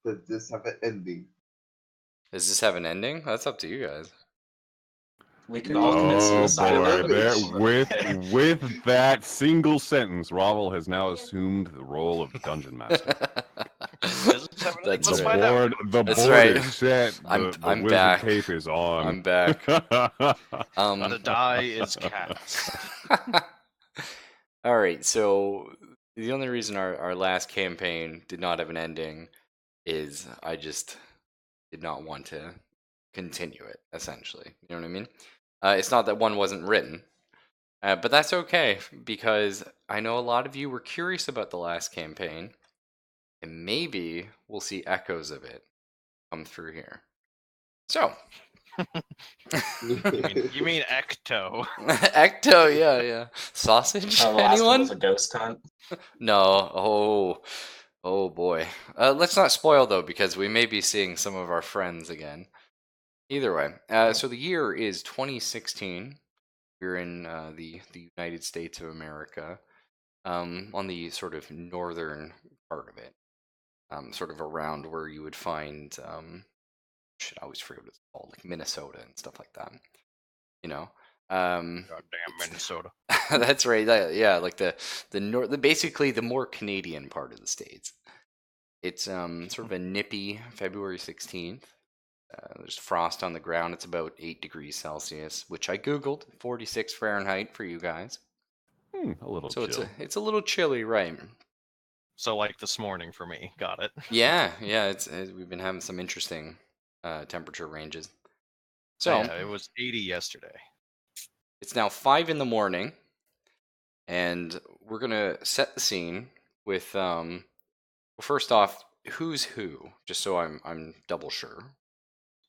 Does this have an ending? Does this have an ending? That's up to you guys. We could all commit suicide. boy, there- With that single sentence, Ravel has now assumed the role of dungeon master. That's Let's right. find out. The That's board right. is set. I'm The wizard back. cape is on. I'm back. The die is cast. All right, so the only reason our last campaign did not have an ending is I just did not want to continue it, essentially. You know what I mean? It's not that one wasn't written, but that's okay, because I know a lot of you were curious about the last campaign, and maybe we'll see echoes of it come through here. So... You mean Ecto? Ecto, yeah. Sausage? Oh, the last one Anyone? was a ghost hunt. No. Oh boy. Let's not spoil though, because we may be seeing some of our friends again. Either way, so the year is 2016. We're in the United States of America, on the sort of northern part of it, sort of around where you would find shit, I always forget what it's called, like Minnesota and stuff like that. You know. Goddamn Minnesota. That's right. Yeah, like the north, basically the more Canadian part of the states. It's sort of a nippy February 16th. There's frost on the ground. It's about 8 degrees Celsius, which I googled. 46 Fahrenheit for you guys. A little So chill. it's a little chilly, right? So like this morning for me. Got it. Yeah. We've been having some interesting temperature ranges. So yeah, it was 80 yesterday. It's now 5 in the morning, and we're gonna set the scene with well, first off, who's who? Just so I'm double sure.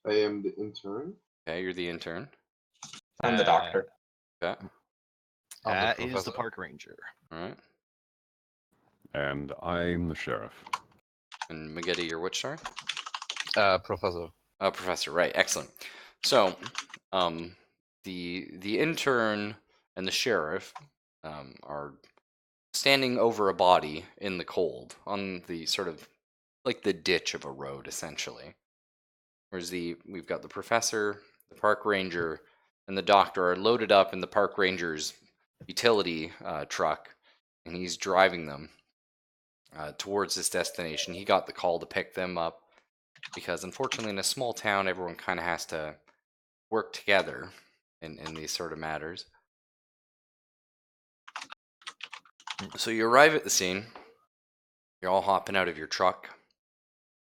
I am the intern. Okay, you're the intern. I'm the doctor. Okay. That is the park ranger. All right. And I'm the sheriff. And Magetti, you're which, sorry? Professor. Professor, right. Excellent. So, the intern and the sheriff are standing over a body in the cold on the sort of like the ditch of a road, essentially. Whereas we've got the professor, the park ranger, and the doctor are loaded up in the park ranger's utility truck, and he's driving them towards this destination. He got the call to pick them up because, unfortunately, in a small town, everyone kind of has to work together in these sort of matters. So you arrive at the scene. You're all hopping out of your truck,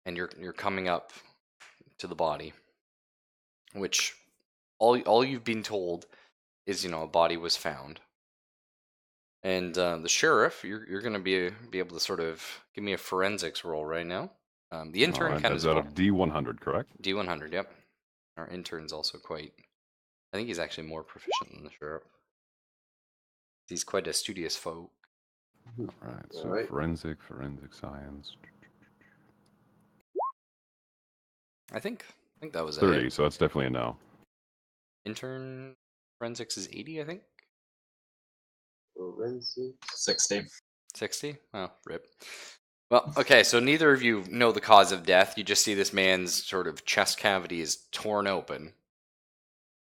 and you're coming up to the body, which all you've been told is, you know, a body was found. And the sheriff, you're going to be able to sort of give me a forensics roll right now. The intern Alright, can that's as well. out of D100, correct? D100, yep. Our intern's also quite... I think he's actually more proficient than the sheriff. He's quite a studious folk. Alright, so Alright. forensic science. I think that was 30, it. so that's definitely a no. Intern forensics is 80, I think. Forensic. 60. 60? Oh, rip. Well, okay, so neither of you know the cause of death. You just see this man's sort of chest cavity is torn open.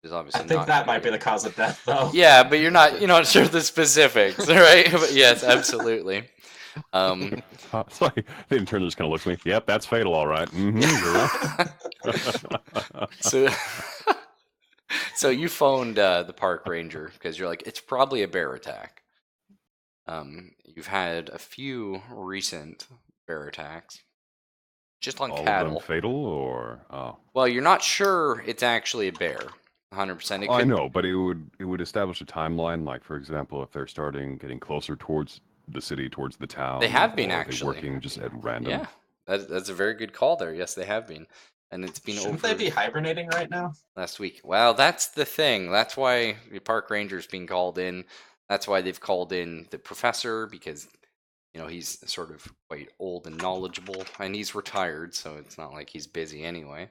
There's obviously I think not... that might be the cause of death, though. Yeah, but you're not sure the specifics, right? But yes, absolutely. It's like the intern just kind of looks at me. Yep, that's fatal, all right. So, so you phoned the park ranger because you're like, it's probably a bear attack. You've had a few recent bear attacks, just on all cattle. of them fatal, or oh? Well, you're not sure it's actually a bear, 100%. I know, but it would establish a timeline. Like, for example, if they're getting closer towards the city, towards the town. They have been, or are actually. they working just at random. Yeah, that's a very good call there. Yes, they have been, and it's been Shouldn't over. they be hibernating right now? Last week. Well, that's the thing. That's why the park ranger's being called in. That's why they've called in the professor, because, you know, he's sort of quite old and knowledgeable, and he's retired, so it's not like he's busy anyway.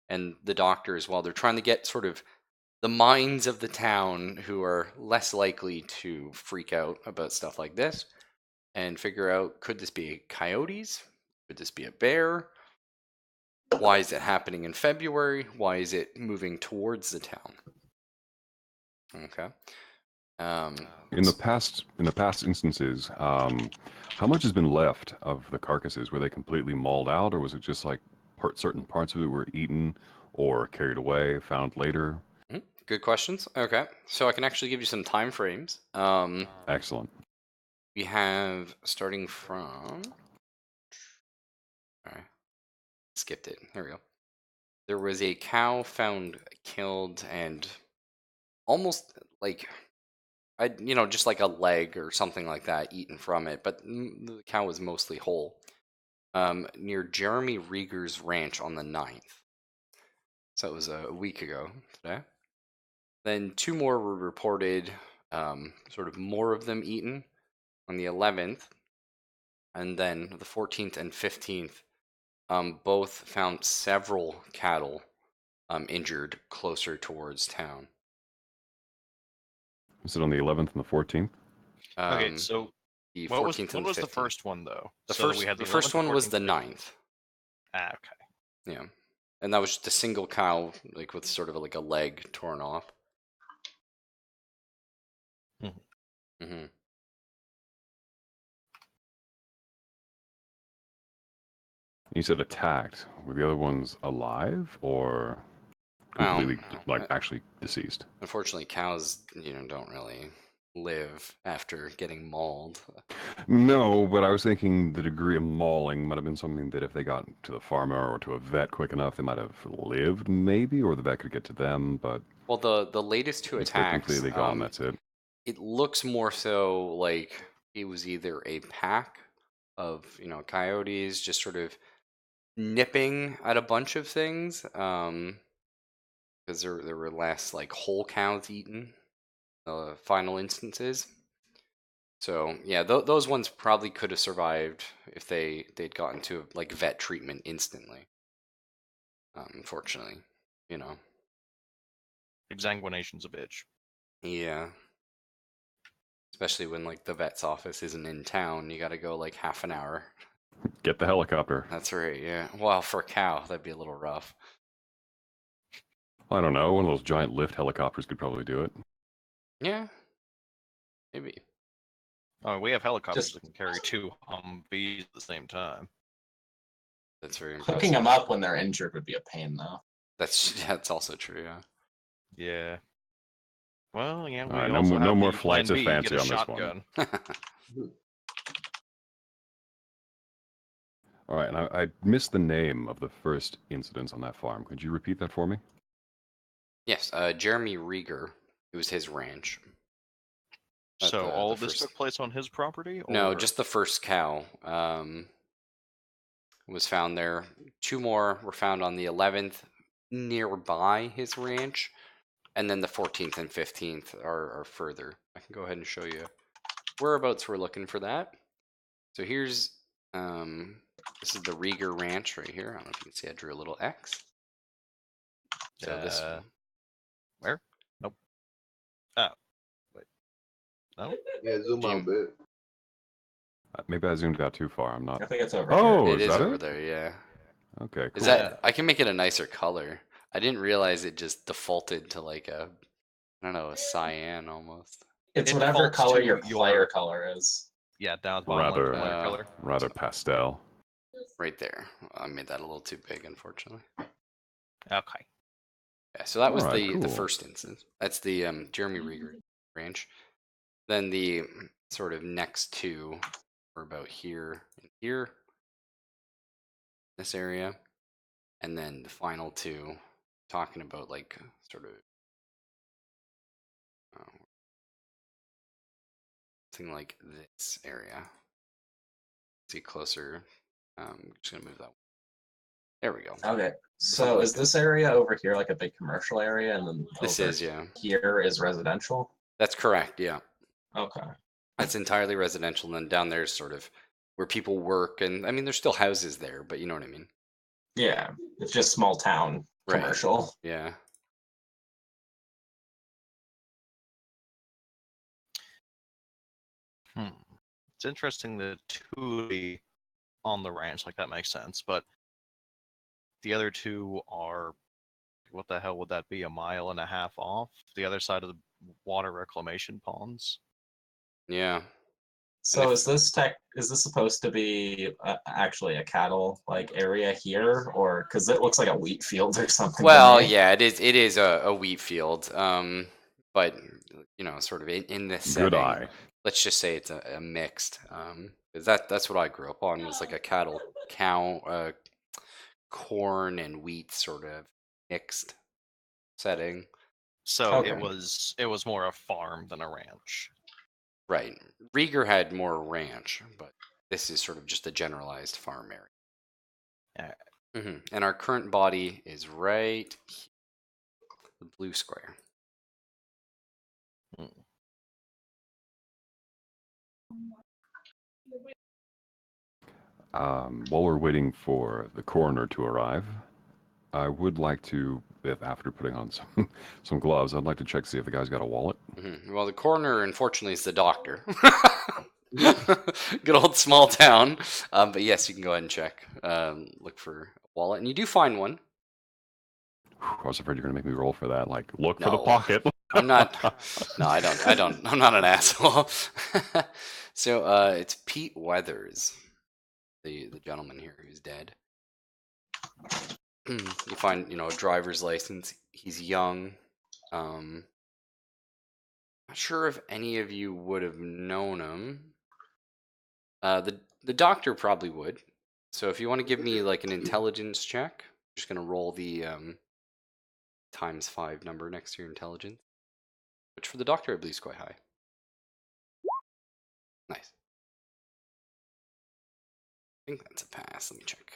And the doctor as well. They're trying to get sort of the minds of the town who are less likely to freak out about stuff like this and figure out, could this be coyotes? Could this be a bear? Why is it happening in February? Why is it moving towards the town? Okay. In the past instances, how much has been left of the carcasses? Were they completely mauled out, or was it just like certain parts of it were eaten or carried away, found later? Good questions. Okay, so I can actually give you some time frames. Excellent. We have starting from. All right, skipped it. There we go. There was a cow found killed and almost like just like a leg or something like that eaten from it, but the cow was mostly whole. Near Jeremy Rieger's ranch on the 9th. So it was a week ago today. Then 2 more were reported, sort of more of them eaten on the 11th. And then the 14th and 15th, both found several cattle injured closer towards town. Was it on the 11th and the 14th? Okay, so the what was 14th what and was the 15th. first one though? The So first, we had the 11th, first one was 14th, the 15th. 9th. Ah, okay. Yeah, and that was just a single cow, like with sort of like a leg torn off. Mm-hmm. You said attacked. Were the other ones alive or completely, actually deceased? Unfortunately, cows, don't really live after getting mauled. No, but I was thinking the degree of mauling might have been something that if they got to the farmer or to a vet quick enough, they might have lived, maybe, or the vet could get to them. But Well, the latest 2 if they're attacks, completely gone, that's it. it looks more so like it was either a pack of coyotes just sort of nipping at a bunch of things, because there were less like whole cows eaten. The final instances. So yeah, those ones probably could have survived if they'd gotten to like vet treatment instantly. Unfortunately, Exsanguination's a bitch. yeah. Especially when like the vet's office isn't in town, you got to go like half an hour. Get the helicopter. That's right. Yeah. Well, for a cow, that'd be a little rough. I don't know. One of those giant lift helicopters could probably do it. Yeah. Maybe. Oh, we have helicopters Just- that can carry 2 Humvees at the same time. That's very impressive. Hooking them up when they're injured would be a pain, though. That's also true. Yeah. Yeah. Well, yeah. We All right, also no have more the flights plan of B, fancy get a on this one. shotgun. All right, and I missed the name of the first incidents on that farm. Could you repeat that for me? Yes. Jeremy Rieger. It was his ranch. So all the of this first- took place on his property? Or... No, just the first cow was found there. 2 more were found on the 11th nearby his ranch, and then the 14th and 15th are further. I can go ahead and show you whereabouts we're looking for that. So here's this is the Rieger Ranch right here. I don't know if you can see I drew a little X. So this one. Where? Nope. Oh. Wait. No? Yeah, zoom out a bit. Maybe I zoomed out too far. I'm I not. think it's over Oh, here. It is is that over it? there, yeah. Okay, cool. Is that I can make it a nicer color. I didn't realize it just defaulted to like a a cyan almost. It's It whatever defaults color to your your- player color is. Yeah, down at the bottom left, Rather- player color. Rather pastel. Right there. I made that a little too big, unfortunately. Okay. Yeah, so that was Alright, the cool. first instance. That's the Jeremy Rieger ranch. Then the sort of next 2 were about here and here, this area, and then the final 2 talking about like sort of something like this area. See closer. Just gonna move that one. There we go. Okay. Something So like is this area over here like a big commercial area, and then This over is, yeah. here is residential? That's correct, yeah. Okay. That's entirely residential, and then down there is sort of where people work, and I mean there's still houses there, but you know what I mean. Yeah, it's just small town Right. commercial. Yeah. It's interesting that 2 on the ranch, like that makes sense, but the other two are, what the hell would that be? 1.5 miles off the other side of the water reclamation ponds. Yeah. So if- is this supposed to be actually a cattle like area here, or because it looks like a wheat field or something? to Well, me? yeah, it is. It is a wheat field. But sort of in this Good setting, eye. let's just say it's a mixed. 'Cause that's what I grew up on, was like a corn and wheat sort of mixed setting. So Okay. it was more a farm than a ranch. Right. Rieger had more ranch, but this is sort of just a generalized farm area. And our current body is right here, the blue square. While we're waiting for the coroner to arrive, I would like to, if after putting on some gloves, I'd like to check see if the guy's got a wallet. Well, the coroner, unfortunately, is the doctor. Good old small town. But yes, you can go ahead and check. Look for a wallet, and you do find one. I was afraid you're going to make me roll for that. Like, look for the No. pocket. I'm not. No, I don't. I'm not an asshole. So it's Pete Weathers, the gentleman here who's dead. You find a driver's license. He's young. Not sure if any of you would have known him. The doctor probably would. So if you want to give me like an intelligence check, I'm just gonna roll the ×5 number next to your intelligence, which for the doctor I believe is quite high. Nice. I think that's a pass. Let me check.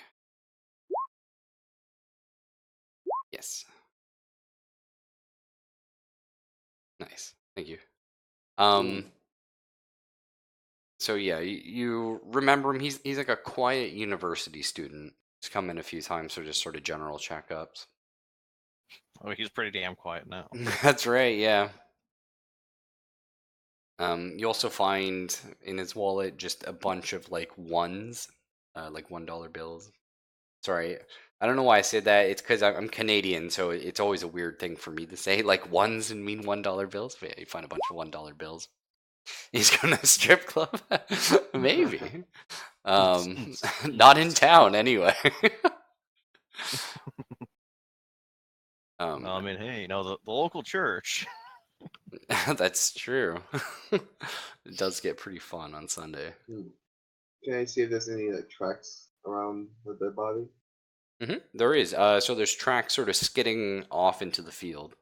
Yes. Nice. Thank you. So yeah, you remember him. He's like a quiet university student. He's come in a few times for just sort of general checkups. Oh, he's pretty damn quiet now. That's right, yeah. You also find in his wallet just a bunch of like ones, like $1 bills. Sorry, I don't know why I said that. It's because I'm Canadian, so it's always a weird thing for me to say like ones and mean $1 bills. But yeah, you find a bunch of $1 bills. He's going to a strip club, maybe. Not in town anyway. Well, I mean, hey, the local church. That's true. It does get pretty fun on Sunday. Can I see if there's any like tracks around the dead body? There is. So there's tracks sort of skidding off into the field.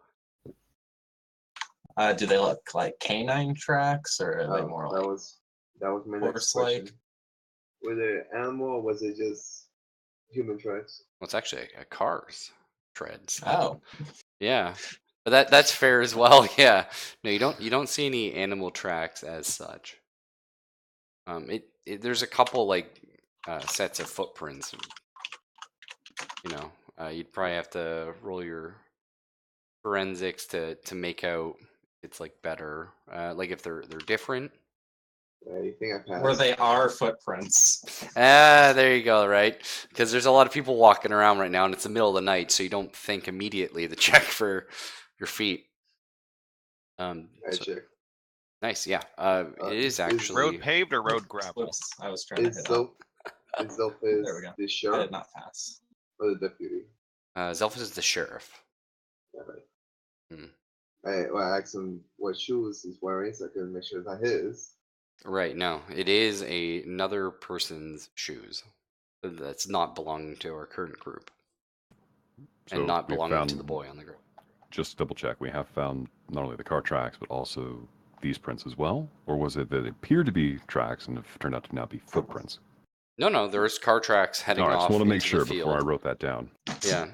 Do they look like canine tracks, or are they more that like was my next horse-like? question. Was it animal or was it just human tracks? Well, it's actually a car's treads. Oh, Yeah, but that's fair as well. Yeah, no, you don't see any animal tracks as such. There's a couple like sets of footprints. You'd probably have to roll your forensics to make out it's like better, like if they're different. I think I passed. where they are footprints. There you go, right? Because there's a lot of people walking around right now, and it's the middle of the night, so you don't think immediately to check for your feet. I check. Nice, yeah. It is is actually Road paved or road gravel? Whoops, I was trying to Is hit up. Zelf There we go. the I sheriff did not pass. or the deputy? Zelphus is the sheriff. Yeah, right. I asked him what shoes he's wearing so I could make sure it's not his. Right, no, it is another person's shoes. That's not belonging to our current group, So and not we belonging to found- the boy on the group. Just to double check, we have found not only the car tracks, but also these prints as well? Or was it that it appeared to be tracks and have turned out to now be footprints? No, there's car tracks heading All right, off just want to make into sure the field. before I wrote that down. Yeah,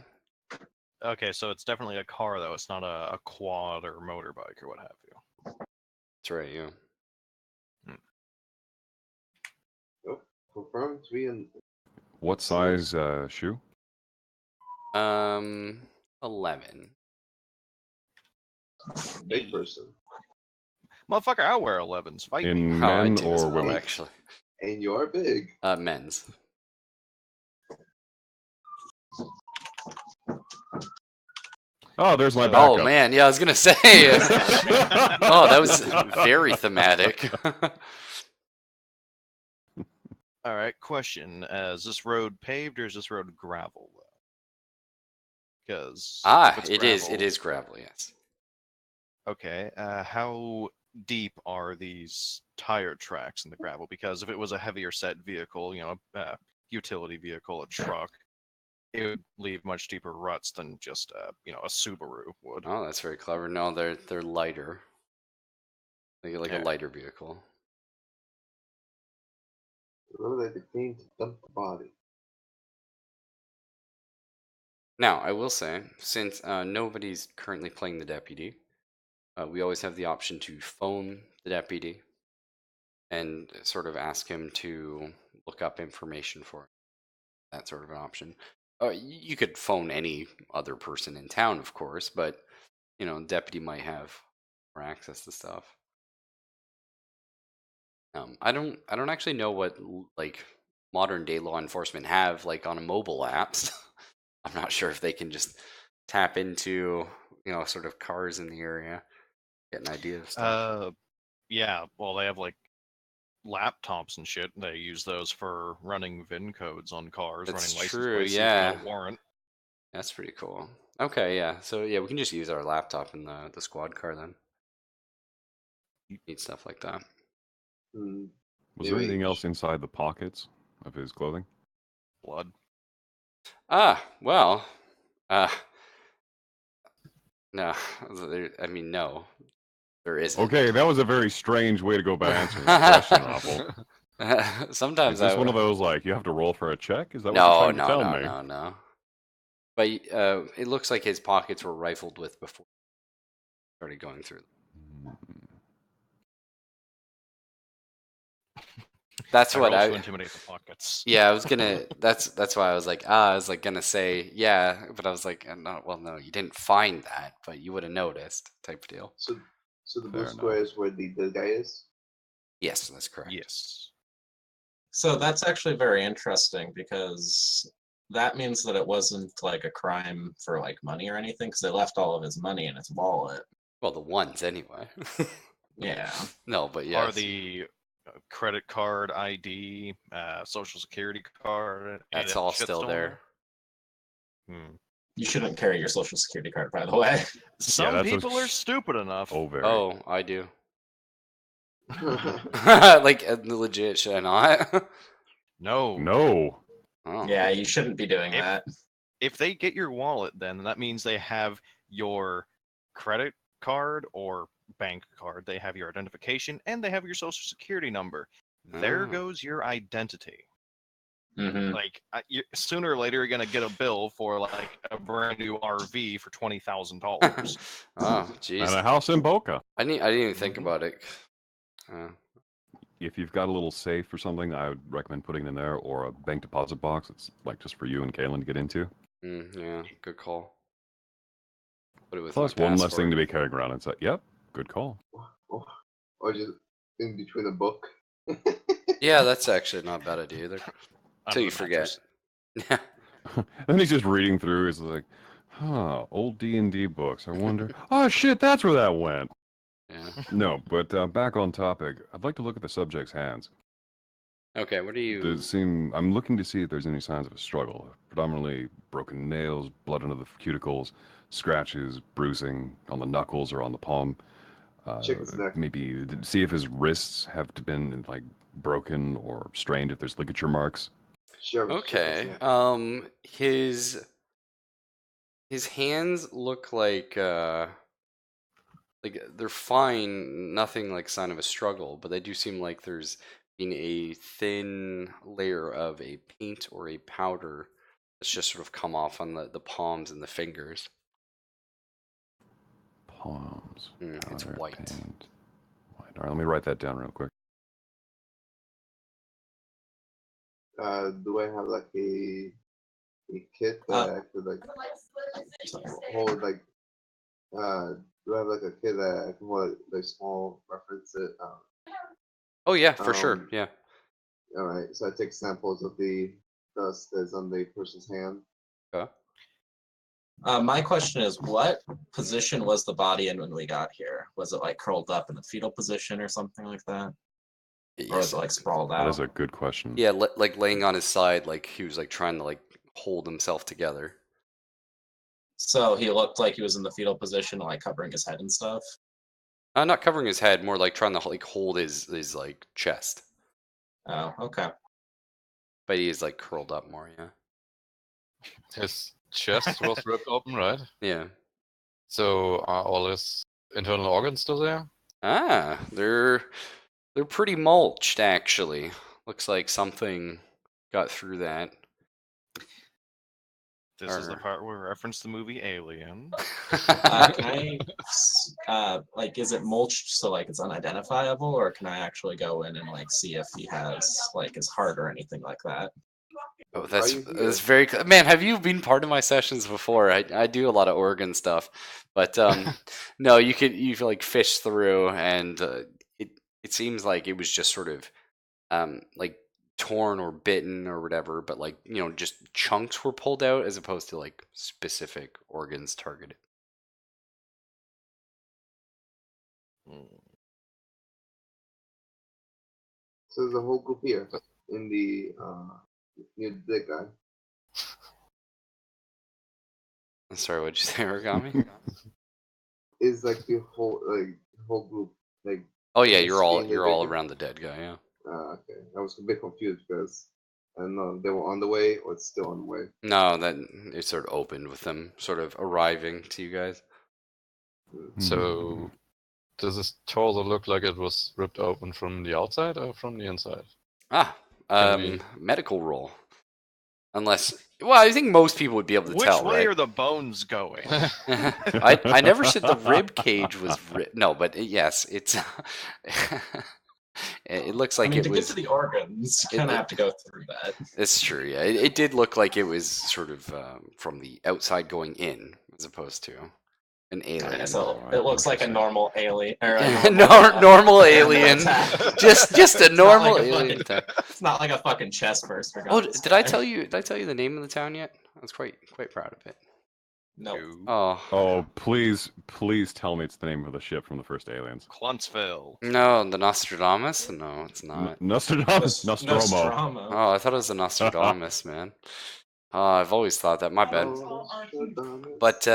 Okay, so it's definitely a car though. It's not a quad or motorbike or what have you. that's right. Yeah. Confirmed 3 and What size shoe? 11. big person. Motherfucker, I wear 11s. Fight me. In Oh, I men do as or well, women? actually. And you're big. Men's. Oh, there's my So- backup. Oh man, yeah, I was gonna say. Oh, that was very thematic. All right, question: is this road paved or is this road gravel? Because It is gravel. Yes. Okay, how deep are these tire tracks in the gravel? Because if it was a heavier set vehicle, a utility vehicle, a truck, it would leave much deeper ruts than just a Subaru would. Oh, that's very clever. No, they're lighter. Like a Yeah. lighter vehicle. Remember that they came to dump the body. Now, I will say, since nobody's currently playing the deputy, we always have the option to phone the deputy and sort of ask him to look up information for it. That sort of an option. You could phone any other person in town, of course, but deputy might have more access to stuff. I don't actually know what like modern day law enforcement have like on a mobile apps. I'm not sure if they can just tap into sort of cars in the area, get an idea of stuff. Yeah, well, they have like laptops and shit. They use those for running VIN codes on cars, That's running license true, plates yeah. without a warrant. That's pretty cool. Okay, yeah. So yeah, we can just use our laptop in the squad car then. Need stuff like that. Hmm. Was there anything else inside the pockets of his clothing? Blood. Well, no. I mean, no, there isn't. Okay, that was a very strange way to go about answering that question, Apple. Sometimes Is this one of those like you have to roll for a check? Is that what No, you're trying to tell me? no. But it looks like his pockets were rifled with before he started going through them. That's what I to intimidate the pockets. Yeah, I was gonna. That's why I was like, gonna say yeah, but I was like, no, well, no, you didn't find that, but you would have noticed, type of deal. So the blue Fair square enough. is where the dead guy is. Yes, that's correct. Yes. So that's actually very interesting because that means that it wasn't like a crime for like money or anything because they left all of his money in his wallet. Well, the ones anyway. Yeah. No, but yes. Are the credit card, ID, social security card? That's all still there. You shouldn't carry your social security card, by the way. Some that's people are stupid enough. Oh, very. Oh, I do. Like legit, should I not? No. No. Oh. Yeah, you shouldn't be doing that. If they get your wallet, then that means they have your credit card or bank card. They have your identification and they have your social security number. There Oh. goes your identity. Mm-hmm. Like sooner or later, you're gonna get a bill for like a brand new RV for $20,000. Oh, jeez. And a house in Boca. I didn't even think about it. If you've got a little safe or something, I would recommend putting it in there, or a bank deposit box. It's like just for you and Kaylin to get into. Yeah, good call. Put it with Plus my one less passport. thing to be carrying around. It's like, yep, good call. Or just in between a book. Yeah, that's actually not a bad idea either. Until you Under the forget. mattress. Yeah. Then he's just reading through. He's like, old D&D books. I wonder. Oh shit, that's where that went. Yeah. No, but back on topic. I'd like to look at the subject's hands. Okay, what do you? I'm looking to see if there's any signs of a struggle. Predominantly broken nails, blood under the cuticles, scratches, bruising on the knuckles or on the palm. Check his neck. Maybe see if his wrists have been like broken or strained. If there's ligature marks. Sure. Okay. His hands look like they're fine, nothing like sign of a struggle, but they do seem like there's been a thin layer of a paint or a powder that's just sort of come off on the palms and the fingers. Palms. It's powder, white. paint, white. All right, let me write that down real quick. Do I have like a kit that I could like hold like do I have like a kit that I can hold like small reference it? Oh yeah, for sure. Yeah. All right, so I take samples of the dust that's on the person's hand. Okay. My question is, what position was the body in when we got here? Was it like curled up in a fetal position or something like that? Or was it like sprawled That out? is a good question. Yeah, like laying on his side, like he was like trying to like hold himself together. So he looked like he was in the fetal position, like covering his head and stuff. Not covering his head, more like trying to like hold his like chest. Oh, okay. But he is like curled up more, yeah. His chest was ripped open, right? Yeah. So are all his internal organs still there? Ah, they're pretty mulched actually. Looks like something got through that. This is the part where we reference the movie Alien. Can I, like, is it mulched so like it's unidentifiable, or can I actually go in and like see if he has like his heart or anything like that? Oh, Why are you that's here? very man. Have you been part of my sessions before? I do a lot of organ stuff, but no, you like fish through, and it seems like it was just sort of like torn or bitten or whatever, but like just chunks were pulled out as opposed to like specific organs targeted. So there's a whole group here in the near the dead guy. I'm sorry, what'd you say, Origami? Is like the whole group like. Oh yeah, Just seeing the you're all dead guy? around the dead guy, yeah. Okay, I was a bit confused because I don't know they were on the way or it's still on the way. No, that it sort of opened with them sort of arriving to you guys. So does his torso look like it was ripped open from the outside or from the inside? Ah, Can we- medical roll. Unless, well, I think most people would be able to Which tell, way right? are the bones going? I never said the rib cage was no, but yes, it's it looks like I mean, it to was. get to the organs, you kind of have to go through that. It's true, yeah. It did look like it was sort of from the outside going in, as opposed to an alien. Okay, so it looks like a normal alien or a normal alien, attack. just a It's not normal like a alien fucking- attack. It's not like a fucking chest burster. Oh, did I tell you? Did I tell you the name of the town yet? I was quite proud of it. No. Oh, Oh, please tell me it's the name of the ship from the first Aliens. Cluntsville. no, the Nostradamus? No, it's not. Nostradamus. Nostromo. Nostromo. Oh, I thought it was the Nostradamus, man. I've always thought that. My bad. But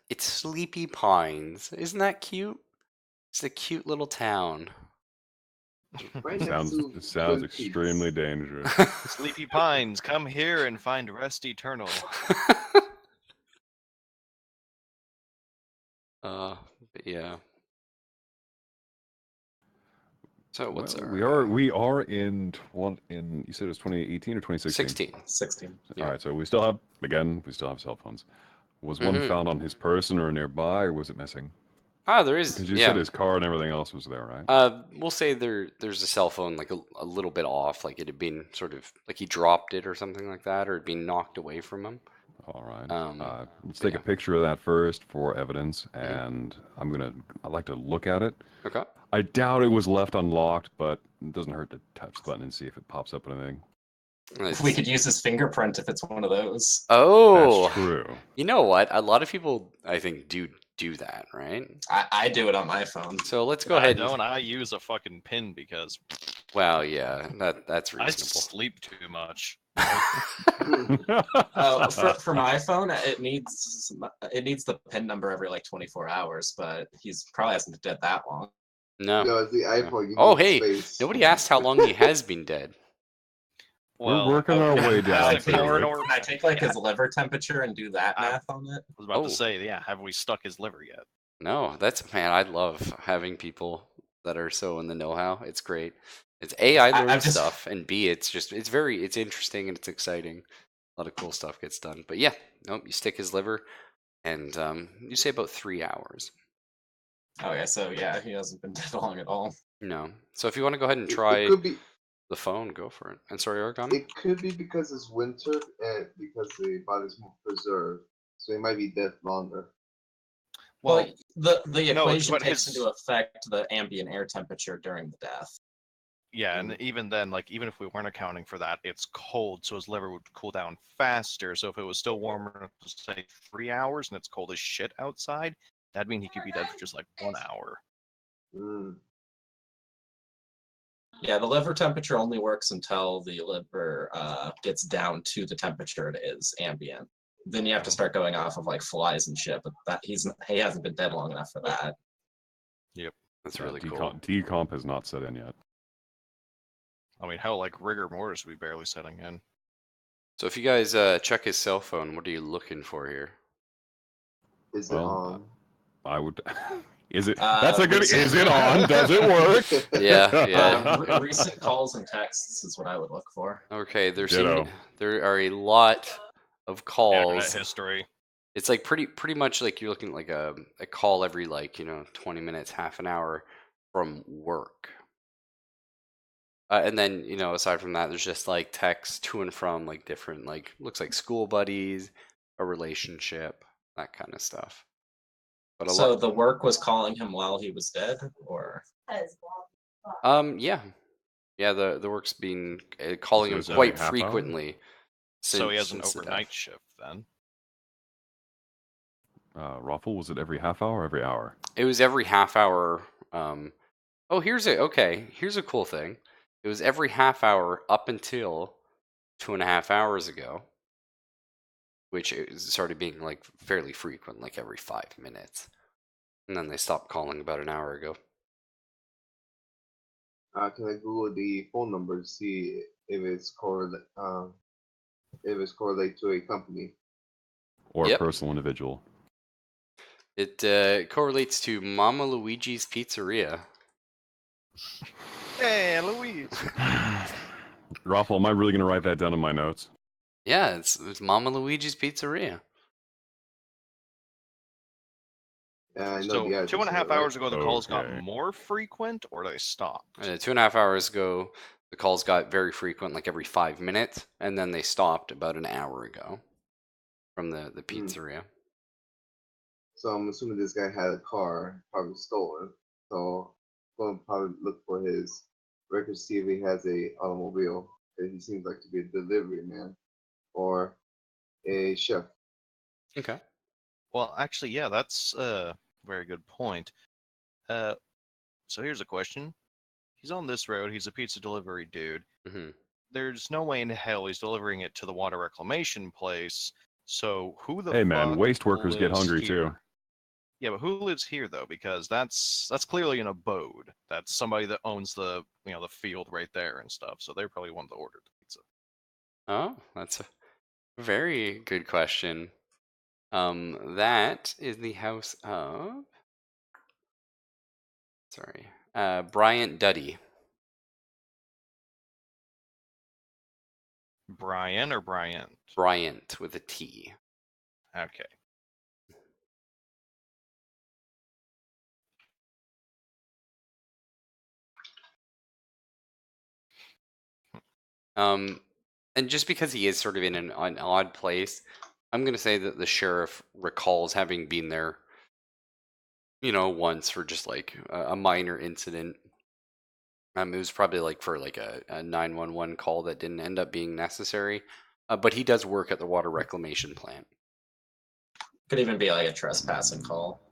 it's Sleepy Pines. Isn't that cute? It's a cute little town. Right next Sounds to sounds Twin Peaks. extremely dangerous. Sleepy Pines, come here and find rest eternal. But yeah. So what's Well, our we are in you said it was 2018 or 2016? 16. Yeah. All right, so we still have cell phones. Was one found on his person or nearby, or was it missing? Ah, there is. Because you Yeah. said his car and everything else was there, right? We'll say there's a cell phone like a little bit off, like it had been sort of like he dropped it or something like that, or it'd been knocked away from him. All right. Let's but take a picture of that first for evidence, and I'd like to look at it. Okay. I doubt it was left unlocked, but it doesn't hurt to touch the button and see if it pops up with anything. We could use his fingerprint if it's one of those. Oh, That's true. You know what? A lot of people, I think, do that, right? I do it on my phone. So let's go ahead. I use a fucking pin because. Well, yeah, that's I reasonable. sleep too much. For my phone, it needs the PIN number every like 24 hours, but he's probably hasn't been dead that long. No. No, it's the iPhone. You Oh, need hey, space. nobody asked how long he has been dead. Well, We're working our way down Can to it. I take like his liver temperature and do that math on it? I was about Oh. to say, yeah, have we stuck his liver yet? No, man, I love having people that are so in the know-how. It's great. It's A, I learn stuff, and B, it's interesting and it's exciting. A lot of cool stuff gets done. But yeah, nope, you stick his liver, and you say about 3 hours. Okay, so yeah, he hasn't been dead long at all. No. So if you want to go ahead and try It could be. the phone, go for it. And sorry, Origami? It could be because it's winter and because the body's more preserved, so it might be dead longer. Well, the equation but takes into effect the ambient air temperature during the death. Yeah, and even then, like, even if we weren't accounting for that, it's cold, so his liver would cool down faster. So if it was still warm enough to say 3 hours and it's cold as shit outside, that'd mean he could be dead for just like 1 hour. Mm. Yeah, the liver temperature only works until the liver gets down to the temperature it is ambient. Then you have to start going off of like flies and shit. But that he hasn't been dead long enough for that. Yep. That's really cool. Decomp has not set in yet. I mean, hell, like rigor mortis would be barely setting in. So if you guys check his cell phone, what are you looking for here? Is it on? I would. Is it? That's a good. Is it on? Does it work? Yeah. Recent calls and texts is what I would look for. Okay, there Ditto. there are a lot of calls. Internet history. It's like pretty much like you're looking at like a call every 20 minutes, half an hour from work. And then, aside from that, there's just like texts to and from like different, like looks like school buddies, a relationship, that kind of stuff. But so the work was calling him while he was dead, or? Yeah. The work's been calling him quite frequently. So he has an overnight shift then. Raffle, was it every half hour or every hour? It was every half hour. Here's a cool thing. It was every half hour up until 2.5 hours ago, which started being like fairly frequent, like every 5 minutes, and then they stopped calling about an hour ago. Can I Google the phone number to see if it's correlated to a company or a personal individual? It correlates to Mama Luigi's Pizzeria. Hey, Louise. Raffle, am I really going to write that down in my notes? Yeah, it's Mama Luigi's Pizzeria. So 2.5 hours ago, the calls got more frequent, or they stopped? 2.5 hours ago, the calls got very frequent, like every 5 minutes, and then they stopped about an hour ago from the pizzeria. So I'm assuming this guy had a car, probably stolen. So I'm going to probably look for his record, see if he has a automobile. He seems like to be a delivery man or a chef. Okay. Well, actually, yeah, that's a very good point. So here's a question. He's on this road. He's a pizza delivery dude. Mm-hmm. There's no way in hell he's delivering it to the water reclamation place. So who the Hey fuck man, waste workers get hungry here? too. Yeah, but who lives here though? Because that's clearly an abode. That's somebody that owns the the field right there and stuff. So they're probably one to order the pizza. Oh, that's a very good question. That is the house of Bryant Duddy. Brian or Bryant? Bryant with a T. Okay. And just because he is sort of in an odd place, I'm going to say that the sheriff recalls having been there, once for just like a minor incident. It was probably like for like a 911 call that didn't end up being necessary. But he does work at the water reclamation plant. Could even be like a trespassing call.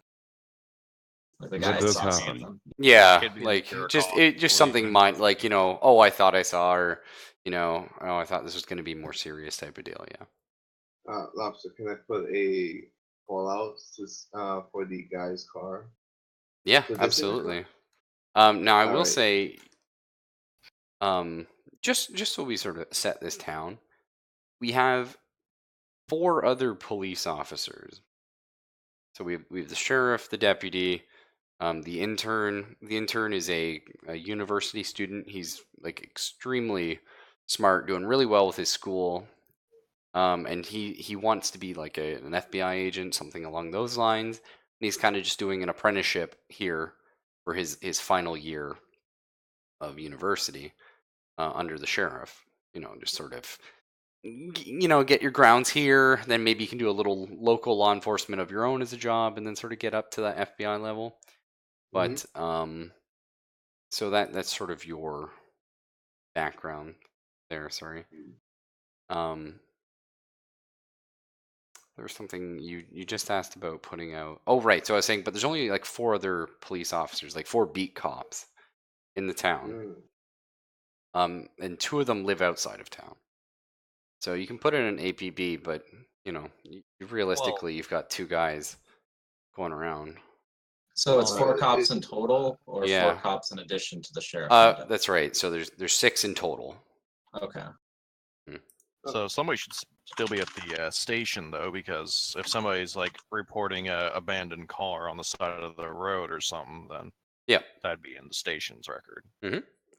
Like the guy saw something. Yeah, like just something like I thought I saw, or I thought this was going to be more serious type of deal. Yeah. Lobster, can I put a call out for the guy's car? Yeah, absolutely. Now I will say, just so we sort of set this down, we have 4 other police officers. So we have the sheriff, the deputy, the intern. The intern is a university student. He's like extremely smart, doing really well with his school, and he wants to be like an FBI agent, something along those lines. And he's kind of just doing an apprenticeship here for his final year of university under the sheriff. Just sort of get your grounds here, then maybe you can do a little local law enforcement of your own as a job, and then sort of get up to that FBI level. But so that's sort of your background there. Sorry. There's something you just asked about putting out. Oh, right. So I was saying, but there's only like 4 other police officers, like 4 beat cops in the town. And 2 of them live outside of town. So you can put in an APB, but you know, realistically, you've got 2 guys going around. So it's Well, 4 cops in total, or Yeah. 4 cops in addition to the sheriff? and the That's right. So there's 6 in total. Okay. So somebody should still be at the station though, because if somebody's like reporting a abandoned car on the side of the road or something, then Yeah. that'd be in the station's record.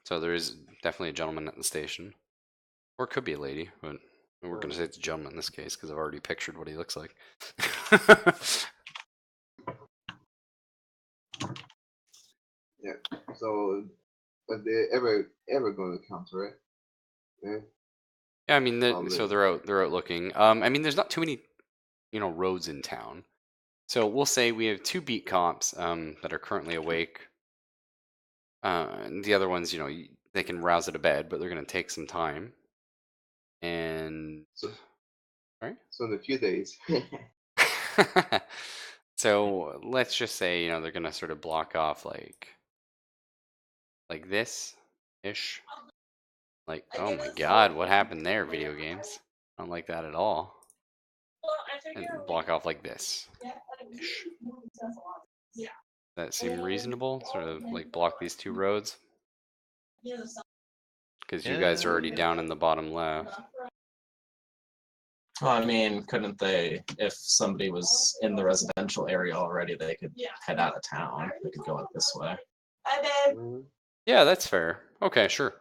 So there is definitely a gentleman at the station, or it could be a lady, but we're going to say it's a gentleman in this case because I've already pictured what he looks like. Yeah. So, but they ever going to counter it? Yeah. Yeah, I mean, so Probably. they're out looking. I mean, there's not too many, roads in town. So we'll say we have 2 beat cops that are currently awake. And the other ones, they can rouse out of bed, but they're going to take some time. And So, right. So in a few days. So let's just say, they're going to sort of block off like this ish. Like, oh my god, what happened there, video games? I don't like that at all. And block off like this ish. That seem reasonable? Sort of like block these 2 roads? Because you guys are already down in the bottom left. Well, I mean, couldn't they, if somebody was in the residential area already, they could head out of town. They could go out this way. Yeah, that's fair. Okay, sure.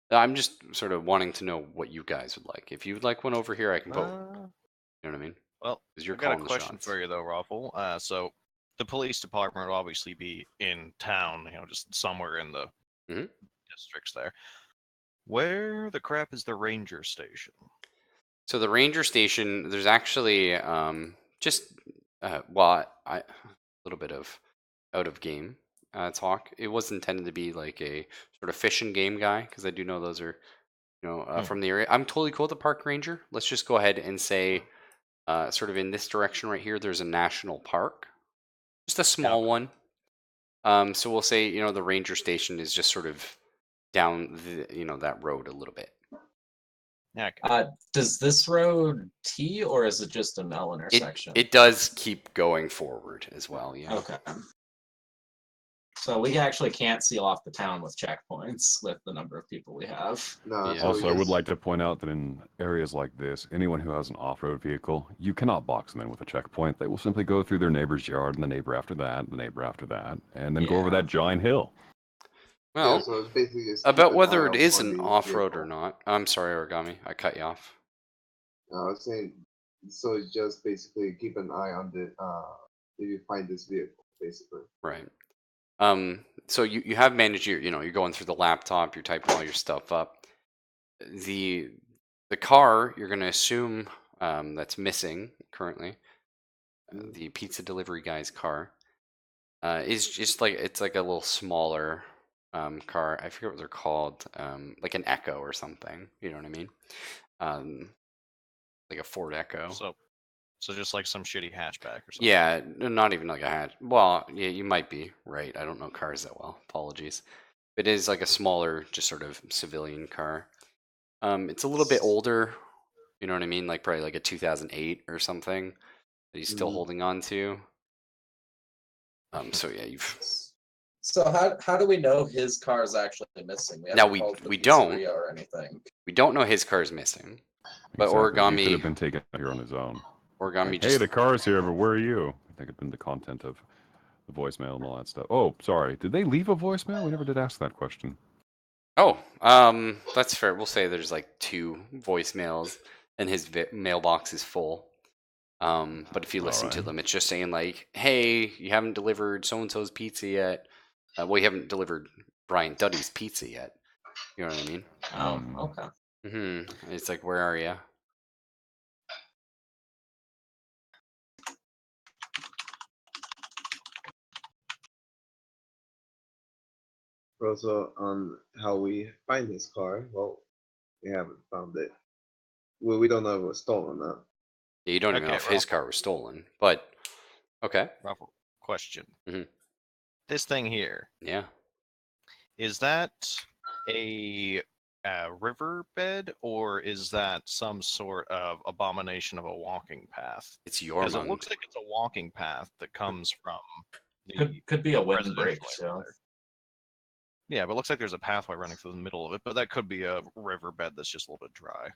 I'm just sort of wanting to know what you guys would like. If you'd like one over here, I can vote. You know what I mean? Well, 'Cause you're I've got a calling the question shots. for you though, Raffle. So the police department will obviously be in town, just somewhere in the districts there. Where the crap is the ranger station? So the ranger station, there's actually just well, a little bit of out of game talk. It was intended to be like a sort of fishing game guy because I do know those are from the area. I'm totally cool with the park ranger. Let's just go ahead and say sort of in this direction right here, there's a national park, just a small one. So we'll say the ranger station is just sort of down that road a little bit. Does this road T or is it just an L intersection? It does keep going forward as well. Yeah. Okay. So we actually can't seal off the town with checkpoints with the number of people we have. No. Yeah. So Also, I would like to point out that in areas like this, anyone who has an off-road vehicle, you cannot box them in with a checkpoint. They will simply go through their neighbor's yard, and the neighbor after that, and the neighbor after that, and then go over that giant hill. Well, yeah, so it's basically just about keep an whether eye it out is on an the off-road or vehicle. not. I'm sorry, Origami. I cut you off. I was saying, so it's just basically keep an eye on the if you find this vehicle, basically. Right. So you have managed you're going through the laptop, you're typing all your stuff up. The car you're going to assume that's missing currently, the pizza delivery guy's car, is just like it's like a little smaller car. I forget what they're called, like an Echo or something. You know what I mean? Like a Ford Echo. So just like some shitty hatchback or something. Yeah, not even like a hatch. Well, yeah, you might be right. I don't know cars that well. Apologies. It is like a smaller, just sort of civilian car. It's a little bit older. You know what I mean? Like probably like a 2008 or something that he's still holding on to. So yeah, you've. So how do we know his car is actually missing? Now haven't called the we don't. pizzeria or anything. We don't know his car's missing. But Exactly. Origami He could have been taken out here on his own. Origami Like, just. hey, the car's here, but where are you? I think it'd been the content of the voicemail and all that stuff. Oh, sorry. Did they leave a voicemail? We never did ask that question. Oh, that's fair. We'll say there's like 2 voicemails, and his mailbox is full. But if you listen to them, it's just saying like, "Hey, you haven't delivered so and so's pizza yet. Well, you haven't delivered Brian Duddy's pizza yet. You know what I mean?" Oh, okay. It's like, where are you? But also on how we find his car. Well, we haven't found it. Well, we don't know if it was stolen or not. Yeah, you don't even know Okay, if his car was stolen, but okay. Ruffle, question. Mhm. This thing here, Yeah. is that a riverbed or is that some sort of abomination of a walking path? It's Because it Yormund. looks like it's a walking path that comes from the Could be a windbreak residential too. area there. Yeah, but it looks like there's a pathway running through the middle of it, but that could be a riverbed that's just a little bit dry.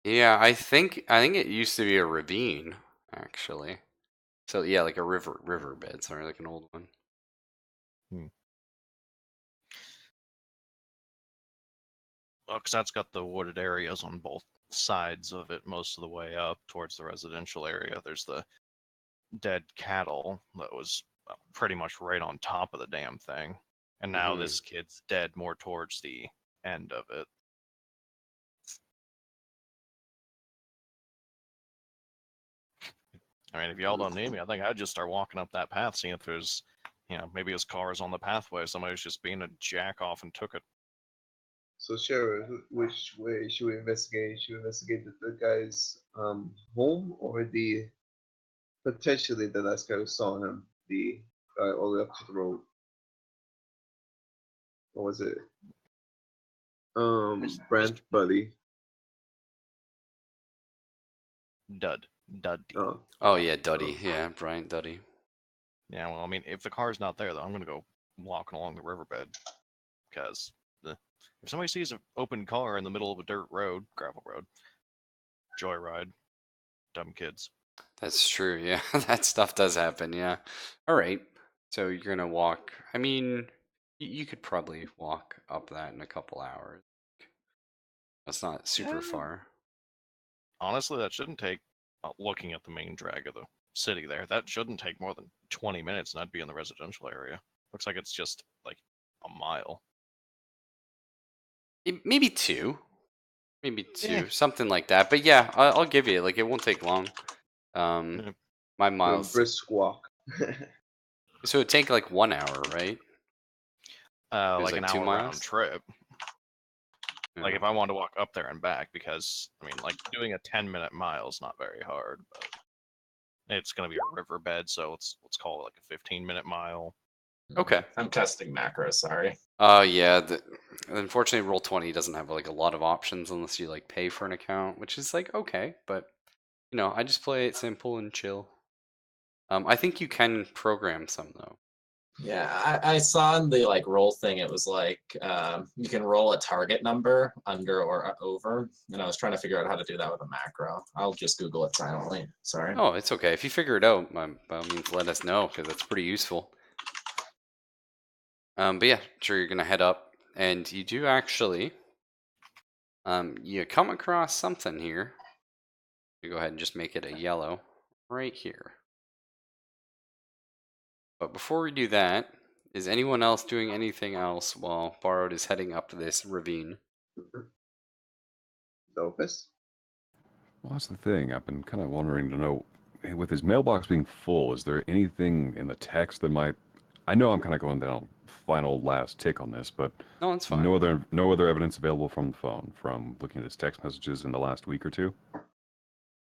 Yeah, I think it used to be a ravine, actually. So yeah, like a riverbed, sorry, like an old one. Well, because that's got the wooded areas on both sides of it most of the way up towards the residential area. There's the dead cattle that was pretty much right on top of the damn thing. And now Mhm. this kid's dead more towards the end of it. I mean, if y'all don't need me, I think I'd just start walking up that path, seeing if there's, maybe his car is on the pathway. Somebody's just being a jack off and took it. So, Sheriff, which way should we investigate? Should we investigate the guy's home or the potentially the last guy who saw him, the guy all the way up to the road? What was it? Brent Buddy. Dud. Oh, Oh yeah, Duddy. Yeah, Bryant Duddy. Yeah, well, I mean, if the car's not there, though, I'm gonna go walking along the riverbed. Because if somebody sees an open car in the middle of a dirt road, gravel road, joyride, dumb kids. That's true. Yeah, that stuff does happen. Yeah. All right. So you're gonna walk. I mean, you could probably walk up that in a couple hours. That's not super Yeah. far. Honestly, that shouldn't take, looking at the main drag of the city there, that shouldn't take more than 20 minutes and I'd be in the residential area. Looks like it's just like a mile. Maybe two. Maybe two, Yeah. something like that. But yeah, I'll give you. Like, it won't take long. Yeah. My a miles. brisk walk. So it'd take like 1 hour, right? Like like an 2 hour miles? round trip. Like Yeah. if I wanted to walk up there and back, because I mean, like doing a 10-minute mile is not very hard, but it's gonna be a riverbed, so let's call it like a 15-minute mile. Okay. I'm testing macros. Sorry. Yeah. Unfortunately, Roll20 doesn't have like a lot of options unless you like pay for an account, which is like okay, but I just play it simple and chill. I think you can program some though. Yeah, I saw in the like roll thing, it was like you can roll a target number under or over, and I was trying to figure out how to do that with a macro. I'll just Google it silently. Sorry. Oh, it's okay. If you figure it out, by all means, let us know because that's pretty useful. But yeah, sure, you're gonna head up, and you do actually, you come across something here. You go ahead and just make it a yellow right here. But before we do that, is anyone else doing anything else while Borrowed is heading up this ravine? Dopus. Well, that's the thing. I've been kind of wondering to know, with his mailbox being full, is there anything in the text that might? I know I'm kind of going down final last tick on this, but No, it's fine. no other evidence available from the phone from looking at his text messages in the last week or two.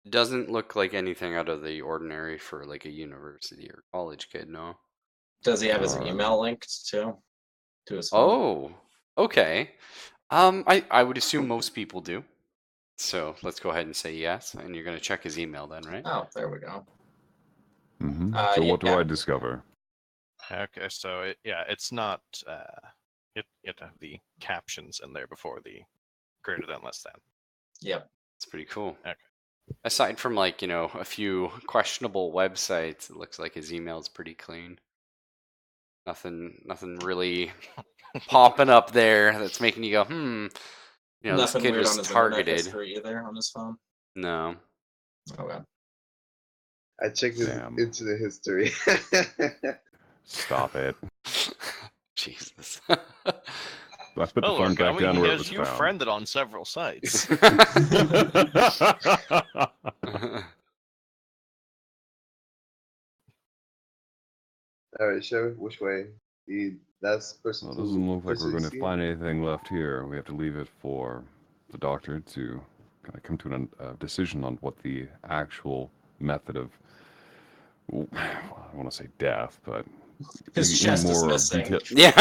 Doesn't look like anything out of the ordinary for like a university or college kid, no. Does he have his Alright. email linked to his phone? Oh, okay. I would assume most people do. So let's go ahead and say yes, and you're gonna check his email then, right? Oh, there we go. So what do yeah. I discover? Okay, so it's not it have the captions in there before the greater than less than. Yep. It's pretty cool. Okay. Aside from like, a few questionable websites, it looks like his email's pretty clean. Nothing really popping up there that's making you go, this Nothing kid weird was on his internet targeted. history either on his phone. No. Okay. I checked his Damn. internet history. Stop it. Jesus. I put the Oh, phone look, back down he where it has was you found. friended on several sites. All right, Sheriff, which way? The last person Well, it to doesn't look like we're going to see find anything left here. We have to leave it for the doctor to kind of come to a decision on what the actual method of, well, I want to say death, but His any chest is more missing. detail. Yeah.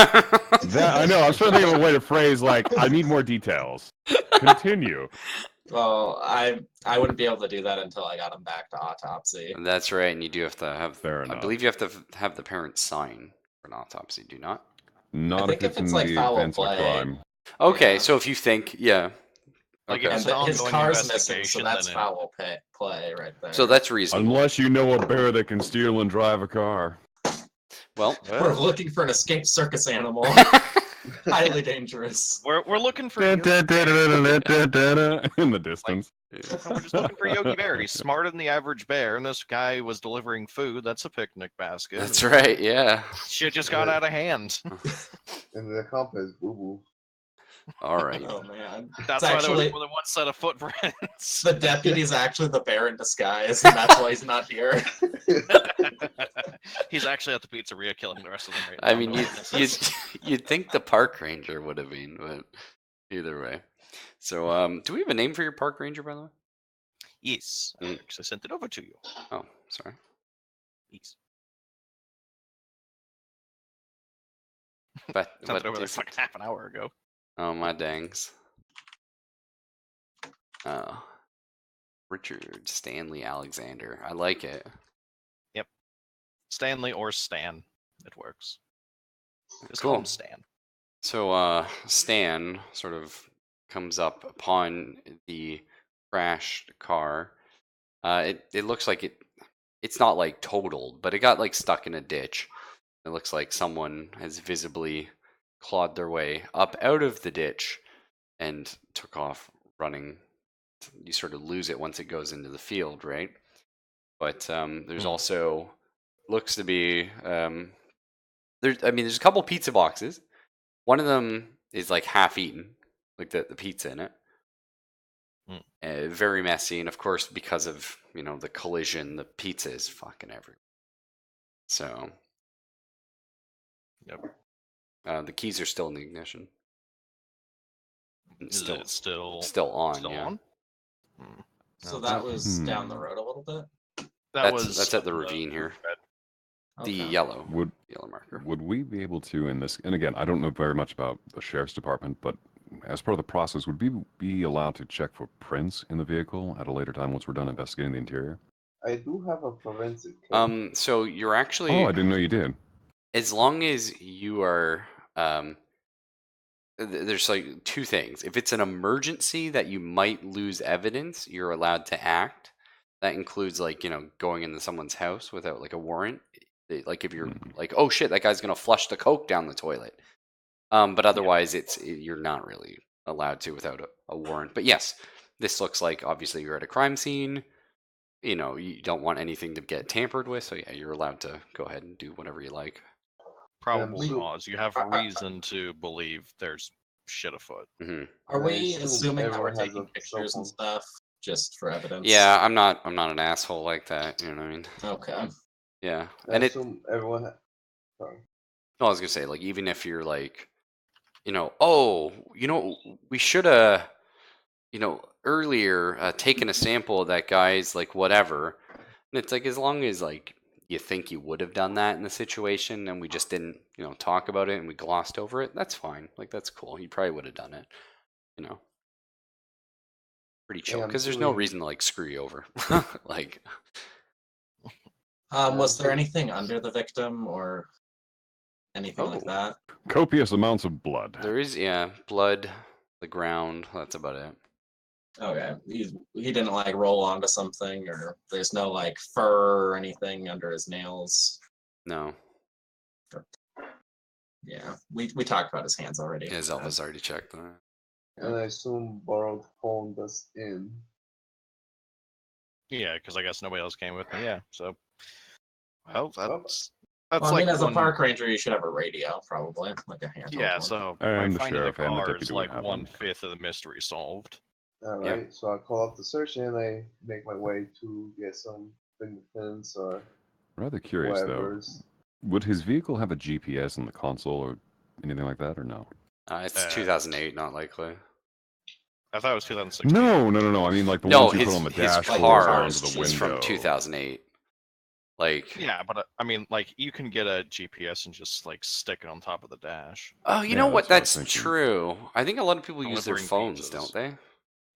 That I know. I was trying to think of a way to phrase like I need more details. Continue. Well, I wouldn't be able to do that until I got him back to autopsy. That's right, and you do have to have. Fair I enough. believe you have to have the parents sign for an autopsy. Do you not? Not think if it's if it's in like the foul events of a play, crime. Okay, Yeah. so if you think, yeah. Like, Okay. if And it's an his ongoing car's missing, so investigation, that's then foul play right there. So that's reasonable. Unless you know a bear that can steal and drive a car. Well, We're looking for an escaped circus animal. Highly dangerous. we're looking for In Yogi Bear. the distance. No, we're just looking for Yogi Bear. He's smarter than the average bear, and this guy was delivering food. That's a picnic basket. that's right. Yeah. Shit just got out of hand. and the compass, boo boo. All right. Oh man. That's It's why actually there was more than one set of footprints. the deputy's actually the bear in disguise, and that's why he's not here. He's actually at the pizzeria killing the rest of them right now. I mean, no you'd think the park ranger would have been, but either way. So, do we have a name for your park ranger, by the way? Yes, I actually sent it over to you. Oh, sorry. Yes. But Sent it over is like half an hour ago. Oh my dangs. Oh, Richard Stanley Alexander. I like it. Stanley or Stan. It works. Just Cool. call him Stan. So, Stan sort of comes up upon the crashed car. It looks like it's not like totaled, but it got like stuck in a ditch. It looks like someone has visibly clawed their way up out of the ditch and took off running. You sort of lose it once it goes into the field, right? But there's also looks to be there's a couple pizza boxes. One of them is like half eaten, like the pizza in it. Very messy, and of course, because of the collision, the pizza is fucking everywhere. So, Yep. The keys are still in the ignition. Is it still on? still Yeah. on? So that was down the road a little bit. That's at the ravine here. The Okay. yellow Would marker. would we be able to in this? And again, I don't know very much about the sheriff's department, but as part of the process, would we be allowed to check for prints in the vehicle at a later time once we're done investigating the interior? I do have a forensic kit. So you're actually. Oh, I didn't know you did. As long as you are, there's like two things. If it's an emergency that you might lose evidence, you're allowed to act. That includes like going into someone's house without like a warrant. Like if you're like, oh shit, that guy's gonna flush the coke down the toilet. But otherwise, you're not really allowed to without a warrant. But yes, this looks like obviously you're at a crime scene. You don't want anything to get tampered with, so yeah, you're allowed to go ahead and do whatever you like. Probable cause. You have reason to believe there's shit afoot. Mm-hmm. Are I we assume assuming that we're everyone has taking a pictures and cell stuff just for evidence? Yeah, I'm not an asshole like that. You know what I mean? Okay. Yeah, I assume everyone. Sorry. No, I was gonna say like even if you're like, we should have, earlier taken a sample of that guy's like whatever. And it's like as long as like you think you would have done that in the situation and we just didn't, talk about it and we glossed over it, that's fine. Like that's cool. You probably would have done it, Pretty chill Yeah, because there's no reason to like screw you over. Like Was there anything under the victim or anything like that? Copious amounts of blood. there is blood, the ground, that's about it. Okay. He didn't like roll onto something, or there's no like fur or anything under his nails. No. Yeah. We talked about his hands already. Yeah, Zelva's already checked that. And I assume borrowed phone was in. Yeah, because I guess nobody else came with me. Yeah, so well, that's Well, I like mean, as a one. park ranger, you should have a radio, probably, like a handheld Yeah, one. so And the by finding sheriff and the car deputy is would like have one. 1/5 of the mystery solved. All right, so I call up the search and I make my way to get some fingerprints or Rather curious whatever's. Would his vehicle have a GPS in the console or anything like that, or no? It's 2008, not likely. I thought it was 2016. No. I mean, like the No, ones you put on the his dashboard car or into the is window. from 2008. Like, Yeah, but I mean, like you can get a GPS and just like stick it on top of the dash. oh, you Yeah, know what? that's what I was That's thinking. true. I think a lot of people use their Delivering phones, pizzas. don't they?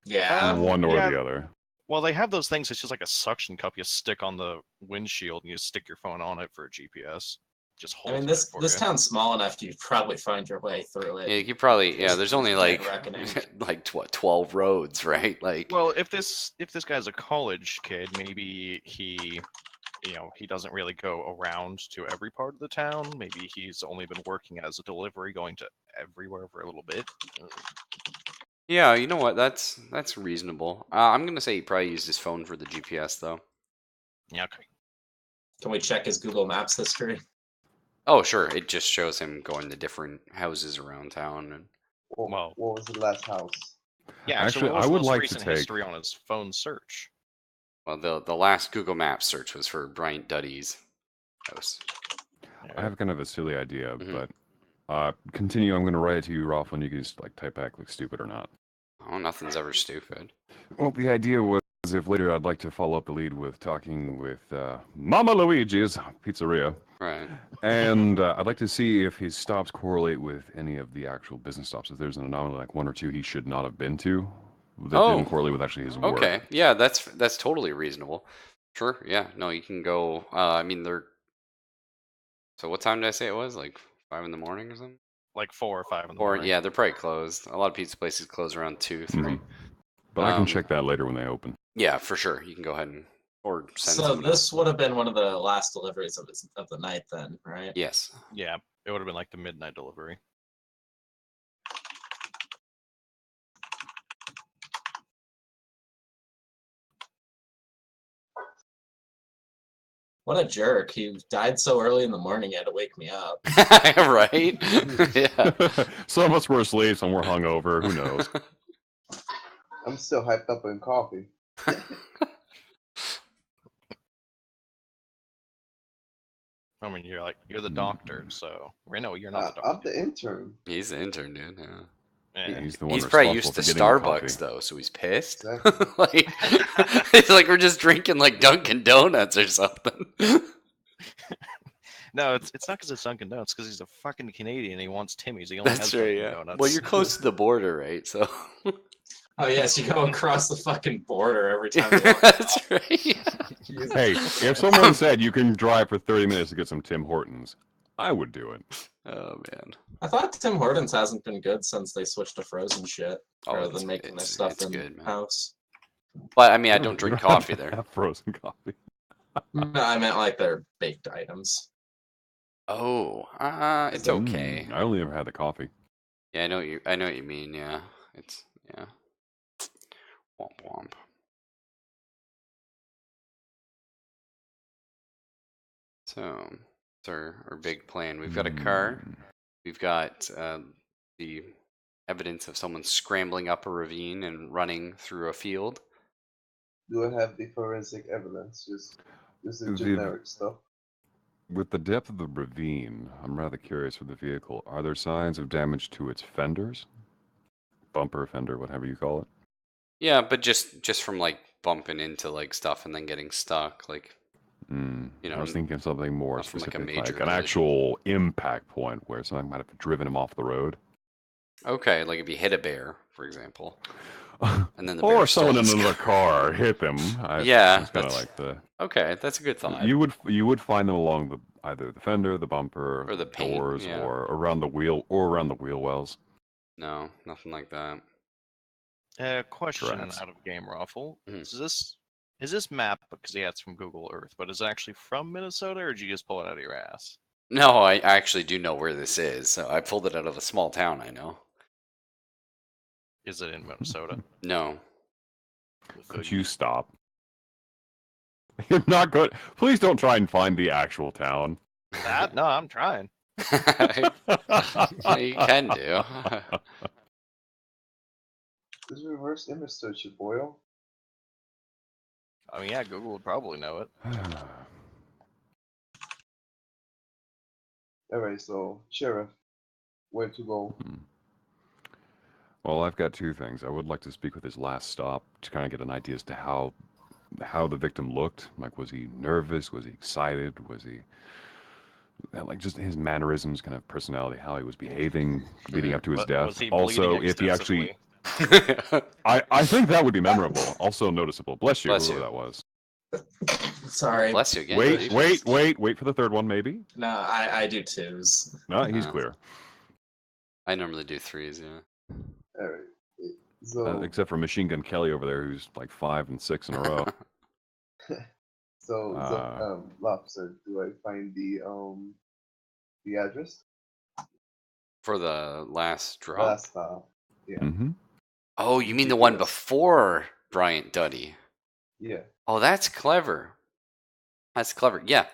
Yeah. One or yeah. the other. Well, they have those things. It's just like a suction cup you stick on the windshield, and you stick your phone on it for a GPS. Just I holds mean, it this for this you. town's small enough you probably find your way through it. Yeah, you probably. Yeah, there's only Dead like reckoning. like what 12 roads, right? Like, Well, if this guy's a college kid, maybe he doesn't really go around to every part of the town. Maybe he's only been working as a delivery, going to everywhere for a little bit. yeah, you know what? That's reasonable. I'm gonna say he probably used his phone for the GPS though. Yeah, okay. Can we check his Google Maps history? Oh, sure. It just shows him going to different houses around town, and Well- What was the last house? Yeah, Actually, what was I the would most like to recent take- history on his phone search? well, the last Google Maps search was for Bryant Duddy's house. I have kind of a silly idea, Mhm. but continue. I'm going to write it to you, Rolf, and you can just like type back, look stupid or not. Oh, nothing's ever stupid. Well, the idea was if later I'd like to follow up the lead with talking with Mama Luigi's Pizzeria, Right. and I'd like to see if his stops correlate with any of the actual business stops. If there's an anomaly, like one or two he should not have been to, that Oh, didn't correlate with actually his work. Okay. Yeah, that's totally reasonable. Sure. Yeah. No, you can go. I mean, they're. So what time did I say it was? Like 5 in the morning or something? Like 4 or 5 in the Or morning. yeah, they're probably closed. A lot of pizza places close around 2, 3. Mhm. But I can Um, check that later when they open. Yeah, for sure. You can go ahead and or send So someone this else. would have been one of the last deliveries of the night, then, right? Yes. Yeah, it would have been like the midnight delivery. What a jerk! He died so early in the morning, he had to wake me up. Right? Yeah. Some of us were asleep, some were hungover. Who knows? I'm still hyped up in coffee. I mean, you're the doctor, so Reno, you're not the I'm doctor. the intern. He's the intern, dude. Yeah. Yeah. He's the one He's probably responsible used to for getting the coffee. Starbucks though, so he's pissed. Exactly. Like it's like we're just drinking like Dunkin' Donuts or something. No, it's not because it's Dunkin' Donuts. Because he's a fucking Canadian. And he wants Timmy's. He only That's has right. Dunkin' Yeah. Donuts. Well, you're close to the border, right? So Oh yes, you go across the fucking border every time you want. that's right. Yeah. Hey, if someone said you can drive for 30 minutes to get some Tim Hortons, I would do it. Oh man. I thought Tim Hortons hasn't been good since they switched to frozen shit Oh, rather it's- than making their it's- stuff it's in good, man. house. But I mean, I You don't drink have coffee to there. have frozen coffee. No, I meant like their baked items. Oh, it's okay. I only ever had the coffee. Yeah, I know what you mean. Yeah, it's yeah. Womp womp. So, it's our big plan. We've got a car. Mm. We've got the evidence of someone scrambling up a ravine and running through a field. Do I have the forensic evidence? Just the The- generic stuff. With the depth of the ravine, I'm rather curious with the vehicle. Are there signs of damage to its fenders? Bumper, fender, whatever you call it. Yeah, but just from like bumping into like stuff and then getting stuck, like Mm. You I know, was thinking of something more not from, like, a specific, major like an collision. actual impact point where something might have driven him off the road. okay, like if you hit a bear, for example, and then the bear Or stole someone in his another car hit them. Yeah, it's kind of that's- like the. Okay, that's a good thought. You would find them along the either the fender, the bumper, Or the paint, doors, yeah. or around the wheel wells. No, nothing like that. Question Drafts. out of game raffle. Mhm. Is this map, because yeah, it's from Google Earth, but is it actually from Minnesota, or did you just pull it out of your ass? No, I actually do know where this is. So I pulled it out of a small town I know. Is it in Minnesota? No. Could you stop? You're not good. Please don't try and find the actual town. That? No, I'm trying. You can do. This reverse image search, you boil. I mean, yeah, Google would probably know it. All right, so Sheriff, where to go? Hmm. Well, I've got two things. I would like to speak with his last stop to kind of get an idea as to how the victim looked. Like, was he nervous? Was he excited? Was he like just his mannerisms, kind of personality, how he was behaving leading up to his death? Was he Also, bleeding if he actually, extensively? I think that would be memorable. Also noticeable. Bless you, Bless whoever you. that was. Sorry. Bless you again. Wait for the third one, maybe. No, I do twos. No, he's Uh, clear. I normally do threes, yeah. All right. So, Except for Machine Gun Kelly over there, who's like 5 and 6 in a row. Lobster, do I find the address? For the last drop? Last stop. Yeah. Mm-hmm. Oh, you mean the one GPS. before Bryant Duddy? Yeah. Oh, that's clever. That's clever. Yeah.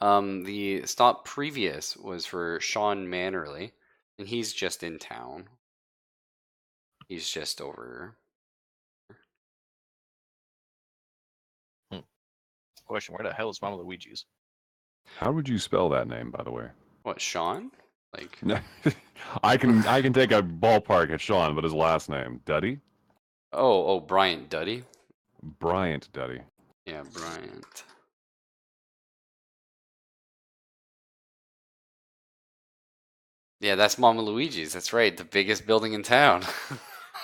The stop previous was for Sean Mannerly, and he's just in town. He's just over. Question: where the hell is Mama Luigi's? How would you spell that name, by the way? What, Sean? Like, I can take a ballpark at Sean, but his last name, Duddy? oh, Bryant Duddy? Bryant Duddy. Yeah, Bryant. Yeah, that's Mama Luigi's. That's right. The biggest building in town.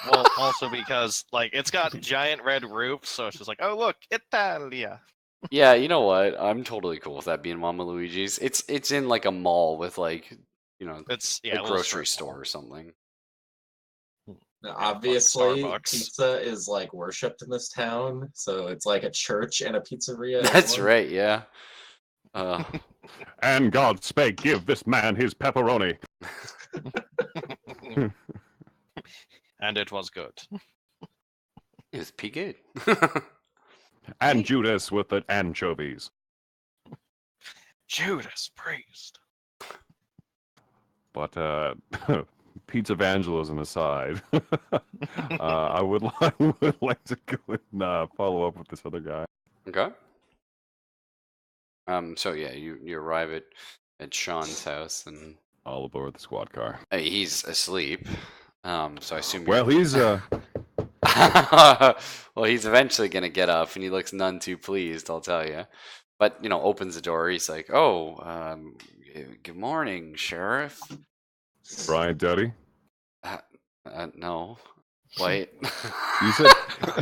Well, also because like it's got giant red roofs, so it's just like, oh look, Italia. Yeah, you know what? I'm totally cool with that being Mama Luigi's. It's in like a mall with like, It's a little grocery strip store mall. or something. Now, Yeah, obviously, Starbucks. pizza is like worshipped in this town, so it's like a church and a pizzeria. as That's one. right, yeah. And God spake, give this man his pepperoni. And it was good. It's pretty good. And Judas with the anchovies. Judas Priest. But pizza evangelism aside, I would like to go and follow up with this other guy. Okay. So yeah, you arrive at Sean's house and All aboard the squad car. he's asleep. So I assume Well, he's well, he's eventually gonna get up, and he looks none too pleased, I'll tell you. But opens the door. He's like, "Oh, good morning, Sheriff." Brian Duddy. No, wait. You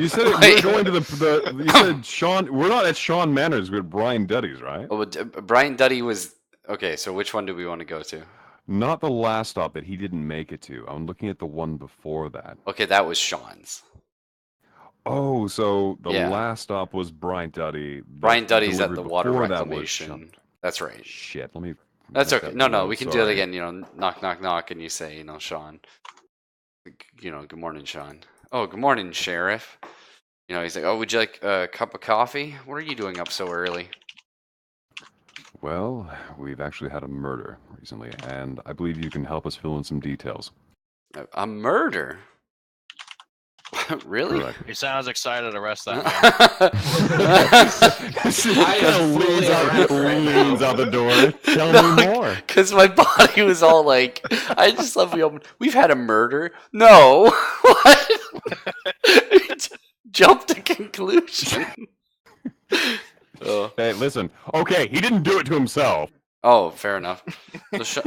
said Wait. we're going to the. You said Sean. We're not at Sean Manners. We're at Brian Duddy's, right? Oh, Brian Duddy was okay. So which one do we want to go to? Not the last stop that he didn't make it to. I'm looking at the one before that. Okay, that was Sean's. Oh, so the Yeah. last stop was Brian Duddy. Brian Duddy's at the delivery water before that was reclamation. That's right. Shit, let me. That's make okay. that No, note, we can do it sorry. again. Knock, knock, knock, and you say, Sean. Good morning, Sean. Oh, good morning, Sheriff. He's like, oh, would you like a cup of coffee? What are you doing up so early? Well, we've actually had a murder recently, and I believe you can help us fill in some details. A murder? Really? Correct. He sounds excited to arrest that man. I am fully erect right now. leans out the door. Tell me more. Because my body was all like, I just love we open. We've had a murder. No. What? Jump to conclusion. Oh. Hey, listen. Okay, he didn't do it to himself. Oh, fair enough. So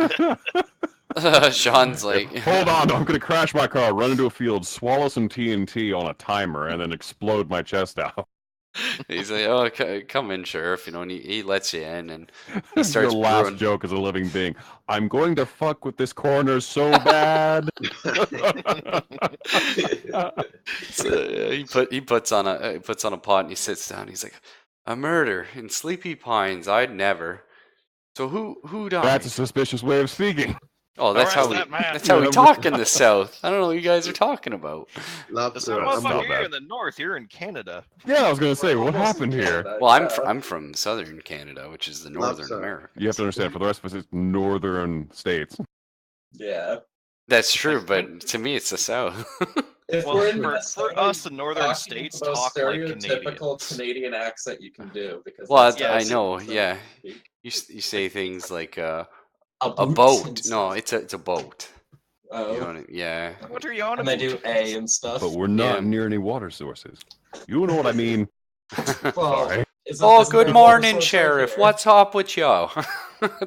Sean's like, Hold on, I'm gonna crash my car, run into a field, swallow some TNT on a timer, and then explode my chest out. he's like, oh, come in, Sheriff. And he lets you in, and he starts Your last brewing. joke as a living being. I'm going to fuck with this coroner so bad. So, he puts on a pot and he sits down. He's like, a murder in Sleepy Pines. I'd never. So who died? That's a suspicious way of speaking. Oh, that's how Arrest that man. that's how we Yeah, talk in the South. I don't know what you guys are talking about. This Lobster, Stop motherfucker, you're that. in the north. You're in Canada. Yeah, I was gonna say, what Almost happened in here? Canada, Well, yeah. I'm from Southern Canada, which is the Northern Lobster. America. You have to understand, for the rest of us, it's northern states. Yeah. That's true, but to me, it's the South. If Well, we're in for us, the northern talking states the most talk like stereotypical Canadians. Canadian accent you can do because Well, that's Yeah, I how know. people Yeah, speak. you say things like A boat. No, it's a boat. Oh. You know what I mean? Yeah. What are you on And they about? do A and stuff. But we're not Yeah. near any water sources. You know what I mean? Well, Sorry. Oh, isn't good there a water morning, source right Sheriff. here? What's up with you?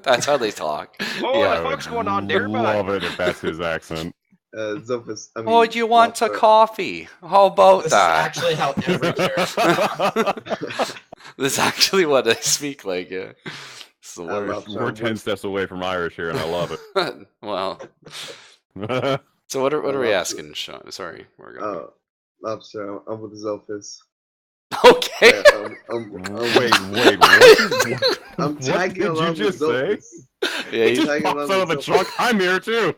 That's how they talk. Oh, Yeah. the fuck's going on Would nearby? love it if that's his accent. Zopus, I mean, Oh, do you want a Lobster. coffee? How about This that? is actually how every character. This is actually what I speak like. Yeah. It's the worst. Lobster, We're 10 steps away from Irish here, and I love Well, it. so what are we Lobster. asking, Sean? Sorry, we're going. Lobster, I'm with Zopus. Okay. Yeah, Wait, what? I'm What tagging did you along just with say? Zopus. Yeah, He he's, just tagging pops along out of the with truck. I'm here too.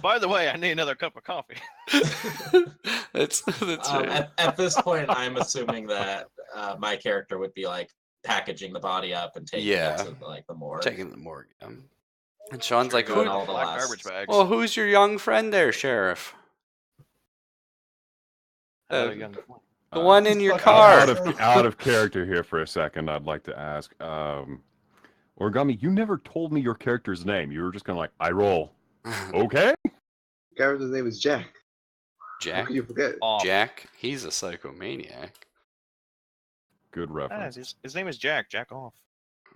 By the way, I need another cup of coffee. that's right. At this point, I'm assuming that my character would be like packaging the body up and taking Yeah. it to like the morgue. Taking the morgue. And Sean's like, Doing who? all the Black last- garbage bags. Well, who's your young friend there, Sheriff? How about a young boy? The one in your Fuck car. Out of character here for a second, I'd like to ask, Origami, you never told me your character's name. You were just kind of like, I roll. Okay. Character's name is Jack. How Jack. could you forget? Off. Jack. He's a psychomaniac. Good Ah, reference. his name is Jack. Jack off.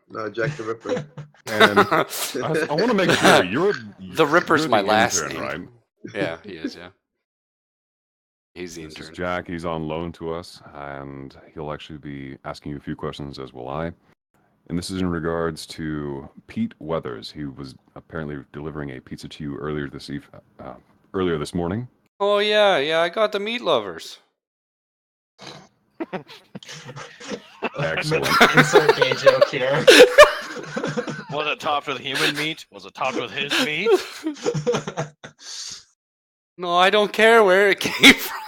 No, Jack the Ripper. And I want to make sure The Ripper's you're my the last intern, name. right? Yeah, he is. Yeah. He's the This is intern. Jack. He's on loan to us, and he'll actually be asking you a few questions, as will I. And this is in regards to Pete Weathers. He was apparently delivering a pizza to you earlier this morning. Oh yeah, I got the meat lovers. Excellent. Insert gay joke here. Was it topped with human meat? Was it topped with his meat? No, I don't care where it came from.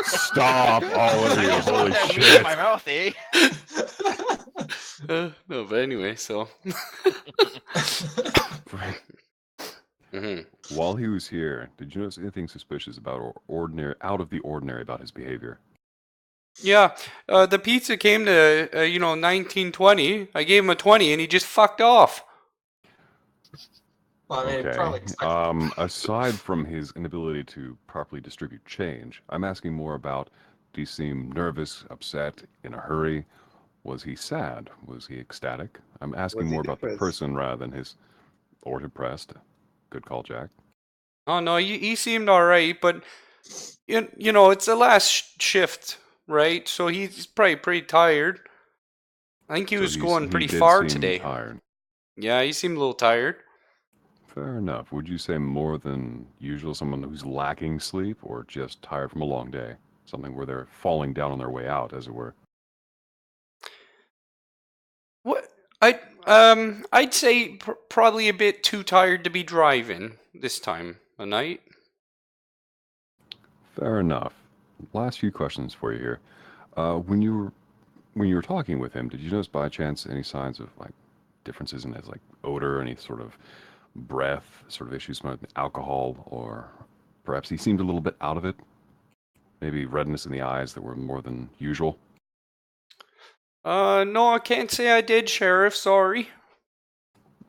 Stop, all of I you. just want Holy that meat in shit. my mouth, eh? No, but anyway, so. hmm While he was here, did you notice anything suspicious about out of the ordinary about his behavior? Yeah, the pizza came to 1920. I gave him a 20, and he just fucked off. Well, I mean, Okay. probably expect- Aside from his inability to properly distribute change, I'm asking more about, do you seem nervous, upset, in a hurry? Was he sad? Was he ecstatic? I'm asking Was he more about the depressed? person rather than his... Or depressed. Good call, Jack. Oh no, he seemed all right, but it's the last shift, right? So he's probably pretty tired. I think he So was going he pretty did far seem today. Tired. Yeah, he seemed a little tired. Fair enough. Would you say more than usual, someone who's lacking sleep, or just tired from a long day? Something where they're falling down on their way out, as it were. What I'd say probably a bit too tired to be driving this time of night. Fair enough. Last few questions for you here. When you were talking with him, did you notice by chance any signs of like differences in his like odor, any sort of breath, sort of issues with alcohol, or perhaps he seemed a little bit out of it? Maybe redness in the eyes that were more than usual. No, I can't say I did, Sheriff. Sorry.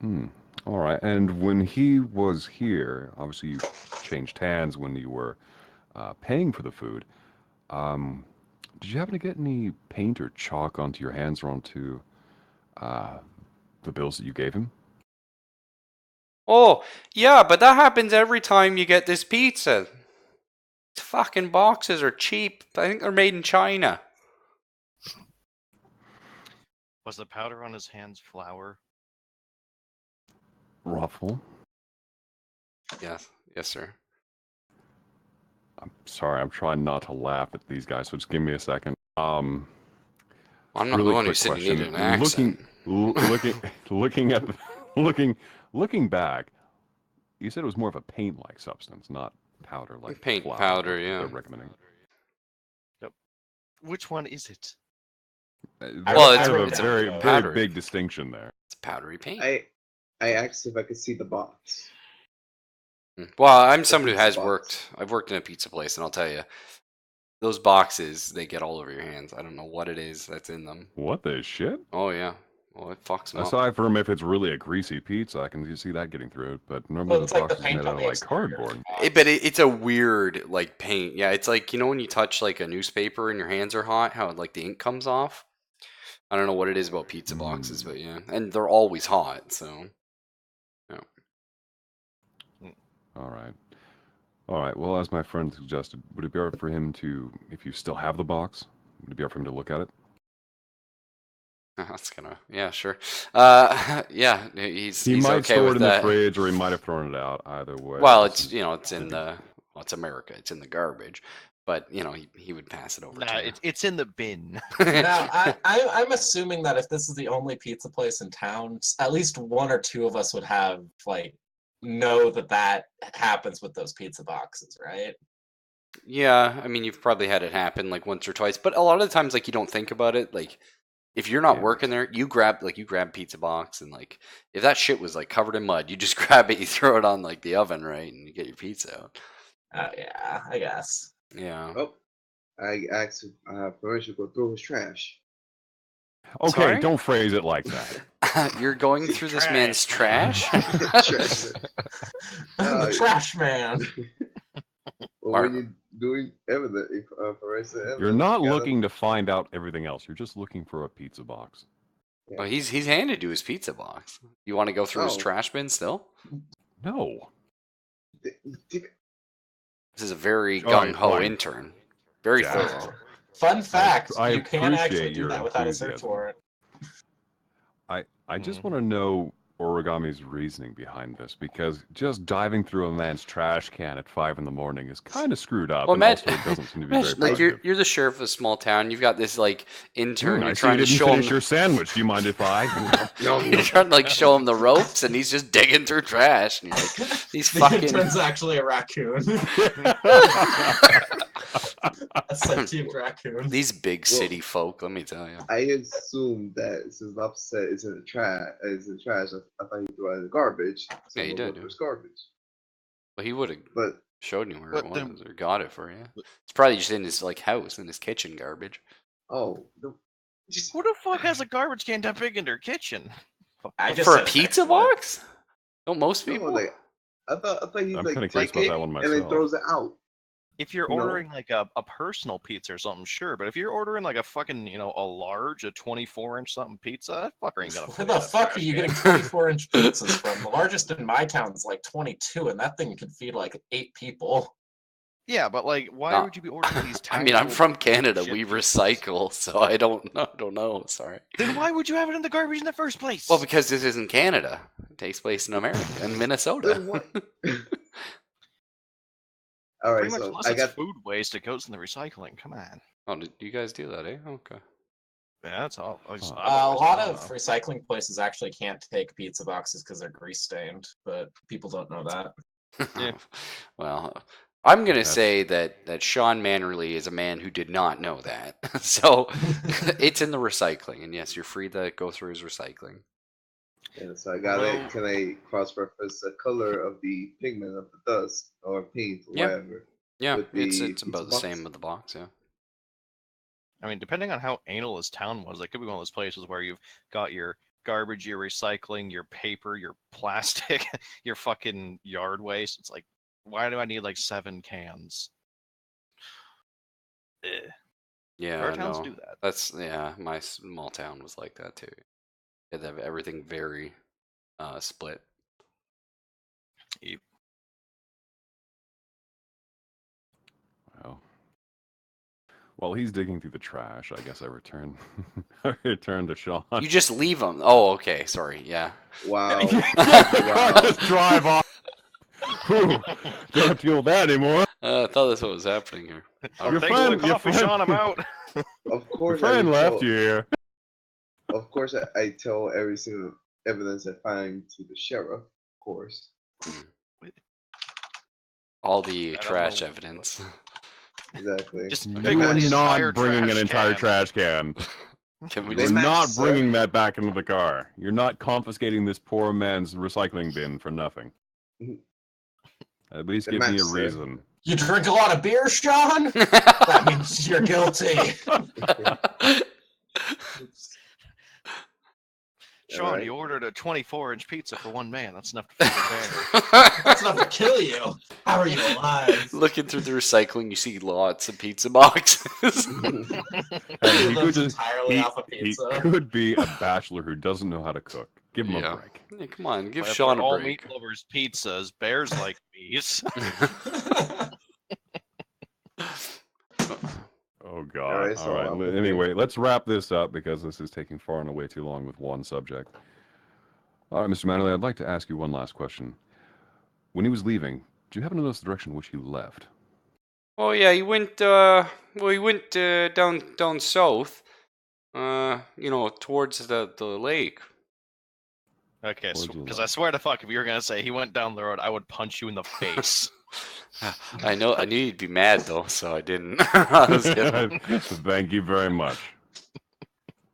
All right. And when he was here, obviously you changed hands when you were paying for the food. Did you happen to get any paint or chalk onto your hands or onto the bills that you gave him? Oh, yeah, but that happens every time you get this pizza. The fucking boxes are cheap. I think they're made in China. Was the powder on his hands flour? Ruffle. Yes, sir. I'm sorry, I'm trying not to laugh at these guys, so just give me a second. I'm not Really the one who quick said you needed an question. accent. Looking back, you said it was more of a paint-like substance, not powder like Paint flour powder, that yeah. they're recommending. Which one is it? Well, Kind of it's a a very powder. big distinction there. It's powdery paint. I asked if I could see the box. Well, I'm somebody who pizza has box. worked. I've worked in a pizza place, and I'll tell you, those boxes, they get all over your hands. I don't know what it is that's in them. What the shit? Oh, yeah. Well, it fucks them up. Aside from if it's really a greasy pizza, I can see that getting through it. But normally it's the like the box is paint made on out of the like exterior. cardboard. But it's a weird like paint. Yeah, it's like when you touch like a newspaper and your hands are hot, how like the ink comes off. I don't know what it is about pizza boxes, but yeah, and they're always hot. So, yeah. All right. Well, as my friend suggested, would it be alright for him to, if you still have the box, would it be alright for him to look at it? That's yeah, sure. Yeah, he's He might okay store with it in the that. fridge, or he might have thrown it out. Either way. Well, it's it's in it's America. It's in the garbage, but he would pass it over. Nah, it's in the bin. Now, I'm assuming that if this is the only pizza place in town, at least one or two of us would have know that happens with those pizza boxes, right? Yeah, I mean, you've probably had it happen like once or twice, but a lot of the times, like you don't think about it. Like if you're not working there, you grab pizza box, and like if that shit was like covered in mud, you just grab it, you throw it on like the oven, right, and you get your pizza out. Yeah, I guess. Yeah. Oh, I asked permission to go through his trash. Okay, Sorry? don't phrase it like that. You're going through this man's trash? Trash. The trash man. Well, when you're doing everything, You're not looking to find out everything else. You're just looking for a pizza box. Yeah. Well, he's handed to his pizza box. You want to go through his trash bin still? No. This is a very gung-ho intern. Very thorough. Fun fact, I you can actually appreciate do your that without a search enthusiasm. warrant. I just want to know Origami's reasoning behind this, because just diving through a man's trash can at 5 in.the morning is kind of screwed up. Well, and also it doesn't seem to be very like productive. you're the sheriff of a small town. You've got this like intern. I You're see trying you to didn't show finish him. your sandwich. Do you mind if I? You're trying to like show him the ropes, and he's just digging through trash. And he's like, these The fucking. intern's actually a raccoon. A sentient raccoon. These big city folk, let me tell you. I assumed that since Bob said it's in the trash, I thought he threw it in the garbage. So Yeah, he did. There's garbage. Well, he would have But showed you where it But was then- or got it for you. It's probably just in his like house, in his kitchen garbage. just Who the fuck has a garbage can that big in their kitchen? I just For a said pizza excellent. box? Don't most no, people? like I thought he I'm like kinda curious take about it that one and then myself. throws it out. If you're No. ordering like a personal pizza or something, sure. But if you're ordering like a fucking, a large, a 24-inch something pizza, that fucker ain't gonna Where fit the in that fuck are trash you can. getting 24-inch pizzas from? The largest in my town is like 22, and that thing can feed like 8 people. Yeah, but like, why Nah. would you be ordering these I tiny mean, I'm little from Canada. shit We pizzas? recycle, so I don't know. Sorry. Then why would you have it in the garbage in the first place? Well, because this isn't Canada. It takes place in America and Minnesota. Then what? All right, pretty much so unless I it's got food waste, it goes in the recycling. Come on. Oh, did you guys do that, eh? Okay. Yeah, that's all. I've A always lot done, of recycling places actually can't take pizza boxes because they're grease stained, but people don't know that. Yeah. Well, I'm gonna That's- say that Sean Mannerly is a man who did not know that. So it's in the recycling, and yes, you're free to go through his recycling. yeah, so I got Well- it. Can I cross-reference the color of the pigment of the dust or paint or Yeah. whatever? Yeah, With the it's pizza about the box? same with the box. Yeah. I mean, depending on how anal his town was, it could be one of those places where you've got your garbage, your recycling, your paper, your plastic, your fucking yard waste. It's like, why do I need like 7 cans? Yeah, Our towns no, do that. that's my small town was like that too. They have everything very split. Yep. Well, while he's digging through the trash, I guess I return to Sean. You just leave them. Oh, okay. Sorry. Yeah. Wow. Just drive off. Whew, don't feel that anymore. I thought that's what was happening here. Your Thanks for the friend- your coffee, friend- Sean. I'm out. Of Your course, friend I left tell, you here. Of course, I tell every single evidence I find to the sheriff. Of course. All the don't trash know. Evidence. Exactly. Just You pick up are the entire not bringing an trash entire can. trash can. Can we They You're just? match, not sir. bringing that back into the car. You're not confiscating this poor man's recycling bin for nothing. Mhm. At least They give me match, a sir. reason. You drink a lot of beer, Sean? That means you're guilty. Sean, right. you ordered a 24-inch pizza for one man. That's enough to feed a bear. That's enough to kill you. How are you alive? Looking through the recycling, you see lots of pizza boxes. Hey, He he lives could just entirely off of he pizza. could be a bachelor who doesn't know how to cook. Give him a Yeah. break. Hey, come on, give But if Sean they're a all meat break. lovers pizzas. Bears like meats. Oh All God! right, All so right. I'm prepared. Anyway, let's wrap this up because this is taking far and away too long with one subject. All right, Mr. Manley, I'd like to ask you one last question. When he was leaving, do you happen to notice the direction in which he left? Oh yeah, he went. He went down south. Towards the lake. Okay, Towards the because I left. swear to fuck, if you were gonna say he went down the road, I would punch you in the face. I knew you'd be mad though, so I didn't. I was kidding. Thank you very much.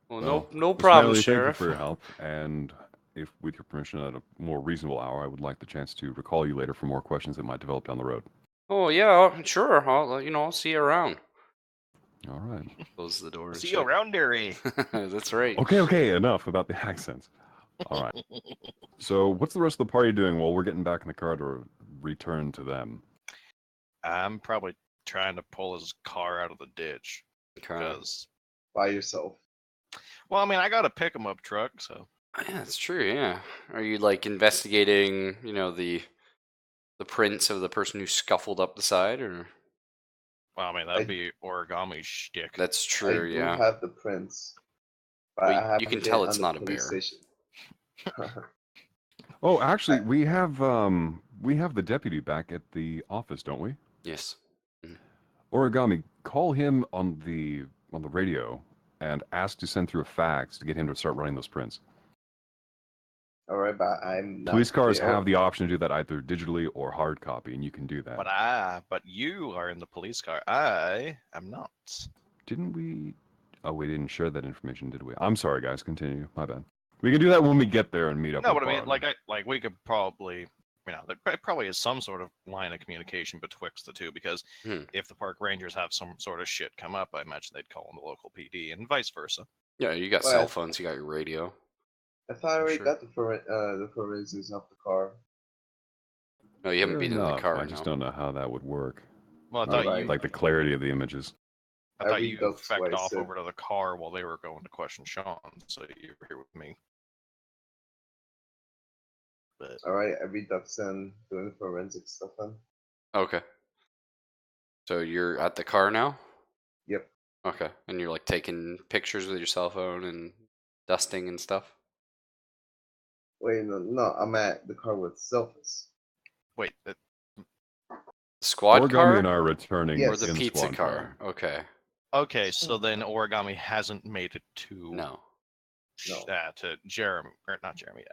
Well, Well, no Mr. problem, Manley, Sheriff. Thank you for your help, and if, with your permission, at a more reasonable hour, I would like the chance to recall you later for more questions that might develop down the road. Oh yeah, sure. I'll see you around. All right. Close the door. and See you shut. around, Derry. That's right. Okay. Enough about the accents. All right. So, what's the rest of the party doing while we're getting back in the car to return to them? I'm probably trying to pull his car out of the ditch. Okay. Because, By yourself. well, I mean, I got a pick-em-up truck, so. Yeah, that's true. Yeah. Are you like investigating? The prints of the person who scuffled up the side, or? Well, I mean, that'd be origami shtick. That's I true. do Yeah. have the prints, but Well, I haven't you can been tell on it's the not a police bear. station. Oh, actually, we have the deputy back at the office, don't we? Yes. Origami, call him on the radio and ask to send through a fax to get him to start running those prints. All right, but I'm not Police cars there. have the option to do that either digitally or hard copy, and you can do that. But you are in the police car. I am not. Didn't we? Oh, we didn't share that information, did we? I'm sorry, guys. Continue. My bad. We can do that when we get there and meet up. No, with but I mean, Barney. like we could probably, there probably is some sort of line of communication betwixt the two, because if the park rangers have some sort of shit come up, I imagine they'd call in the local PD and vice versa. Yeah, you got Well, cell phones. You got your radio. I thought I already Sure. got the forensics off the car. No, you haven't Fair been in the enough. car. I just no. don't know how that would work. Well, I thought Right. you Like the clarity of the images. I thought Every you duck's fecked what I off said. over to the car while they were going to question Sean, so you were here with me. But All right, every duck's doing the forensic stuff then. Okay. So you're at the car now? Yep. Okay. And you're like taking pictures with your cell phone and dusting and stuff? Wait, no, I'm at the car with Selphus. wait, The squad Origami car? and I are returning Yes. Or the in pizza squad car? Okay. okay, so then Origami hasn't made it to No. to Jeremy, or not Jeremy,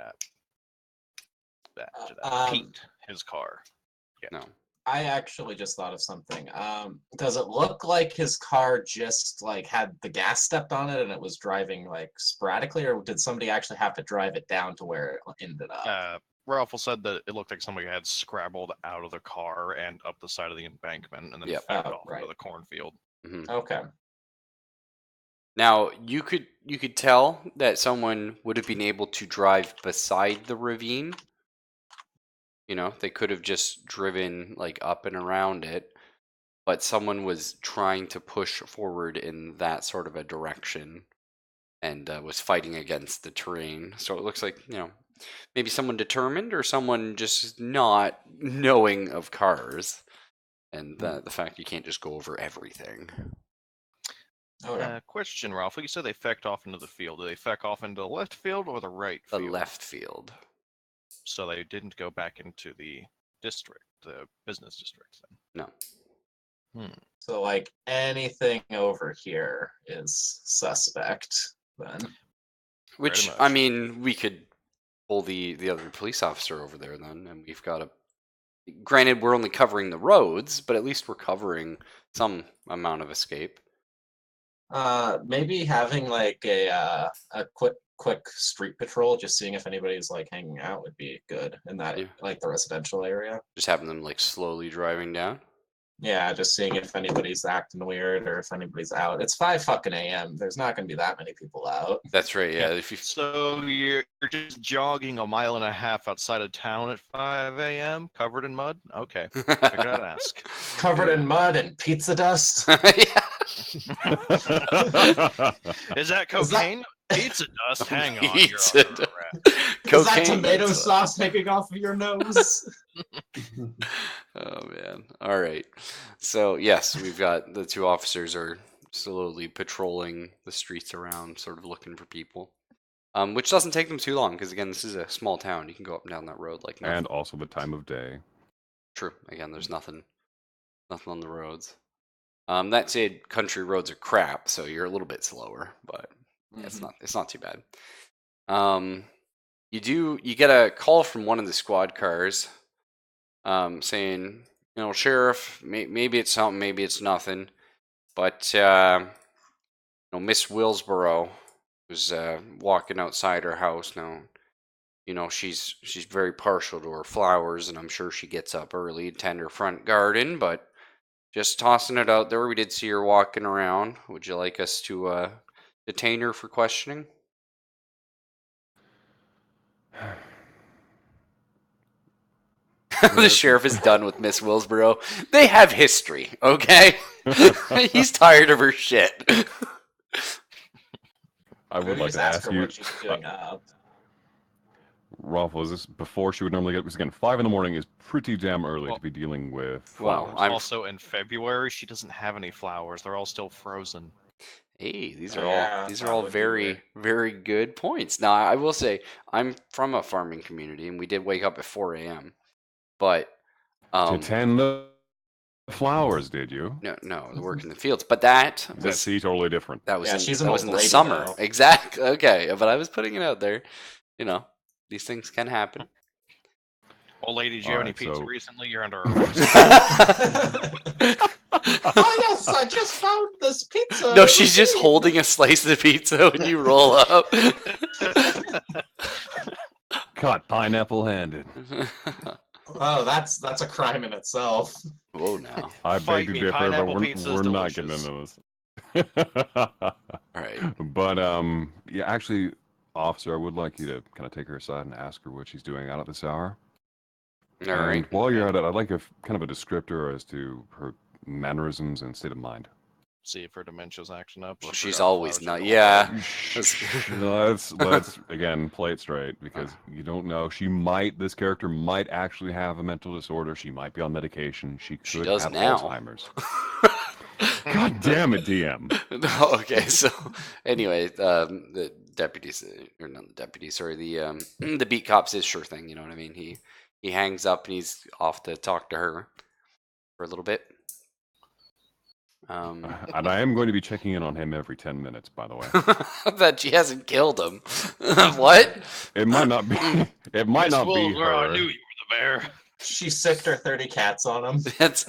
Pete, his car. Yeah. No. I actually just thought of something. Does it look like his car just like had the gas stepped on it and it was driving like sporadically, or did somebody actually have to drive it down to where it ended up? Ralph said that it looked like somebody had scrabbled out of the car and up the side of the embankment and then Yep. fecked Oh, off right. into the cornfield. Okay. Now, you could tell that someone would have been able to drive beside the ravine. They could have just driven like up and around it, but someone was trying to push forward in that sort of a direction and was fighting against the terrain. So it looks like, maybe someone determined or someone just not knowing of cars and the fact you can't just go over everything. Okay. Question, Ralph. You said they fecked off into the field. Did they feck off into the left field or the right The field? left field. So they didn't go back into the district, the business district then? No. So like anything over here is suspect then. Which, much. I mean, we could pull the other police officer over there then, and we've got granted, we're only covering the roads, but at least we're covering some amount of escape. Maybe having like a quick street patrol, just seeing if anybody's like hanging out would be good in that Yeah. like the residential area. Just having them like slowly driving down. Yeah, just seeing if anybody's acting weird or if anybody's out. It's 5 fucking a.m. There's not going to be that many people out. That's right. Yeah. If you So you're just jogging a mile and a half outside of town at 5 a.m. covered in mud? Okay, figured I'd ask. Covered in mud and pizza dust. yeah. Is that cocaine? Pizza dust? Hang on, Pizza you're under dust. arrest. Is that Cocaine. tomato sauce hanging off of your nose? Oh man. All right. So yes, we've got the two officers are slowly patrolling the streets around, sort of looking for people. Which doesn't take them too long because again, this is a small town. You can go up and down that road like nothing. And also the time of day. True. Again, there's nothing on the roads. That said, country roads are crap, so you're a little bit slower, but it's not too bad. You get a call from one of the squad cars, saying, Sheriff, maybe it's something, maybe it's nothing, but Miss Willsboro was walking outside her house now. She's very partial to her flowers, and I'm sure she gets up early to tend her front garden, but just tossing it out there. We did see her walking around. Would you like us to detain her for questioning? The sheriff is done with Miss Willsboro. They have history, okay? He's tired of her shit. I would like Just to ask her you, what she's doing up. Rolf, was this before she would normally get? Because again, 5 in the morning is pretty damn early Well- to be dealing with Well, flowers. I'm Also, in February, she doesn't have any flowers. They're all still frozen. Hey, these Oh, are yeah, all these that are all would be very weird. very good points. Now, I will say I'm from a farming community, and we did wake up at 4 a.m. But To tend the flowers, did you? no, the work in the fields. But that That was see totally different. that was Yeah, in, she's that an was old in the lady, summer. though. Exactly. Okay, but I was putting it out there. These things can happen. Old lady, did you have any Alright, pizza so- recently? You're under arrest. Oh yes, I just found this pizza. No, she's just holding a slice of pizza when you roll up. Caught pineapple handed. Oh, that's a crime in itself. Whoa, now. I Fight beg to me, differ, but pineapple we're, pizza is we're not getting delicious. into this. All right. But yeah, actually, officer, I would like you to kind of take her aside and ask her what she's doing out at this hour. All And right. while you're at it, I'd like kind of a descriptor as to her mannerisms and state of mind. See if her dementia's acting up. Well, She she's forgot the always flowers not. were Yeah. No, let's again play it straight because you don't know. This character might actually have a mental disorder. She might be on medication. She could She does have now. Alzheimer's. God damn it, DM. No, okay, so anyway, the deputies, or not the deputies, sorry, the beat cops is sure thing. You know what I mean? He hangs up and he's off to talk to her for a little bit. And I am going to be checking in on him every 10 minutes, by the way. That she hasn't killed him. What? It might not be. It might Miss not be Wilbur, her. I knew you were the bear. She sicked her 30 cats on him. That's.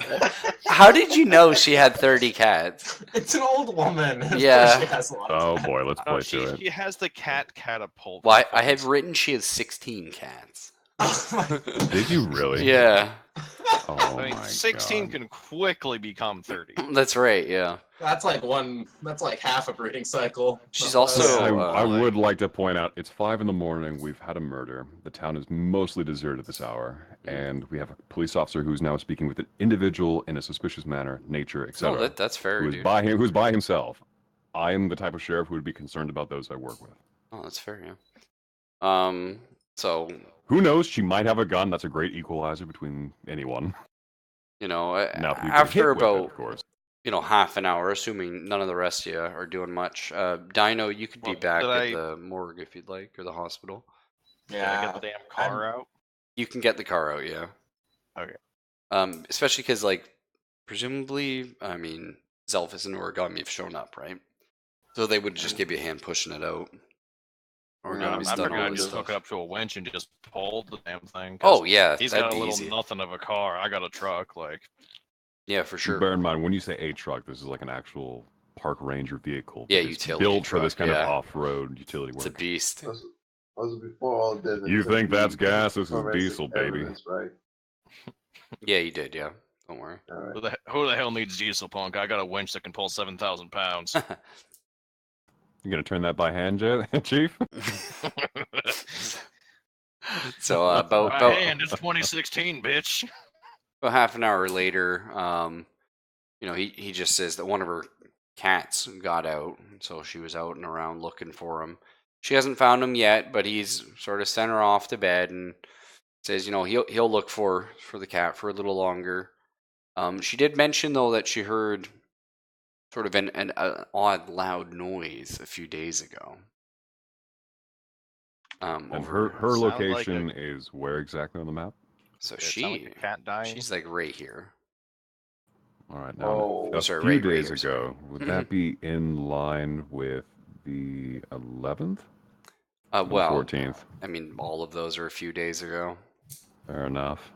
How did you know she had 30 cats? It's an old woman. Of Yeah. course she has a lot of Oh cats. boy, let's No, play to it. she has the cat catapult. Well, I have written she has 16 cats. Did you really? Yeah, Oh I mean, my 16 God. can quickly become 30. that's right. Yeah. That's like half a breeding cycle. She's Not less. also- I like- would like to point out it's 5 in the morning. We've had a murder. The town is mostly deserted at this hour, and we have a police officer who's now speaking with an individual in a suspicious manner, nature, No, etc. that's fair, who's dude. who's by himself. I am the type of sheriff who would be concerned about those I work with. Oh, that's fair. Yeah. So Who knows? She might have a gun. That's a great equalizer between anyone. now, Now, if you get hit after with it, about of course. half an hour, assuming none of the rest of you are doing much, Dino, you could be Well, back did at I- the morgue if you'd like, or the hospital. Can I Yeah. get the damn car out? You can get the car out, yeah. Okay. Especially because, like, presumably, I mean, Zelphus and Origami have shown up, right? So they would just give you a hand pushing it out. I'm Origami's done figuring all I'd this just stuff. hook it up to a winch and just pull the damn thing. 'cause Oh yeah, he's that'd got a be little easy. nothing of a car. I got a truck. Like, Yeah, for sure. Bear in mind, when you say a truck, this is like an actual park ranger vehicle. Yeah, It's utility built for this truck, kind yeah. of off-road utility It's a work. beast. That was before all this. You think that's gas? This is Forensic diesel, baby. evidence, right? Yeah, you did. Yeah. Don't worry. All right. Who the hell needs diesel punk? I got a winch that can pull 7,000 pounds. You gonna turn that by hand, Chief? So By hand, it's 2016, bitch. about half an hour later, he just says that one of her cats got out, so she was out and around looking for him. She hasn't found him yet, but he's sort of sent her off to bed and says, he'll look for the cat for a little longer. She did mention though that she heard sort of an odd loud noise a few days ago. And Over her Sounds like location is where exactly on the map? so It sound like a cat dying. she's like right here. All right, now Oh, a sorry, few right days here, ago, sorry. would that be in line with the 11th? Or the Well, 14th? I mean, all of those are a few days ago. Fair enough.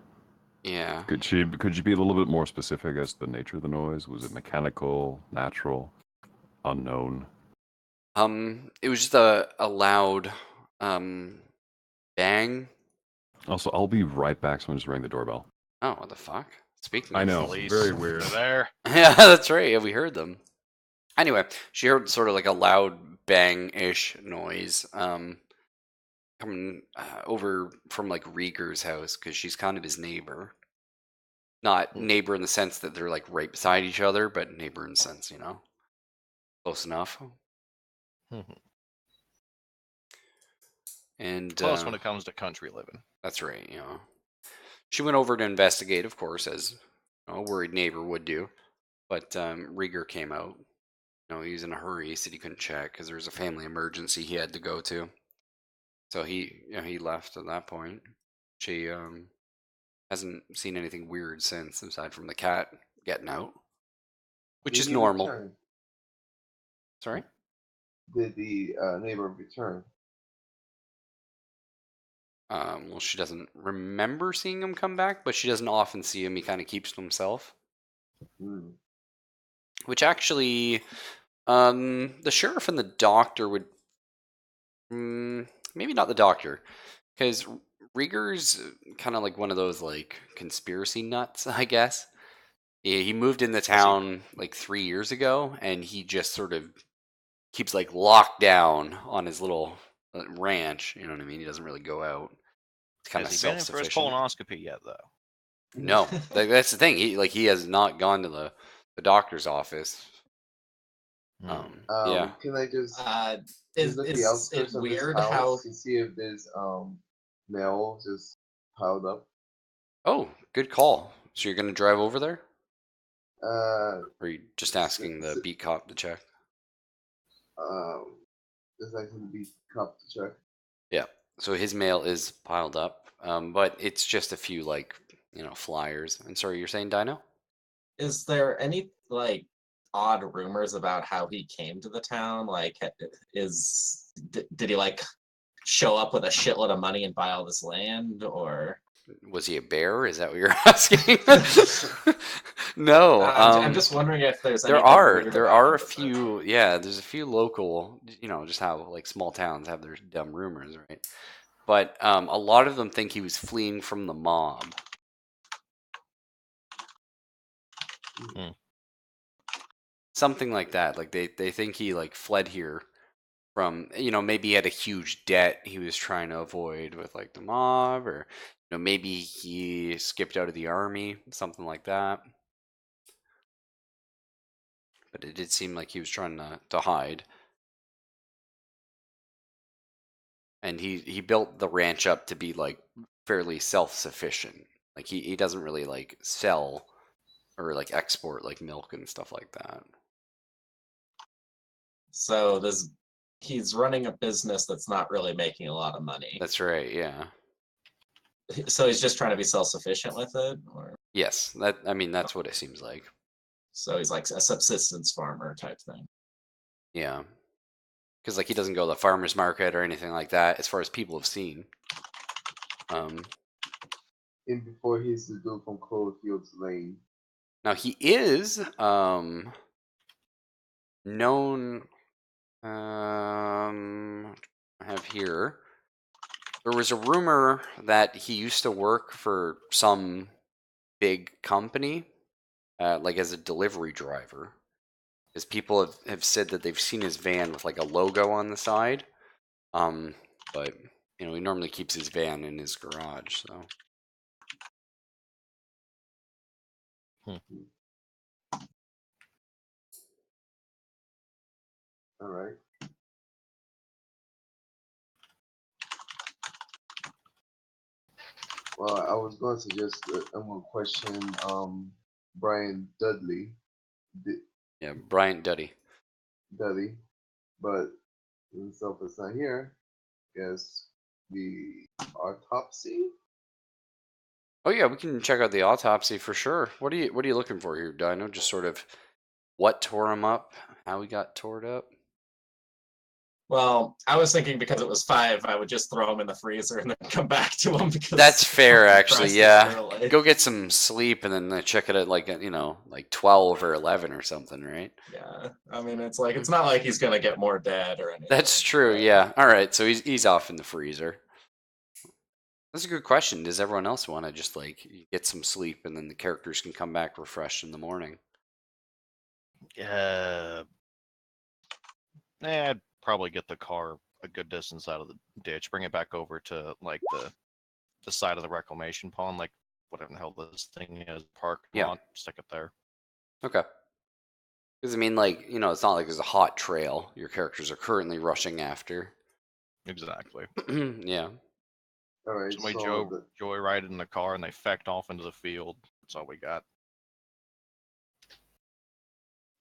Yeah. Could you be a little bit more specific as to the nature of the noise? Was it mechanical, natural, unknown? It was just a loud bang. Also, I'll be right back. Someone just rang the doorbell. Oh, what the fuck? Speaking I of know, Police. very weird. They're there. Yeah, that's right. Yeah, we heard them. Anyway, she heard sort of like a loud bang-ish noise coming over from like Rieger's house because she's kind of his neighbor. Not neighbor in the sense that they're like right beside each other, but neighbor in the sense, close enough. And Close when it comes to country living. that's right. She went over to investigate, of course, as a worried neighbor would do. But Rieger came out. He was in a hurry. He said he couldn't check because there was a family emergency he had to go to. So he left at that point. She hasn't seen anything weird since, aside from the cat getting out, which Did is he normal. return? Sorry. Did the neighbor return? Well, she doesn't remember seeing him come back, but she doesn't often see him. He kind of keeps to himself. Hmm. Which actually, the sheriff and the doctor would, maybe not the doctor, because Rieger's kind of like one of those like conspiracy nuts, I guess. He moved in the town like 3 years ago, and he just sort of keeps like locked down on his little ranch. You know what I mean? He doesn't really go out. It's kind of Has he been in for his self-sufficient. colonoscopy yet, though? No, that's the thing. He has not gone to the doctor's office. Yeah. Can I just Is look at it the outskirts of this weird house how to see if there's mail just piled up? Oh, good call. So you're gonna drive over there, Uh, or are you just asking the beat cop to check? just like to be cup to check. Yeah. So his mail is piled up, but it's just a few like flyers. And sorry, you're saying Dino? is there any like odd rumors about how he came to the town? Like, did he like show up with a shitload of money and buy all this land, or Was he a bear? Is that what you're asking? No. I'm just wondering if there's there anything are weird there about are him a besides- few. Yeah, there's a few local. Just how like small towns have their dumb rumors, right? But a lot of them think he was fleeing from the mob. Hmm. Something like that. Like they think he like fled here from maybe he had a huge debt he was trying to avoid with like the mob, or maybe he skipped out of the army, something like that. But it did seem like he was trying to hide. And he built the ranch up to be like fairly self-sufficient. Like he doesn't really like sell or like export like milk and stuff like that. So he's running a business that's not really making a lot of money. That's right, yeah. So he's just trying to be self-sufficient with it, or Yes, that's what it seems like. so he's like a subsistence farmer type thing. Yeah. Because like he doesn't go to the farmer's market or anything like that, as far as people have seen. And before he's the dude from Cloverfield's Lane. Now he is known. I have here. There was a rumor that he used to work for some big company like as a delivery driver, because people have said that they've seen his van with like a logo on the side. But he normally keeps his van in his garage, so. All right. Well, I was going to just I'm going to question Brian Dudley, Yeah, Bryant Duddy. but himself is not here. Guess the autopsy. Oh yeah, we can check out the autopsy for sure. What are you looking for here, Dino? Just sort of what tore him up, how he got tore up. Well, I was thinking because it was 5, I would just throw him in the freezer and then come back to him because That's fair, actually. compressed Yeah, early. go get some sleep and then check it at like 12 or 11 or something, right? Yeah, I mean it's like it's not like he's gonna get more dead or anything. That's true. but- Yeah. All right. So he's off in the freezer. That's a good question. Does everyone else want to just get some sleep and then the characters can come back refreshed in the morning? I'd probably get the car a good distance out of the ditch, bring it back over to like the side of the reclamation pond, like whatever the hell this thing is, park pond, stick it there. Okay. Because I mean, it's not like there's a hot trail your characters are currently rushing after. Exactly. Yeah. All right. Somebody So joyrided in the car and they fecked off into the field. That's all we got.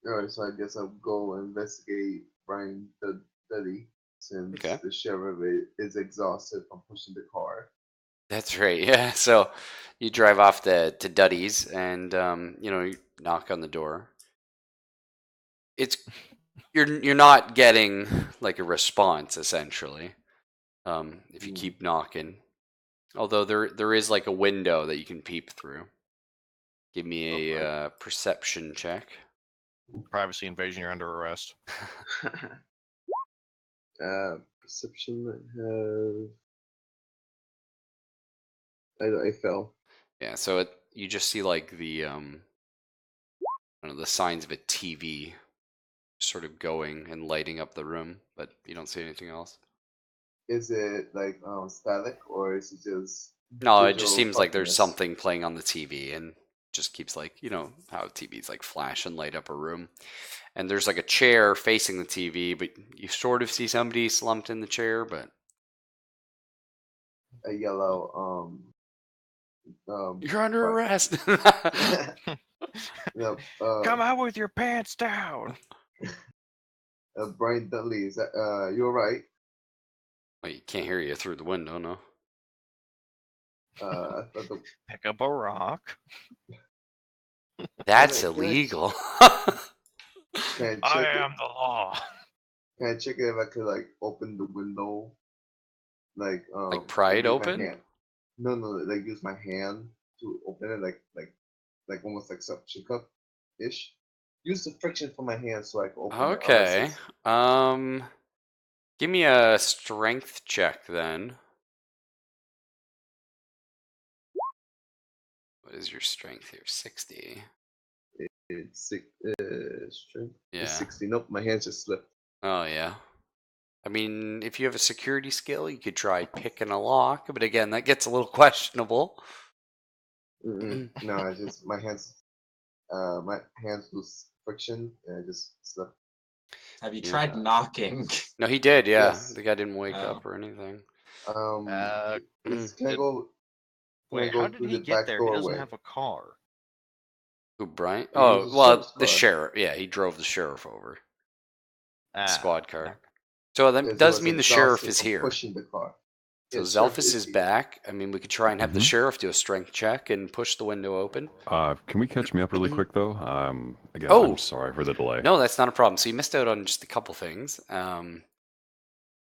all right. So I guess I'll go investigate Brian Dudley since Okay. the sheriff is exhausted from pushing the car. That's right. Yeah. So you drive off to Duddy's and you knock on the door. You're not getting like a response essentially. If you keep knocking. Although there is like a window that you can peep through. Give me a perception check. Privacy invasion, you're under arrest. Perception I fell. Yeah, so you just see like the I don't know, the signs of a TV sort of going and lighting up the room, but you don't see anything else. Is it like static or is it just No, it just digital seems like there's darkness? something playing on the TV and just keeps how TVs like flash and light up a room. And there's like a chair facing the TV, but you sort of see somebody slumped in the chair, but A yellow you're under arrest. Yep, Come out with your pants down. Brian Dudley, is that you alright? Well, you can't hear you through the window, no. I thought Pick up a rock. That's Can I- illegal. can I I check am the law. can I check if I could like open the window like pry it use my open? hand? No, like use my hand to open it like almost like suction cup ish. Use the friction from my hand so I can open it. Okay. Give me a strength check then. What is your strength here? 60. It's strength. Yeah. It's 60. Nope, my hands just slipped. Oh yeah. I mean, if you have a security skill, you could try picking a lock, but again, that gets a little questionable. No, I just my hands lose friction and I just slipped. Have you Yeah. tried knocking? No, he did. Yeah, Yes. the guy didn't wake Oh. up or anything. Can I did- go? Can I Wait, go how did through he the get back there? He doesn't doorway? have a car. Who, Brian? He was Oh, a well, sheriff's the car. sheriff. Yeah, he drove the sheriff over. Squad car. okay. So that Because does he was mean the sheriff exhausted is from here. Pushing the car. So Yes, sheriff Zelphus is here. back. I mean, we could try and have the Mhm. sheriff do a strength check and push the window open. Can we catch me up really quick though? Again, Oh. I'm sorry for the delay. No, that's not a problem. So you missed out on just a couple things.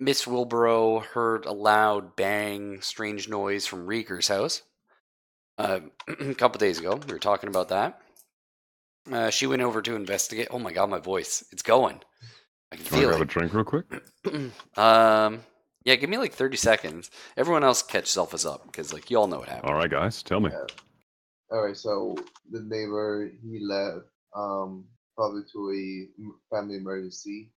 Miss Wilborough heard a loud bang, strange noise from Rieger's house. A couple days ago, we were talking about that. She went over to investigate. Oh my god, my voice. It's going. I can Do you feel want to it. grab a drink real quick? Yeah, give me like 30 seconds. Everyone else catch Zelphus up because you all know what happened. All right, guys, tell me. All right, so the neighbor he left probably to a family emergency.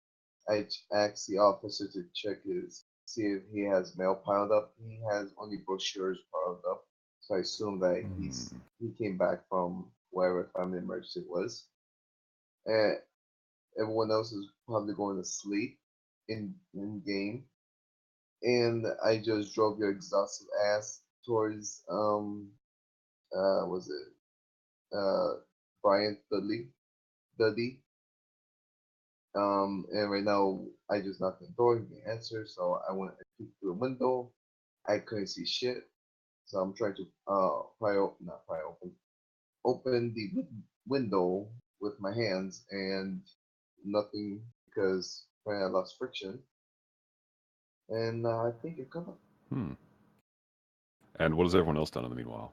Asked the officer to check his see if he has mail piled up. He has only brochures piled up, so I assume that he came back from wherever family emergency was. And everyone else is probably going to sleep in game, and I just drove your exhausted ass towards was it Brian Dudley. And right now I just knocked on the door. He didn't answer, so I went and peeked through the window. I couldn't see shit, so I'm trying to not pry open the window with my hands, and nothing because I lost friction, and I think it come up. Hmm. And what has everyone else done in the meanwhile?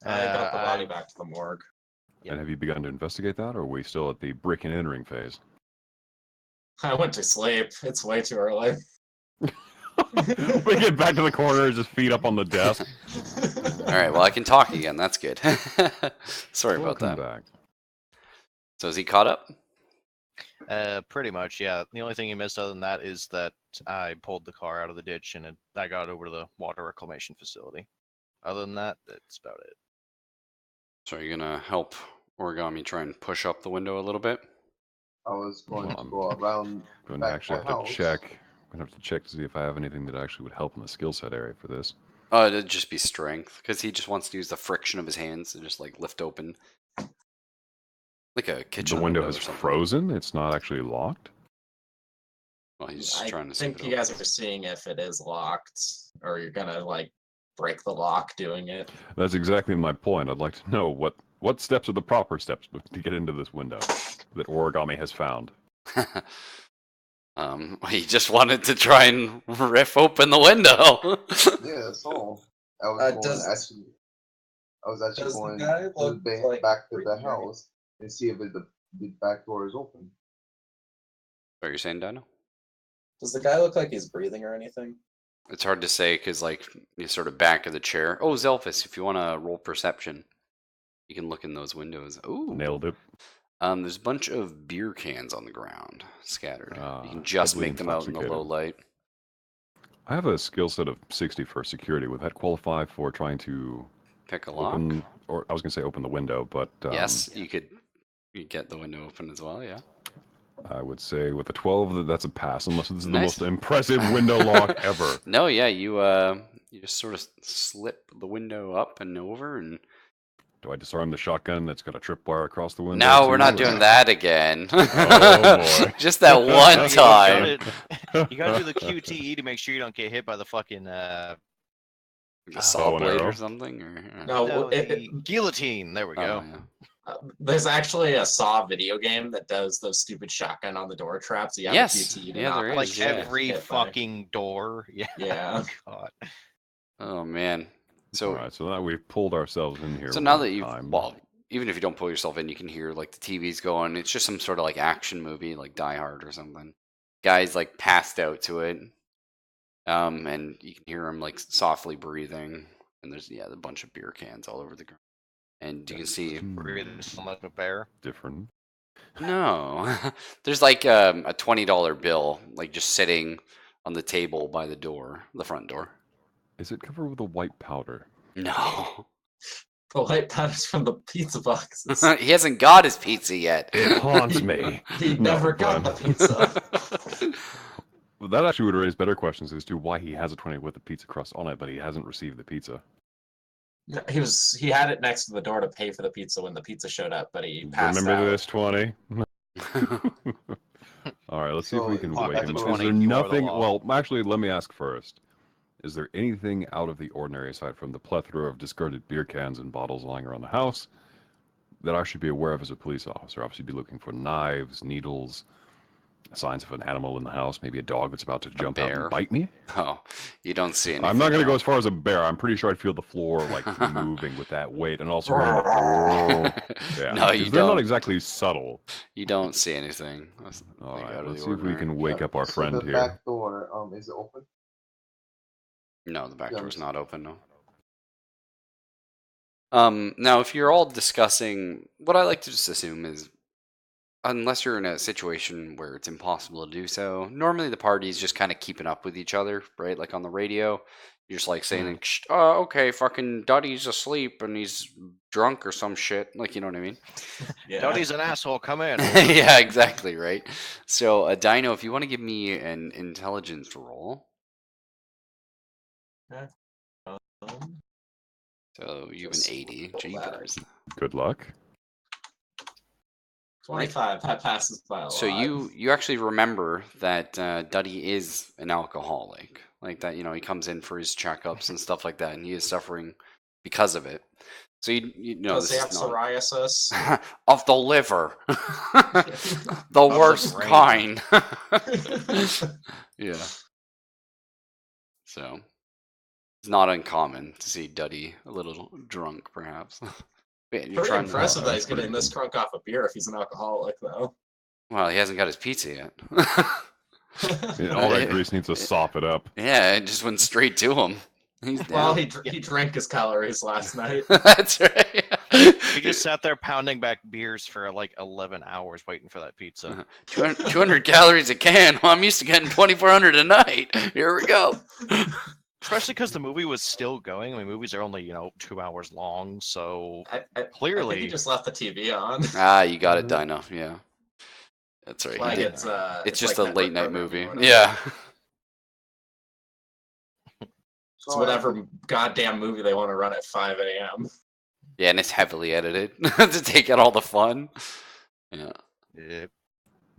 I got the body I've- back to the morgue. Yep. And have you begun to investigate that, or are we still at the breaking and entering phase? I went to sleep. It's way too early. We get back to the corner, just feet up on the desk. All right, well, I can talk again. That's good. Sorry about Welcome that. back. So is he caught up? Pretty much, yeah. The only thing you missed other than that is that I pulled the car out of the ditch and I got over to the water reclamation facility. Other than that, that's about it. So are you gonna help Origami try and push up the window a little bit? I was going Well, to I'm go around going to back actually of have the to house. check. I'm going to have to check to see if I have anything that actually would help in the skill set area for this. Oh, it'd just be strength, because he just wants to use the friction of his hands to just like lift open, like a kitchen The window window has or something. frozen. It's not actually locked. Well, he's just I trying to see think if it you guys opens. are seeing if it is locked, or you're gonna like break the lock doing it. That's exactly my point. I'd like to know what steps are the proper steps to get into this window that Origami has found. He just wanted to try and riff open the window. Yeah, that's all. I was actually does the going guy to look the like back to the breathing or anything? house and see if the back door is open. What are you saying, Dino? Does the guy look like he's breathing or anything? It's hard to say because, like, you sort of back of the chair. Oh, Zelphus, if you want to roll perception, you can look in those windows. Ooh, Nailed it. There's a bunch of beer cans on the ground scattered. You can Ah, just heavily make them out in the low intoxicated. light. I have a skill set of 60 for security. Would that qualify for trying to Pick a lock. open, or I was going to say open the window, but Yes, you could get the window open as well. Yeah. I would say with a 12, that's a pass, unless this is the Nice. most impressive window lock ever. No, yeah, you just sort of slip the window up and over, and Do I disarm the shotgun that's got a tripwire across the window? no, we're too, not or- doing that again. Oh, boy. Just that one You time. You gotta do the QTE to make sure you don't get hit by the fucking The bow saw and blade arrow? or something, or No, the guillotine. There we go. Oh, yeah. There's actually a Saw video game that does those stupid shotgun on the door traps. You have Yes, a QT to yeah, not there is, Like yeah. every hit by- fucking door. Yeah. Yeah. God. Oh man. So All right, so now we've pulled ourselves in here. so now one that you've time. well, even if you don't pull yourself in, you can hear like the TV's going. It's just some sort of like action movie, like Die Hard or something. Guy's like passed out to it. And you can hear him like softly breathing. And there's a bunch of beer cans all over the ground. And you can see Breathing sound like a bear. Different. no, there's like a $20 bill like just sitting on the table by the door, the front door. Is it covered with a white powder? No, The light patterns from the pizza boxes. he hasn't got his pizza yet. It haunts me. He No, never got the but- pizza. Well, that actually would raise better questions as to why he has a 20 with a pizza crust on it, but he hasn't received the pizza. He had it next to the door to pay for the pizza when the pizza showed up, but he passed Remember out. this 20? All right, let's see if we So, can look, wake that's him a up. 20, Is there you are the nothing? law. Well, actually, let me ask first. Is there anything out of the ordinary aside from the plethora of discarded beer cans and bottles lying around the house that I should be aware of as a police officer? Obviously, be looking for knives, needles, signs of an animal in the house, maybe a dog that's about to jump out bear. and bite me. Oh, you don't see anything. I'm not going to no. go as far as a bear. I'm pretty sure I'd feel the floor like moving with that weight, and also yeah, No, 'cause you they're not don't. exactly subtle. You don't see anything. All like, right, out of let's the see if we ordinary. can wake up our So friend the here. back door, is it open? No, the back door's not open. No. Now, if you're all discussing, what I like to just assume is, unless you're in a situation where it's impossible to do so, normally the party's just kind of keeping up with each other, right? Like on the radio, you're just like saying, like, "Oh, okay, fucking Duddy's asleep and he's drunk or some shit." Like, you know what I mean? Yeah. Duddy's an asshole. Come in. Yeah, exactly, right? So, Dino, if you want to give me an intelligence roll. Okay. So, you have an Just 80. roll that. Jeepers. Good luck. 25. That passes by a lot. So you actually remember that Duddy is an alcoholic, like that. You know, he comes in for his checkups and stuff like that, and he is suffering because of it. So you know Does he this have is not psoriasis? of the liver, the the worst brain. kind. Yeah. So it's not uncommon to see Duddy a little drunk, perhaps. Man, you're Pretty trying impressive that that's he's getting pretty this drunk off a beer if he's an alcoholic, though. Well, he hasn't got his pizza yet. Yeah, all that It- grease needs to sop it up. Yeah, it just went straight to him. He's down. Well, he drank his calories last night. That's right. He just sat there pounding back beers for like 11 hours waiting for that pizza. 200 calories a can. Well, I'm used to getting 2,400 a night. Here we go. Especially because the movie was still going. I mean, movies are only 2 hours long, so I think clearly he just left the TV on. Ah, you got it, Dino. Yeah, that's right. Like He did. it's just like a late night network movie. programming or whatever. Yeah. It's whatever goddamn movie they want to run at 5 a.m. Yeah, and it's heavily edited to take out all the fun. Yeah. Yep.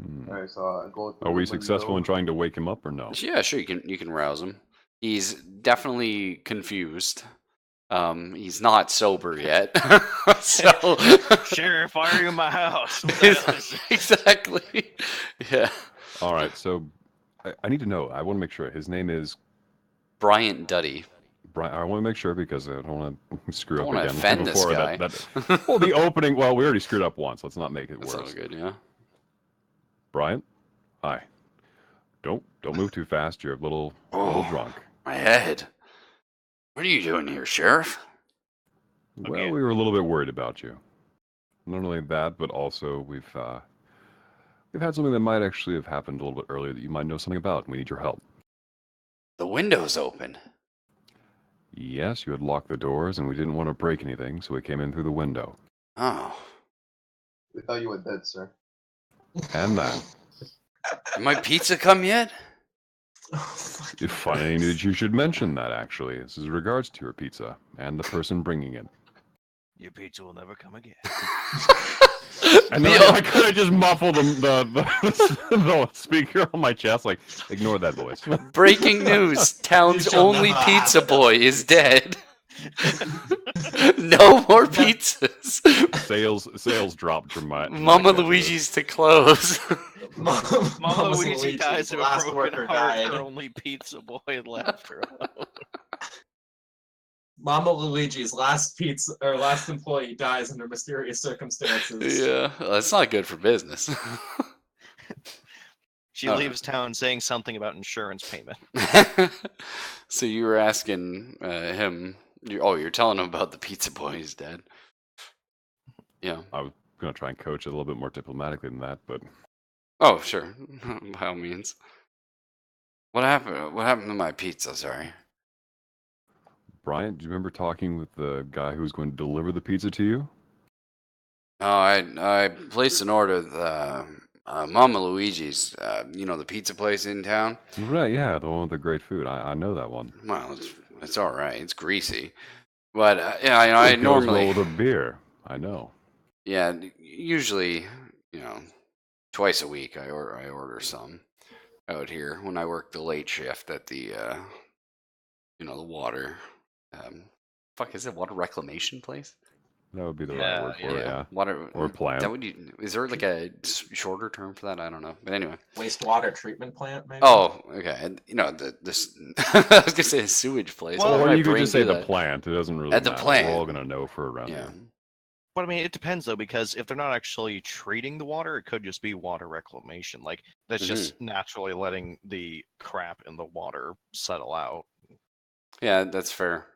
Hmm. Alright, so I go through Are we the successful in window. trying to wake him up or no? Yeah, sure. You can rouse him. He's definitely confused. He's not sober yet. So Sheriff, why are you in my house? What the hell is this? Exactly. Yeah. All right, so I need to know. I want to make sure his name is Bryant Duddy. Brian. I want to make sure because I don't want to screw Don't up wanna again. offend this Before guy. Well, the opening. Well, we already screwed up once. Let's not make it That's all worse. good, yeah. Brian, hi. Don't move too fast. You're a little Oh. drunk. My head. What are you doing here, Sheriff? Well, Okay. we were a little bit worried about you. Not only that, but also we've had something that might actually have happened a little bit earlier that you might know something about. And we need your help. The window's open. Yes, you had locked the doors, and we didn't want to break anything, so we came in through the window. Oh. We thought you were dead, sir. And that. Did my pizza come yet? It's funny that you should mention that, actually. This is in regards to your pizza and the person bringing it. Your pizza will never come again. And then I could have just muffled the speaker on my chest, like, ignore that voice. Breaking news. Town's You shall only never pizza have boy is dead. No more pizzas. Sales dropped dramatically. Mama Luigi's to close. Mama Luigi dies of a last broken worker heart. died. Her only pizza boy left her alone. Mama Luigi's last employee dies under mysterious circumstances. Yeah, that's not good for business. She leaves town saying something about insurance payment. So you were asking him. You're telling him about the pizza boy who's dead. Yeah. I was going to try and coach it a little bit more diplomatically than that, but Oh, sure. By all means. What happened? What happened to my pizza? Sorry. Brian, do you remember talking with the guy who was going to deliver the pizza to you? Oh, I placed an order at Mama Luigi's. The pizza place in town. Right, yeah, the one with the great food. I know that one. Well, it's all right. It's greasy, but yeah, I It goes normally well with a beer. I know. yeah, usually twice a week I order some out here when I work the late shift at the the water fuck is it water reclamation place? That would be the Yeah, right word for it, yeah. Water Or plant. is there like a shorter term for that? I don't know. But anyway. Wastewater treatment plant, maybe? Oh, okay. And this I was gonna say a sewage place. Well, Why would Or my you could brain just say do the that? plant. It doesn't really At the matter. plant. We're all going to know for around Yeah. here. But I mean, it depends though, because if they're not actually treating the water, it could just be water reclamation. Like that's just naturally letting the crap in the water settle out. Yeah, that's fair.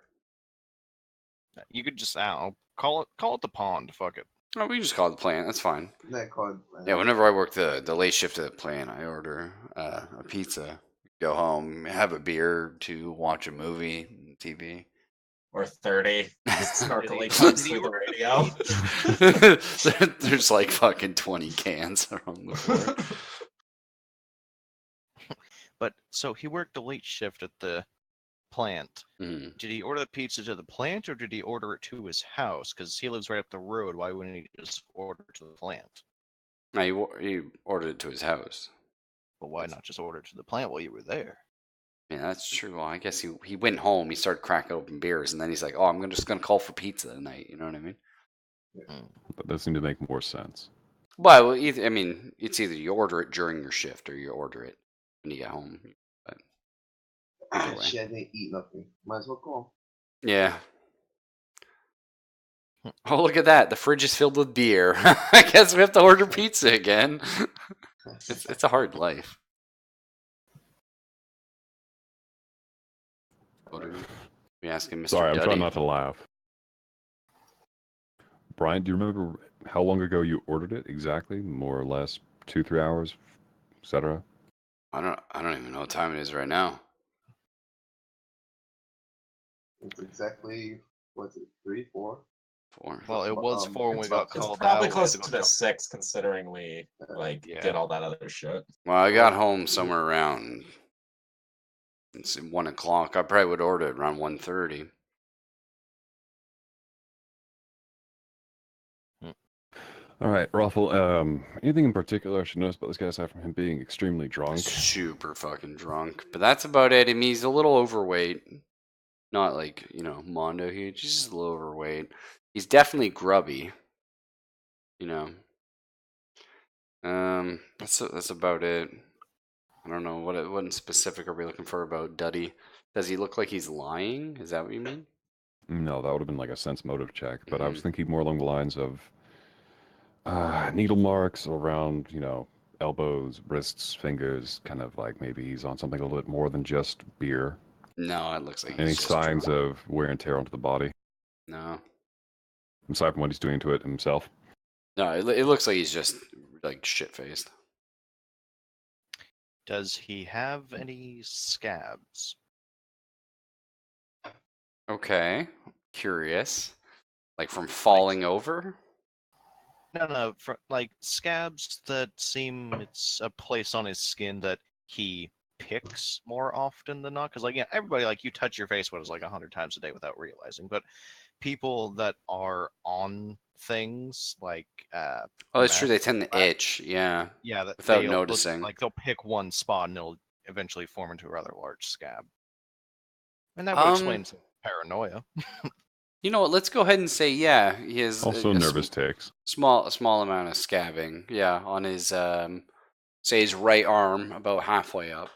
You could just, I don't know, call it the pond. Fuck it. Oh, we just call it the plant. That's fine. Isn't that called? Yeah, whenever I work the late shift at the plant, I order a pizza, go home, have a beer, to watch a movie, TV. Or 30. Snarkily Did comes he through the order radio. There's like fucking 20 cans around the floor. But so he worked a late shift at the plant. Mhm. Did he order the pizza to the plant or did he order it to his house? Because he lives right up the road. Why wouldn't he just order it to the plant? No, he ordered it to his house. But why not just order it to the plant while you were there? Yeah, that's true. Well, I guess he went home, he started cracking open beers, and then he's like, oh, just going to call for pizza tonight. You know what I mean? That does seem to make more sense. Well, I mean, it's either you order it during your shift or you order it when you get home. But either way. Shit, I didn't eat nothing. Might as well call. Yeah. Oh, look at that. The fridge is filled with beer. I guess we have to order pizza again. It's a hard life. What are we asking Mr. Sorry, I'm Duddy? trying not to laugh. Brian, do you remember how long ago you ordered it exactly? More or less 2-3 hours, etc. I don't even know what time it is right now. It's exactly, what's it, 3, 4? 4. Well, it was 4 when we It's got it's called probably out. close to the 6, considering we Yeah. did all that other shit. Well, I got home somewhere around, it's 1 o'clock. I probably would order it around 1:30. All right, Raffle, anything in particular I should notice about this guy aside from him being extremely drunk? Super fucking drunk. But that's about it. I mean, he's a little overweight. Not like, Mondo huge. He's just a little overweight. He's definitely grubby. That's about it. I don't know. What in specific are we looking for about Duddy? Does he look like he's lying? Is that what you mean? No, that would have been like a sense motive check, but I was Mhm. thinking more along the lines of needle marks around, elbows, wrists, fingers, kind of like maybe he's on something a little bit more than just beer. No, it looks like Any he's just signs drunk. of wear and tear onto the body, No. aside from what he's doing to it himself? No, it looks like he's just like shit-faced. Does he have any scabs? Okay. Curious. Like from falling over? No, like scabs that seem it's a place on his skin that he picks more often than not. Because everybody you touch your face what is like 100 times a day without realizing. But people that are on things Oh, that's true. They meth, tend to itch. Yeah. yeah, that Without they'll noticing. they'll pick one spot and it'll eventually form into a rather large scab. And that would explain some paranoia. You know what? Let's go ahead and say yeah. He has Also nervous tics. small amount of scabbing. Yeah, on his say his right arm, about halfway up.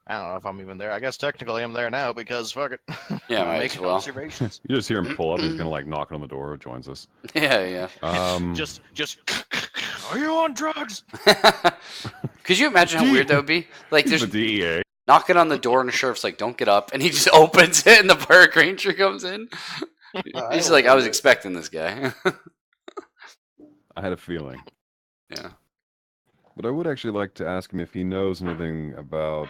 I don't know if I'm even there. I guess technically I'm there now because fuck it. Yeah, I'm might as making well. observations. You just hear him pull up. He's gonna knock on the door. Joins us. Yeah. Just. Are you on drugs? Could you imagine how weird that would be? Like, He's there's the DEA. knocking on the door, and the sheriff's like, "Don't get up," and he just opens it, and the park ranger comes in. He's like, "I was expecting this guy." I had a feeling. Yeah. But I would actually like to ask him if he knows anything about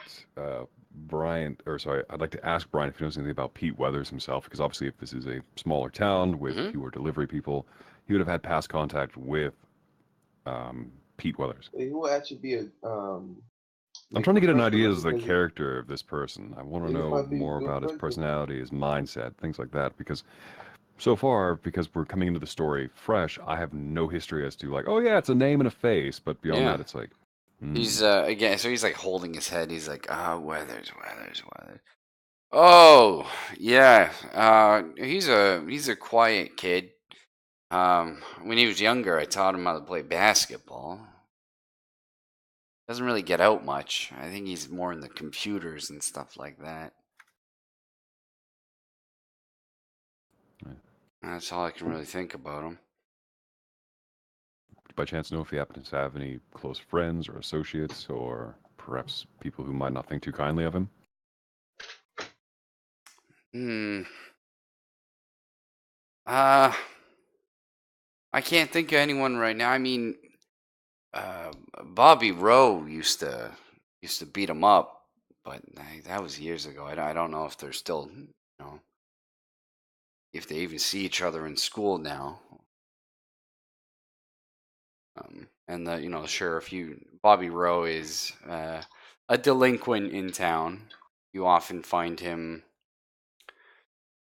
Brian, or sorry, I'd like to ask Brian if he knows anything about Pete Weathers himself, because obviously if this is a smaller town with fewer delivery people, he would have had past contact with Pete Weathers. He will actually be a. I'm trying to get an idea as the character of this person. I want to know more about his person. personality, his mindset, things like that, because so far, because we're coming into the story fresh, I have no history as to oh yeah, it's a name and a face, but beyond that, it's like He's again, so he's like holding his head. He's like, Weathers. Oh yeah, he's a quiet kid. When he was younger, I taught him how to play basketball. Doesn't really get out much. I think he's more in the computers and stuff like that. That's all I can really think about him. by chance know if he happens to have any close friends or associates, or perhaps people who might not think too kindly of him? Uh, I can't think of anyone right now. I mean, Bobby Rowe used to beat him up, but that was years ago. I don't know if they're still, if they even see each other in school now. And the sheriff, Bobby Rowe is a delinquent in town. You often find him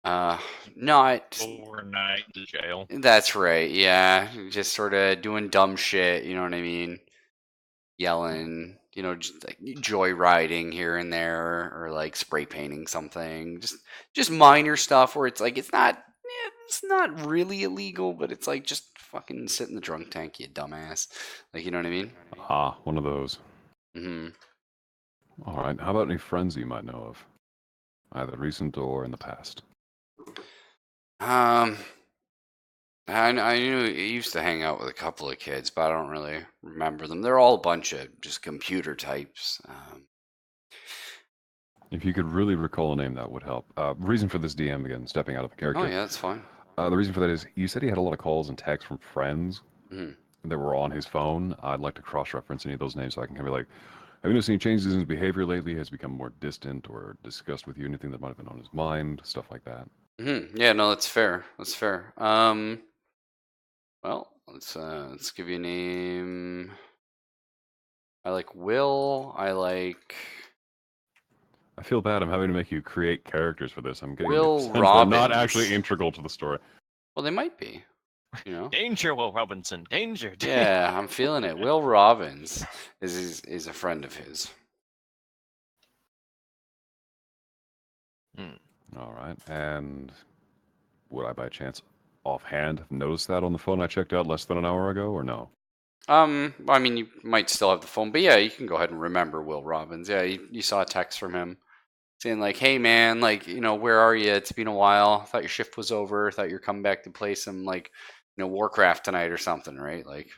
not Overnight to jail. That's right, yeah. Just sort of doing dumb shit, you know what I mean? Yelling, just like joyriding here and there, or like spray painting something. Just minor stuff where it's like it's not really illegal, but it's like just fucking sit in the drunk tank, you dumbass. Like, you know what I mean? Ah, one of those. Mm-hmm. All right. How about any friends you might know of, either recent or in the past? I knew he used to hang out with a couple of kids, but I don't really remember them. They're all a bunch of just computer types. If you could really recall a name, that would help. Reason for this DM, again, stepping out of the character. Oh, yeah, that's fine. The reason for that is you said he had a lot of calls and texts from friends that were on his phone. I'd like to cross-reference any of those names so I can kind of be like, have you noticed any changes in his behavior lately? Has he become more distant or discussed with you anything that might have been on his mind? Stuff like that. Yeah, no, that's fair. That's fair. Well, let's give you a name. I like Will. I feel bad. I'm having to make you create characters for this. I'm getting Will the sense they're not Robbins. actually integral to the story. Well, they might be. Danger, Will Robinson. Danger. Yeah, I'm feeling it. Will Robbins is a friend of his. All right. And would I, by chance, offhand, notice that on the phone I checked out less than an hour ago, or no? I mean, you might still have the phone, but yeah, you can go ahead and remember Will Robbins. Yeah, you saw a text from him saying like, "Hey man, like, where are you? It's been a while. Thought your shift was over. Thought you're coming back to play some like, Warcraft tonight or something, right? Like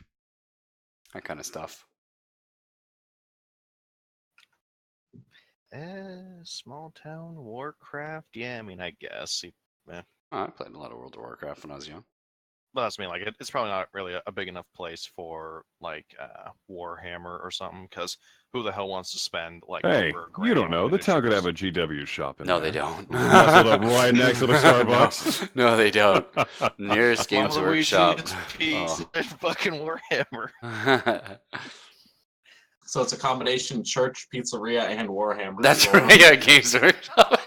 that kind of stuff." Small town Warcraft. Yeah, I mean, I guess. Oh, I played a lot of World of Warcraft when I was young. Well, that's me. Like, it's probably not really a big enough place for like Warhammer or something. Because who the hell wants to spend like? Hey, over you don't $1,000 know. on The town could have miniatures? a GW shop in No, there. they don't. Nestled up right next to the Starbucks. No, they don't. Nearest Mama Games Luigi, Workshop. it's peace and fucking Warhammer. So it's a combination church, pizzeria, and Warhammer. That's store. right. Yeah, Games Workshop.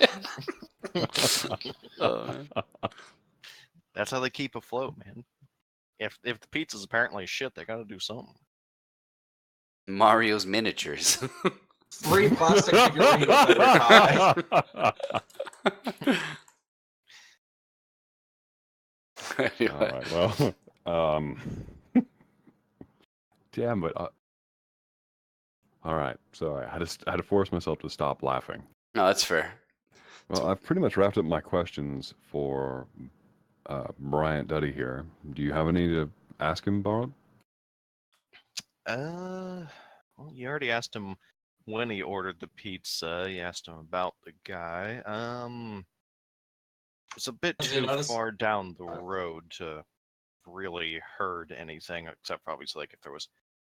That's how they keep afloat, man. If the pizza's apparently shit, they gotta do something. Mario's miniatures. 3 plastic figurines that are tied. Anyway. All right. Well, damn it. All right. Sorry, I had to force myself to stop laughing. No, that's fair. Well, I've pretty much wrapped up my questions for Bryant Duddy here. Do you have any to ask him, Borrowed? Well, you already asked him when he ordered the pizza. You asked him about the guy. It's a bit Did you too notice- far down the road to really heard anything, except for obviously like if there was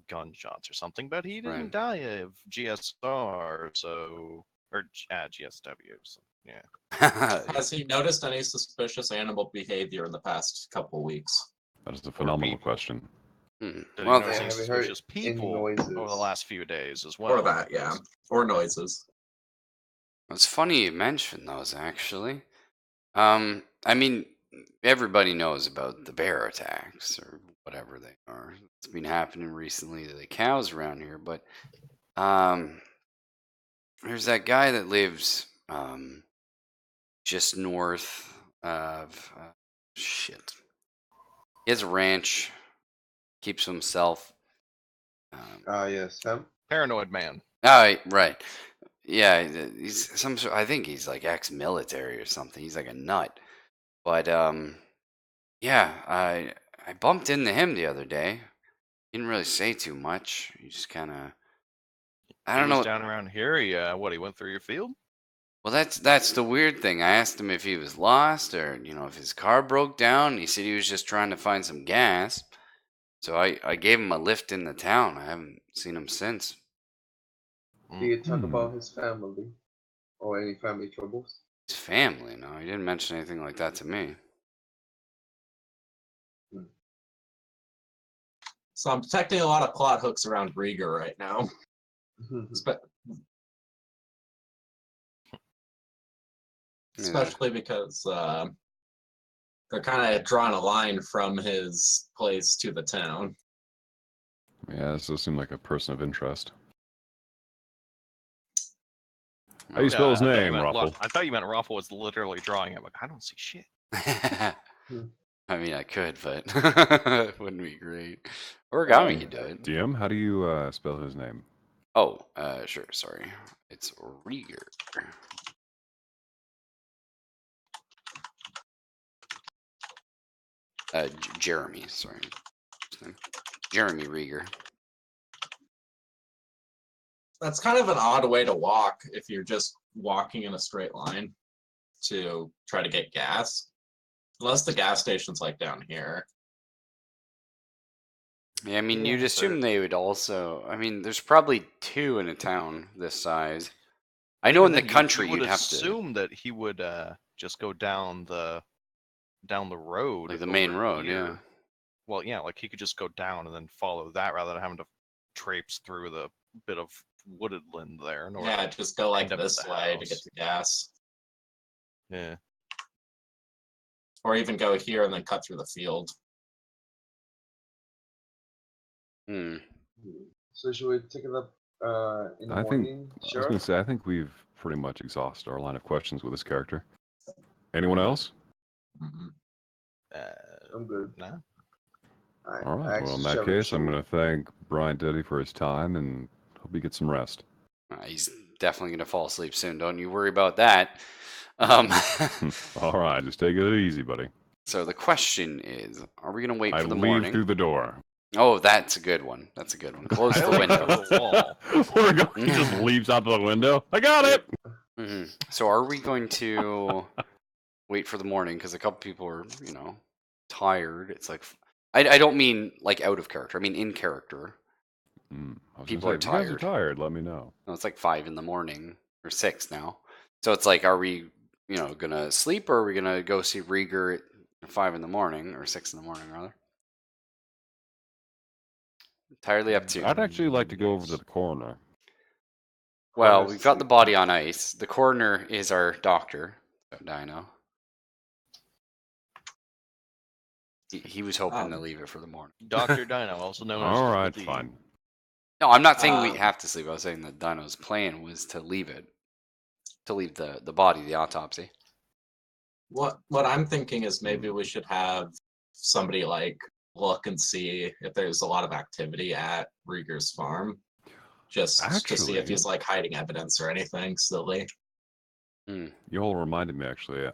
gunshots or something. But he didn't Right. die of GSR, so or GSW. So, yeah. Has he noticed any suspicious animal behavior in the past couple weeks? That is a phenomenal people. question. Did Well, he notice any have you heard suspicious any people noises? over the last few days as well? Or that, yeah. Or noises. It's funny you mentioned those, actually. I mean, everybody knows about the bear attacks or whatever they are. It's been happening recently to the cows around here, but there's that guy that lives just north of shit. He has a ranch, keeps to himself. Yes, Sam. Paranoid man. Oh, right. Yeah, he's some sort. I think he's like ex-military or something. He's like a nut. But yeah, I bumped into him the other day. didn't really say too much. He just kind of, I He don't was know. down around here. He went through your field? Well, that's the weird thing. I asked him if he was lost or if his car broke down. He said he was just trying to find some gas. So I gave him a lift in the town. I haven't seen him since. Did you talk Hmm. about his family or any family troubles? His family? No, he didn't mention anything like that to me. So I'm detecting a lot of plot hooks around Rieger right now. Especially because they're kind of drawing a line from his place to the town. Yeah, this does seem like a person of interest. How Oh, do you spell his I thought you name, meant Ruffle? I thought you meant Ruffle was literally drawing him. Like, I don't see shit. I mean, I could, but it wouldn't be great. Origami could do it. DM, how do you spell his name? Oh, sure. Sorry, it's Rieger. Jeremy. Sorry, Jeremy Rieger. That's kind of an odd way to walk if you're just walking in a straight line to try to get gas. Unless the gas station's like down here. Yeah, I mean, Yeah, you'd assume they would also. I mean, there's probably two in a town this size. I know in the country you would you'd have to, assume that he would just go down the road, like the main over road. here. Yeah. Well, yeah, like he could just go down and then follow that rather than having to traipse through the bit of wooded land there. In order Yeah, to just go like end up at this the way to get house. to gas. Yeah. Or even go here and then cut through the field. Hmm. So should we take it up in the I think morning, I was Sheriff? going to say I think we've pretty much exhausted our line of questions with this character. Anyone else? Mhm. I'm good. No. All right. Well, in that case, I'm going to thank Brian Diddy for his time and hope he gets some rest. He's definitely gonna fall asleep soon. Don't you worry about that. All right, just take it easy, buddy. So the question is, are we gonna wait I for the leave morning? through the door. Oh, that's a good one. That's a good one. Close the window. The wall. He just leaps out the window. I got it. Mm-hmm. So are we going to wait for the morning? Because a couple people are, tired. It's like, I don't mean like out of character. I mean in character. People are if you guys are tired. tired, let me know. No, it's like 5 in the morning or 6 now. So it's like, are we, gonna sleep or are we gonna go see Rieger at 5 in the morning or 6 in the morning rather? Entirely up to you. I'd actually like to go over to the coroner. Well, we've got the body on ice. The coroner is our doctor, Dino. He was hoping to leave it for the morning. Dr. Dino, also known as All Double right, D. fine. No, I'm not saying we have to sleep. I was saying that Dino's plan was to leave it, to leave the body, the autopsy. What I'm thinking is maybe we should have somebody like look and see if there's a lot of activity at Rieger's farm. Just to see if he's like hiding evidence or anything silly. You all reminded me actually.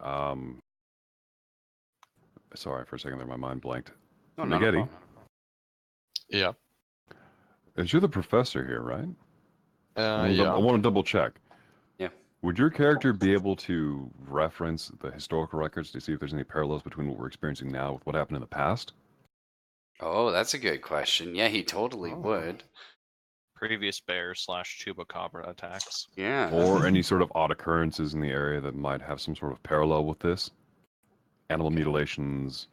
Sorry for a second there, my mind blanked. Oh, Maggette, Yeah. you're the professor here, right? I Yeah. want to double check. Yeah. Would your character be able to reference the historical records to see if there's any parallels between what we're experiencing now with what happened in the past? Oh, that's a good question. Yeah, he totally would. Previous bear/chupacabra attacks. Yeah. Or any sort of odd occurrences in the area that might have some sort of parallel with this? Animal mutilations.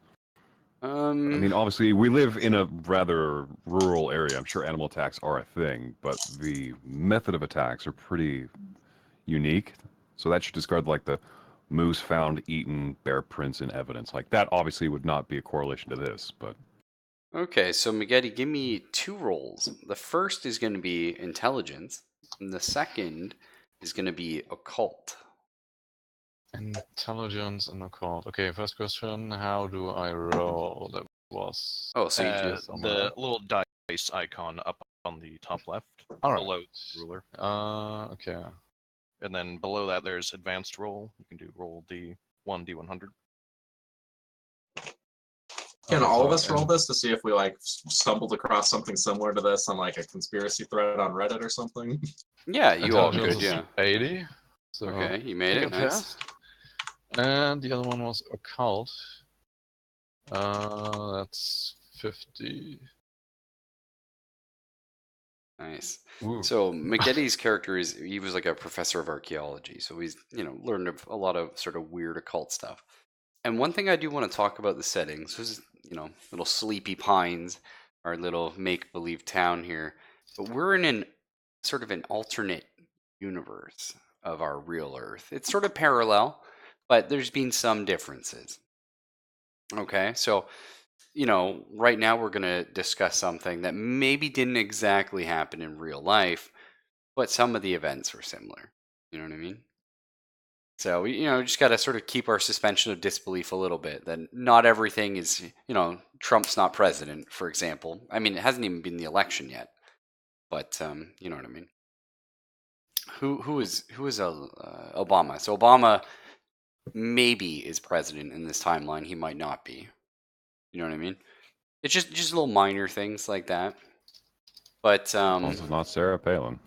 I mean, obviously, we live in a rather rural area. I'm sure animal attacks are a thing, but the method of attacks are pretty unique. So that should discard like the moose found eaten, bear prints in evidence. Like that obviously would not be a correlation to this, but Okay, so Maggette, give me 2 rolls. The first is going to be intelligence, and the second is going to be occult. Intelligence and occult. Okay, first question. How do I roll? That was. Oh, so you do the little dice icon up on the top left, All below right. the ruler. Okay. And then below that, there's advanced roll. You can do roll D100. Can Okay, all of so- us roll this to see if we like stumbled across something similar to this on like a conspiracy thread on Reddit or something? Yeah, you all Intelligence could, is yeah. 80. So Okay, you I made think it. I Nice. passed. And the other one was occult. That's 50. Nice. Ooh. So McGetty's character he was like a professor of archaeology, so he's learned a lot of sort of weird occult stuff. And one thing I do want to talk about the settings is little Sleepy Pines, our little make believe town here, but we're in an sort of an alternate universe of our real Earth. It's sort of parallel, but there's been some differences. Okay, so right now we're going to discuss something that maybe didn't exactly happen in real life, but some of the events were similar. You know what I mean? So we, just got to sort of keep our suspension of disbelief a little bit. That not everything is, Trump's not president, for example. I mean, it hasn't even been the election yet, but you know what I mean. Who is Obama? So Obama maybe is president in this timeline. He might not be. You know what I mean? It's just little minor things like that. But Also not Sarah Palin.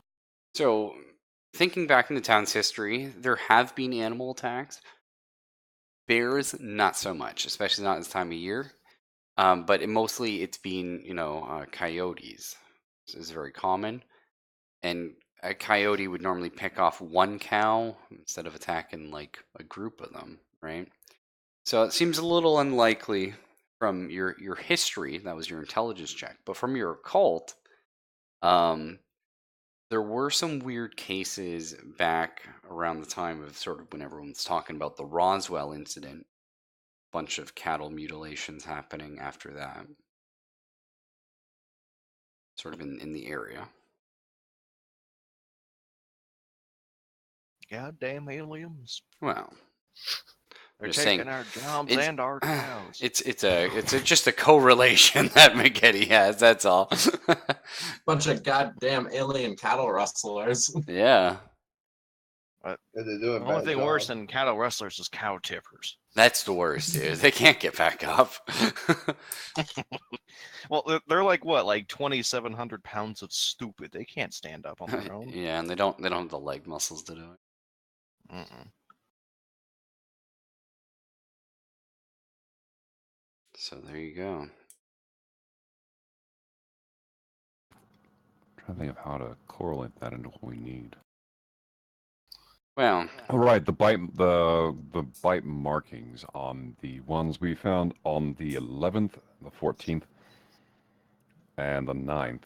so thinking back in the town's history, there have been animal attacks. Bears, not so much, especially not this time of year. But mostly it's been, coyotes. This is very common. And a coyote would normally pick off one cow instead of attacking like a group of them, right? So it seems a little unlikely from your history. That was your intelligence check. But from your occult, there were some weird cases back around the time of sort of when everyone's talking about the Roswell incident. Bunch of cattle mutilations happening after that. Sort of in the area. Goddamn aliens. Well, They're just taking saying, our jobs it's- and our cows. it's just a correlation that McGetty has. That's all. Bunch of goddamn alien cattle rustlers. Yeah, They're doing The a only bad thing worse job. than cattle rustlers is cow tippers. that's the worst, dude. They can't get back up. Well, they're like what, like 2,700 pounds of stupid. They can't stand up on their own. Yeah, and they don't have the leg muscles to do it. Mm-mm. So there you go. Trying to think of how to correlate that into what we need. Well, All right, the bite markings on the ones we found on the 11th, the 14th, and the 9th.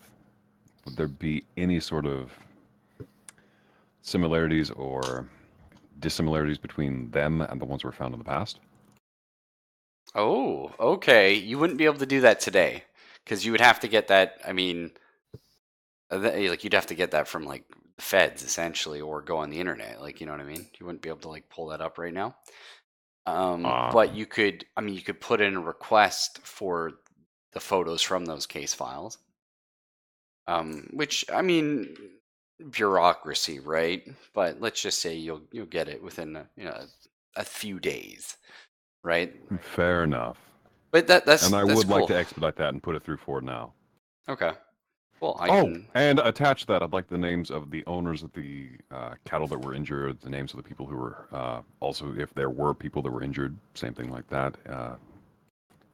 Would there be any sort of similarities or dissimilarities between them and the ones we found in the past? oh, okay. You wouldn't be able to do that today because you would have to get that. I mean, like you'd have to get that from like the feds essentially, or go on the internet. Like, you know what I mean? You wouldn't be able to like pull that up right now. But you could. I mean, you could put in a request for the photos from those case files. Which I mean, bureaucracy, right? But let's just say you'll get it within a few days, right? Fair enough. But that's And I that's would like cool. to expedite that and put it through for now. Okay. Well, I Oh, can. and attached to that, I'd like the names of the owners of the cattle that were injured, the names of the people who were also, if there were people that were injured, same thing like that.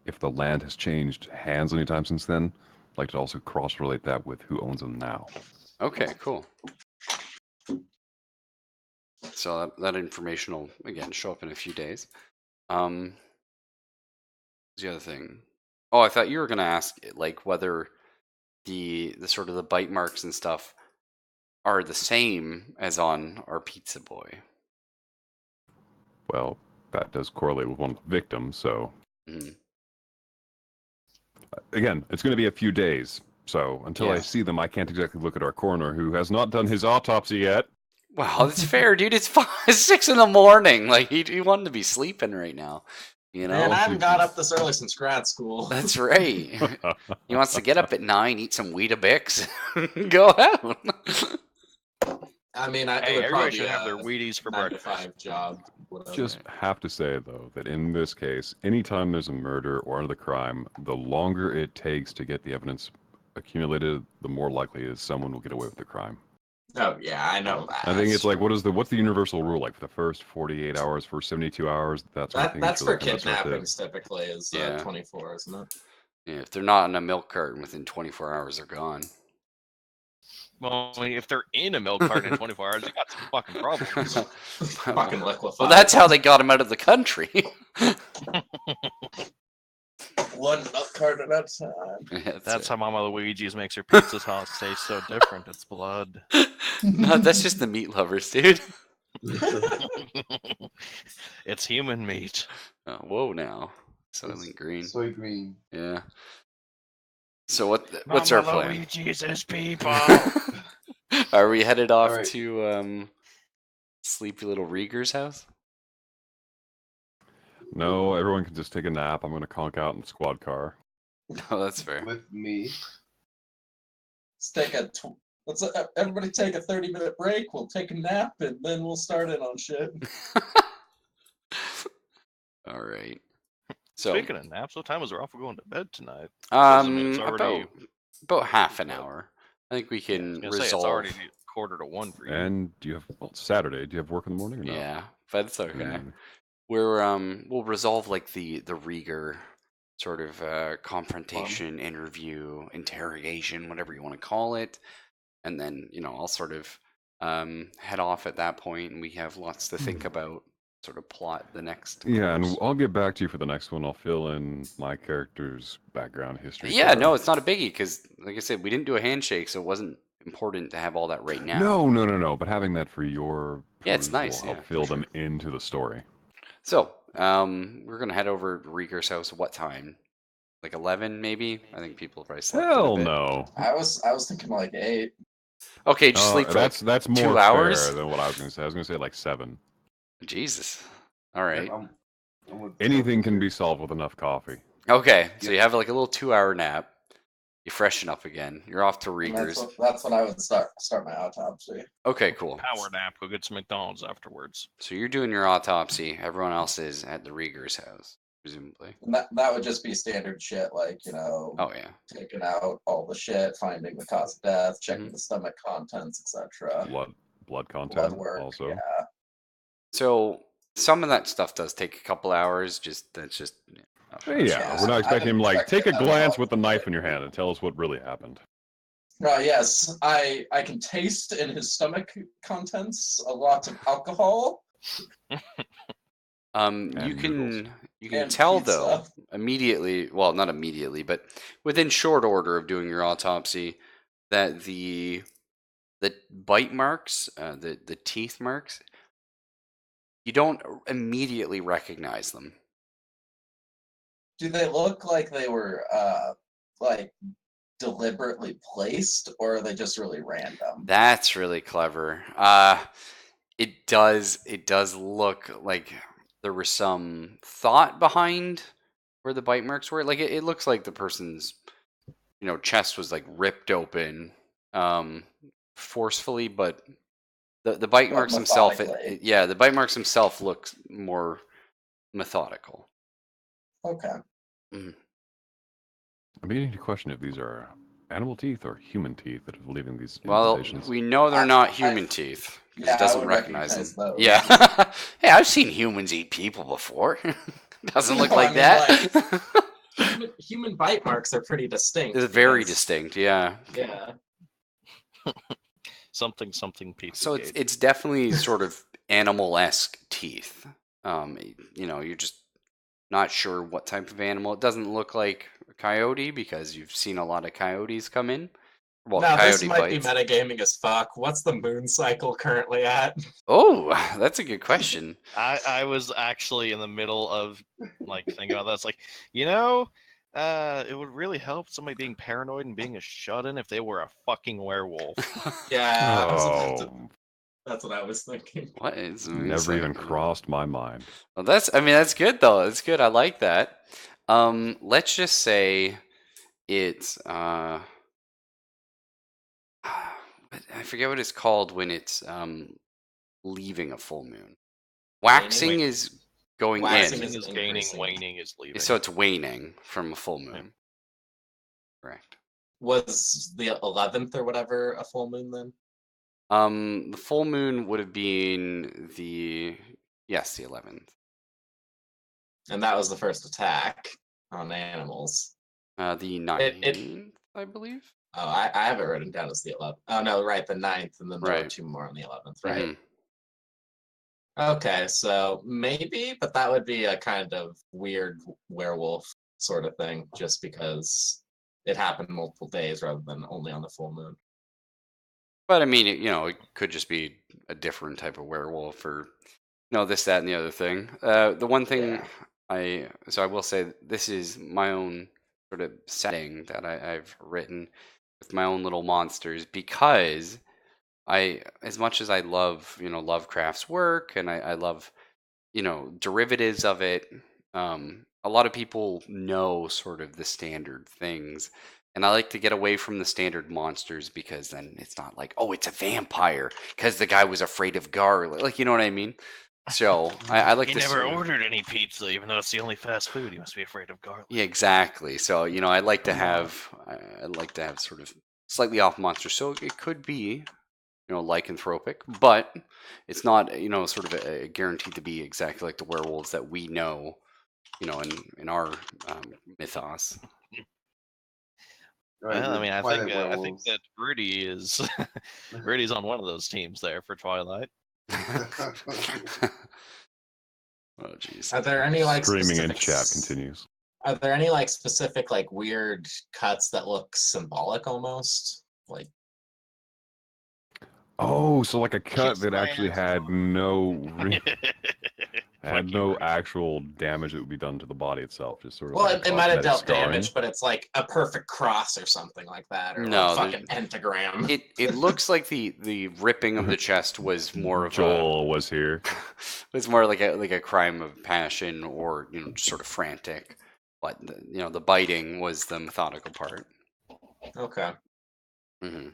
If the land has changed hands anytime since then, I'd like to also cross-relate that with who owns them now. Okay, cool. So that information will again show up in a few days. What's the other thing? Oh, I thought you were gonna ask like whether the sort of the bite marks and stuff are the same as on our pizza boy. Well, that does correlate with one of the victims, so Mhm. again, it's going to be a few days. So until I Yeah. see them, I can't exactly look at our coroner, who has not done his autopsy yet. Wow, that's fair, dude. It's 6 in the morning. Like he wanted to be sleeping right now. You know, Man, I haven't got up this early since grad school. that's right. He wants to get up at 9, eat some Weetabix, go out. I mean, it Hey, would everybody probably should be have their a Wheaties for 9 to breakfast. 5 job. Whatever. Just have to say though that in this case, anytime there's a murder or another crime, the longer it takes to get the evidence accumulated, the more likely it is someone will get away with the crime. Oh yeah, I know that. I think it's like what's the universal rule? Like for the first 48 hours, first 72 hours, that sort of thing. That's really for kidnappings typically is Yeah. 24, isn't it? Yeah, if they're not in a milk carton within 24 hours, they're gone. Well, I mean, if they're in a milk carton in 24 hours, you got some fucking problems. Fucking liquefied. Well, that's how they got him out of the country. One milk carton at a time. That's how Mama Luigi's makes her pizza sauce taste so different. It's blood. No, that's just the meat lovers, dude. It's human meat. Oh, whoa, now. Soylent Green. Soy green. Yeah. So what's our Mama plan? Luigi's is people. Are we headed off Alright. to sleepy little Rieger's house? No, everyone can just take a nap. I'm going to conk out in the squad car. Oh, that's fair. With me. Let's everybody take a 30-minute break. We'll take a nap and then we'll start in on shit. All right. So Speaking of naps, what time is Ralph going to bed tonight? 'Cause, I mean, it's already. about half an hour. I think we I was can gonna say, resolve. it's already 1:45 for you. And do you have it's Saturday? Do you have work in the morning or not? Yeah, but it's okay. Mm. We'll resolve like the Rieger sort of confrontation, interview, interrogation, whatever you want to call it, and then I'll sort of head off at that point, and we have lots to think about. Sort of plot the next. Yeah, and course. I'll get back to you for the next one. I'll fill in my character's background history. Yeah, for- no, it's not a biggie because, like I said, we didn't do a handshake, so it wasn't important to have all that right now. No. But having that for your Yeah, it's perusal nice, will help yeah, for fill sure. them into the story. So, we're gonna head over to Rieger's house. What time? Like 11, maybe? I think people probably slept in a Hell bit. no. I was thinking like 8. Okay, just sleep for that's more 2 fair hours. than what I was going to say. I was going to say like 7. Jesus. All right. I'm with Anything can Sophie. be solved with enough coffee. Okay, so you have like a little 2-hour nap. You freshen up again. You're off to And Rieger's. that's when I would start my autopsy. Okay, cool. Power nap. Go get some McDonald's afterwards. So you're doing your autopsy. Everyone else is at the Rieger's house, presumably. And that would just be standard shit, like, Oh yeah. taking out all the shit, finding the cause of death, checking the stomach contents, etc. Blood content Blood work, also. yeah. So some of that stuff does take a couple hours. That's just. Hey, yeah, Yeah, we're not I expecting him didn't like expect take a that. glance with the knife in your hand and tell us what really happened. Yes, I can taste in his stomach contents a lot of alcohol. You And can And tell pizza. though immediately. Well, not immediately, but within short order of doing your autopsy, that the bite marks, the teeth marks, you don't immediately recognize them. Do they look like they were like deliberately placed, or are they just really random? That's really clever. It does look like there was some thought behind where the bite marks were. Like it looks like the person's chest was like ripped open forcefully, but the bite But marks themselves, methodically. the bite marks themselves look more methodical. Okay. I'm beginning to question if these are animal teeth or human teeth that are leaving these Well, indentations. we know they're not human teeth. 'Cause Yeah, it doesn't I would recognize them. recognize those. Yeah. Hey, I've seen humans eat people before. Doesn't look No, like I mean, that. Human bite marks are pretty distinct. It's very because- distinct, yeah. Yeah. Something pizza. So it's definitely sort of animal-esque teeth. You're just not sure what type of animal. It doesn't look like a coyote because you've seen a lot of coyotes come in. Well, Now this coyote might bites. be metagaming as fuck. What's the moon cycle currently at? Oh, that's a good question. I was actually in the middle of like thinking about that. It's like, it would really help somebody being paranoid and being a shut-in if they were a fucking werewolf. Yeah, I was about to- Oh, that's what I was thinking. What is the moon never even cycle? crossed my mind. Well, that's good though. That's good. I like that. Let's just say it's I forget what it's called when it's leaving a full moon. Waxing Waning? is going Waxing in. is Is gaining, increasing. waning is leaving. So it's waning from a full moon. Correct. Was the 11th or whatever a full moon then? The full moon would have been the 11th. And that was the first attack on animals. The 9th, I believe. Oh, I have it written down as the 11th. Oh no, right, the 9th, and then there were Right. 2 more on the 11th, right? Mhm. Okay, so maybe, but that would be a kind of weird werewolf sort of thing, just because it happened multiple days rather than only on the full moon. But I mean, it could just be a different type of werewolf, or this, that, and the other thing. The one thing Yeah. I will say, this is my own sort of setting that I've written with my own little monsters, because as much as I love, Lovecraft's work, and I love, derivatives of it, a lot of people know sort of the standard things. And I like to get away from the standard monsters, because then it's not like, oh, it's a vampire because the guy was afraid of garlic. Like, you know what I mean? So I like He to never sort of- ordered any pizza, even though it's the only fast food. He must be afraid of garlic. Yeah, exactly. So I like to have sort of slightly off monsters. So it could be lycanthropic, but it's not sort of a guaranteed to be exactly like the werewolves that we know in our mythos. Right, Well, I the mean, I Twilight think werewolves. that Rudy is Rudy's on one of those teams there for Twilight. Oh jeez. Are there any like Screaming in specific chat continues. Are there any like specific like weird cuts that look symbolic almost? Like Oh, so like a cut Kiss that my actually ass. had no Fuck you, no Rudy. actual damage that would be done to the body itself, just sort of well, like it might have cosmetic dealt scarring. damage, but it's like a perfect cross or something like that, or No, like fucking pentagram. It looks like the ripping of the chest was more of Joel was here. was more like a crime of passion, or just sort of frantic. But the biting was the methodical part. Okay. Hmm.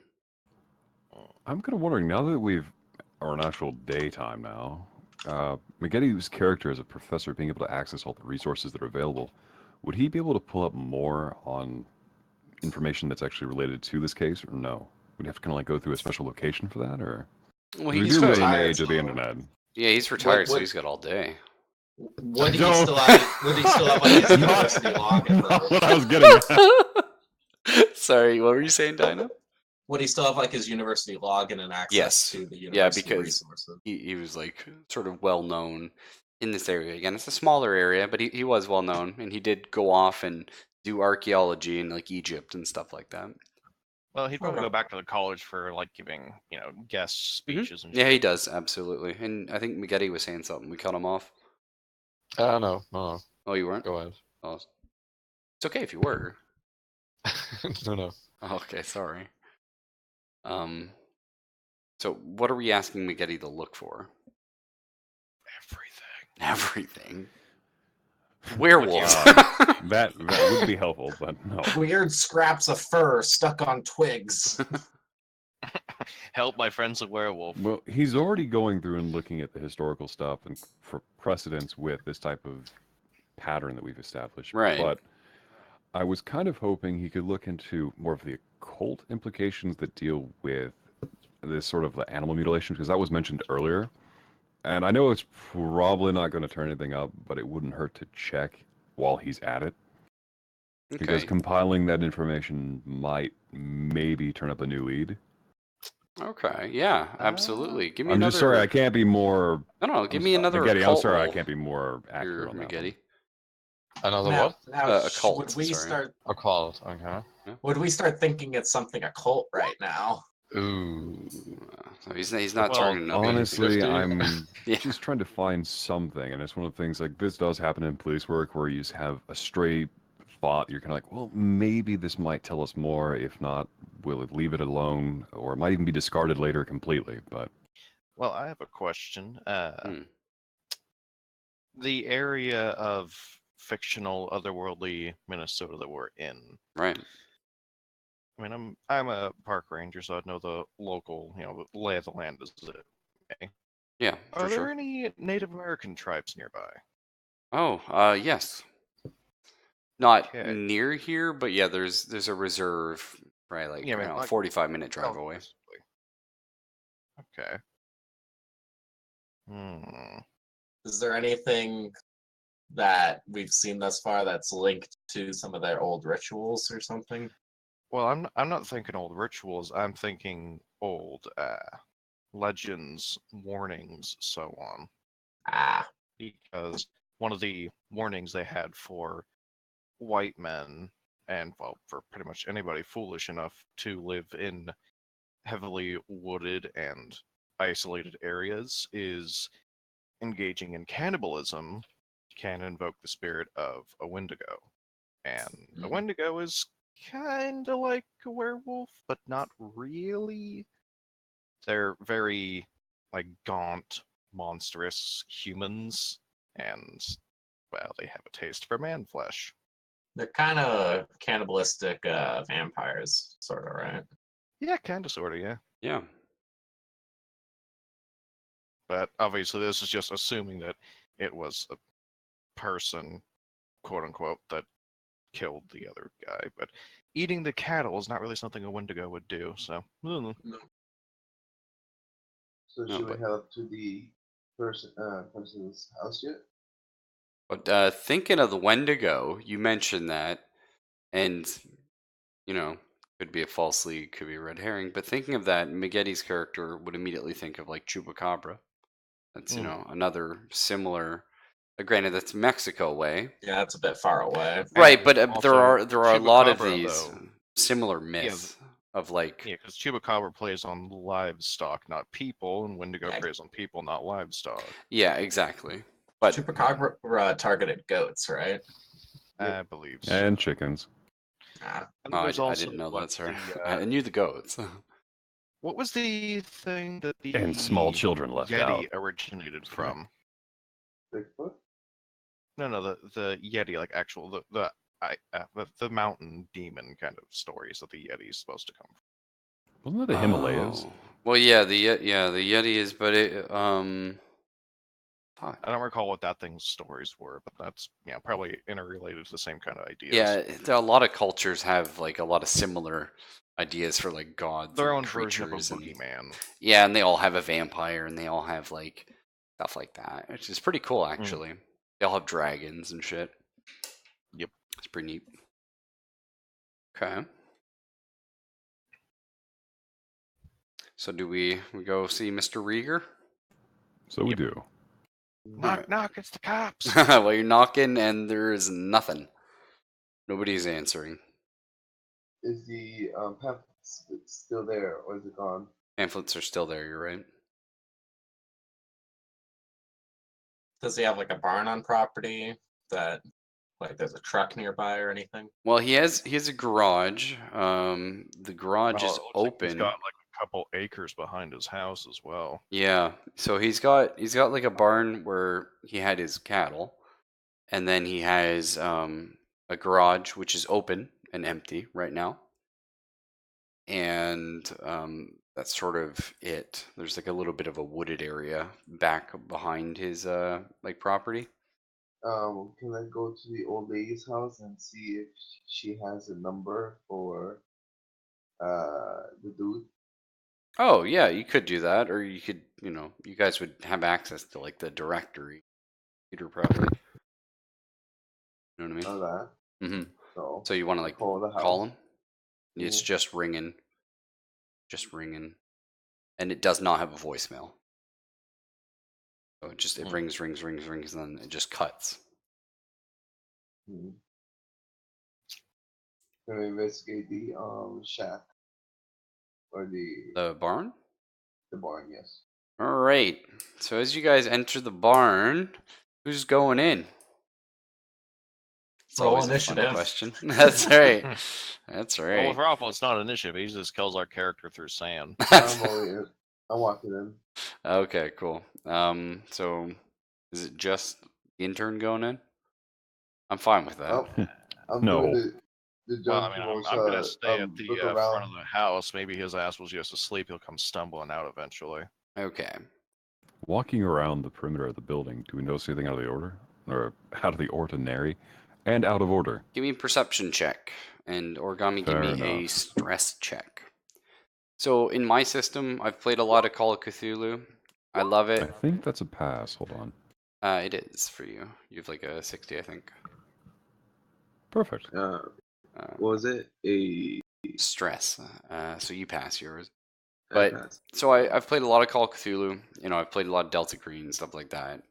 I'm kind of wondering, now that are in actual daytime now, Maggetti's character as a professor being able to access all the resources that are available, would he be able to pull up more on information that's actually related to this case, or no? Would he have to kind of like go through a special location for that, or? Well, We he's do live in the retired, age of the so- internet. Yeah, he's retired, so Would- he's got all day. Would he No. still have? Would he still have like his Not- university login? Not Though? what I was getting at. Sorry, what were you saying, Dinah? Would he still have like his university login and access Yes. to the Yeah, university because resources? he was like sort of well known in this area. Again, it's a smaller area, but he was well known, and he did go off and do archaeology in like Egypt and stuff like that. Well, he'd probably Okay. go back to the college for like giving, guest speeches and Yeah, shit. he does, absolutely. And I think Maggette was saying something. We cut him off. No. Oh, you weren't? Go ahead. Oh, it's okay if you were. No. Oh, okay, sorry. So what are we asking Maggette to look for? Everything. Werewolves. That would be helpful, but no. Weird scraps of fur stuck on twigs. Help my friend's a werewolf. Well, he's already going through and looking at the historical stuff and for precedence with this type of pattern that we've established. Right. But I was kind of hoping he could look into more of the occult implications that deal with this sort of animal mutilation, because that was mentioned earlier. And I know it's probably not going to turn anything up, but it wouldn't hurt to check while he's at it. Because Okay. compiling that information might maybe turn up a new lead. Okay. Yeah, absolutely. Give me I'm another. just sorry, I can't be more. No, give me another Maggette, I'm occult sorry, I roll can't be more here, accurate on that. Maggette. Another Now, what? Occult, would we sorry. start? Occult. Okay. Would we start thinking it's something occult right now? Ooh. So he's not Well, turning up. Honestly, 50. I'm Yeah. just trying to find something, and it's one of the things like this does happen in police work where you just have a stray thought. You're kind of like, well, maybe this might tell us more. If not, we'll leave it alone, or it might even be discarded later completely. But Well, I have a question. Hmm. The area of fictional, otherworldly Minnesota that we're in, Right. I mean, I'm a park ranger, so I'd know the local, the lay of the land as it may. Yeah, Are for there sure. any Native American tribes nearby? Oh, yes. Not Okay. near here, but yeah, there's a reserve, right? Like, Yeah, I mean, like 45-minute drive away. relatively. Okay. Hmm. Is there anything that we've seen thus far that's linked to some of their old rituals or something? Well, I'm not thinking old rituals. I'm thinking old legends, warnings, so on. Ah, Because one of the warnings they had for white men, and well, for pretty much anybody foolish enough to live in heavily wooded and isolated areas, is engaging in cannibalism can invoke the spirit of a Wendigo. And a Wendigo is kind of like a werewolf, but not really. They're very, like, gaunt, monstrous humans, and, well, they have a taste for man flesh. they're kind of cannibalistic vampires, sort of, right? Yeah, kind of, sort of, yeah. Yeah. But obviously, this is just assuming that it was a person, quote unquote, that killed the other guy. But eating the cattle is not really something a Wendigo would do, so. So No, should we but head up to the person's house yet? but thinking of the Wendigo, you mentioned that, and could be a false lead, could be a red herring. But thinking of that, Miggetti's character would immediately think of like Chupacabra. That's another similar. Granted, that's Mexico way, Yeah, it's a bit far away. right? And But there are a lot of Chupacabra, these though, similar myths of like. yeah, because Chupacabra plays on livestock, not people, and Wendigo Yeah. plays on people, not livestock. Yeah, exactly. But Chupacabra targeted goats, right? I believe so. And chickens. Ah, And I there's also didn't know that, sir. the, I knew the goats. what was the thing that the And small children left Yeti out. originated Sorry. from? Bigfoot? No, the Yeti, like actual the mountain demon kind of stories that the Yeti is supposed to come from. Wasn't that the Himalayas? Oh. Well, yeah, the Yeti is, but it fuck. I don't recall what that thing's stories were, but that's probably interrelated to the same kind of ideas. Yeah, a lot of cultures have like a lot of similar ideas for like gods, their and own version of a creatures, and boogeyman. yeah, and they all have a vampire, and they all have like stuff like that, which is pretty cool actually. They all have dragons and shit. Yep, it's pretty neat. Okay. So do we go see Mr. Rieger? So we do. Knock, knock! It's the cops. Well, you're knocking, and there is nothing. Nobody's answering. Is the pamphlet still there, or is it gone? Pamphlets are still there. You're right. does he have like a barn on property that, like, there's a truck nearby or anything? Well, he has a garage. The garage is Well, it looks like open. he's got like a couple acres behind his house as well. Yeah. So he's got like a barn where he had his cattle, and then he has a garage which is open and empty right now. And that's sort of it. There's like a little bit of a wooded area back behind his like property. Can I go to the old lady's house and see if she has a number for the dude? Oh yeah, you could do that, or you could, you guys would have access to like the directory, Peter, probably. You know what I mean? That. Mm-hmm. So So you want to like call him? It's just ringing, and it does not have a voicemail. So it rings, and then it just cuts. Can we investigate the shack or The barn? the barn? Yes. All right. So as you guys enter the barn, who's going in? It's Roll always a initiative. fun question. That's right. That's Well, right. with Raffle, it's not initiative. He just kills our character through sand. I'm walking in. Okay, cool. So is it just the intern going in? I'm fine with that. I'm No. doing The Well, I junkie mean, wants I'm gonna stay at the look front around. of the house. Maybe his ass was just asleep. He'll come stumbling out eventually. Okay. Walking around the perimeter of the building, do we notice anything out of the order? Or out of the ordinary? And out of order? Give me a perception check. And Origami, give Fair me a enough. stress check. So in my system, I've played a lot of Call of Cthulhu. I love I it. think that's a pass. Hold on. It is for you. You have like a 60, I think. Perfect. What was it? A Stress. So you pass yours. I But passed. so I've played a lot of Call of Cthulhu. You know, I've played a lot of Delta Green, stuff like that.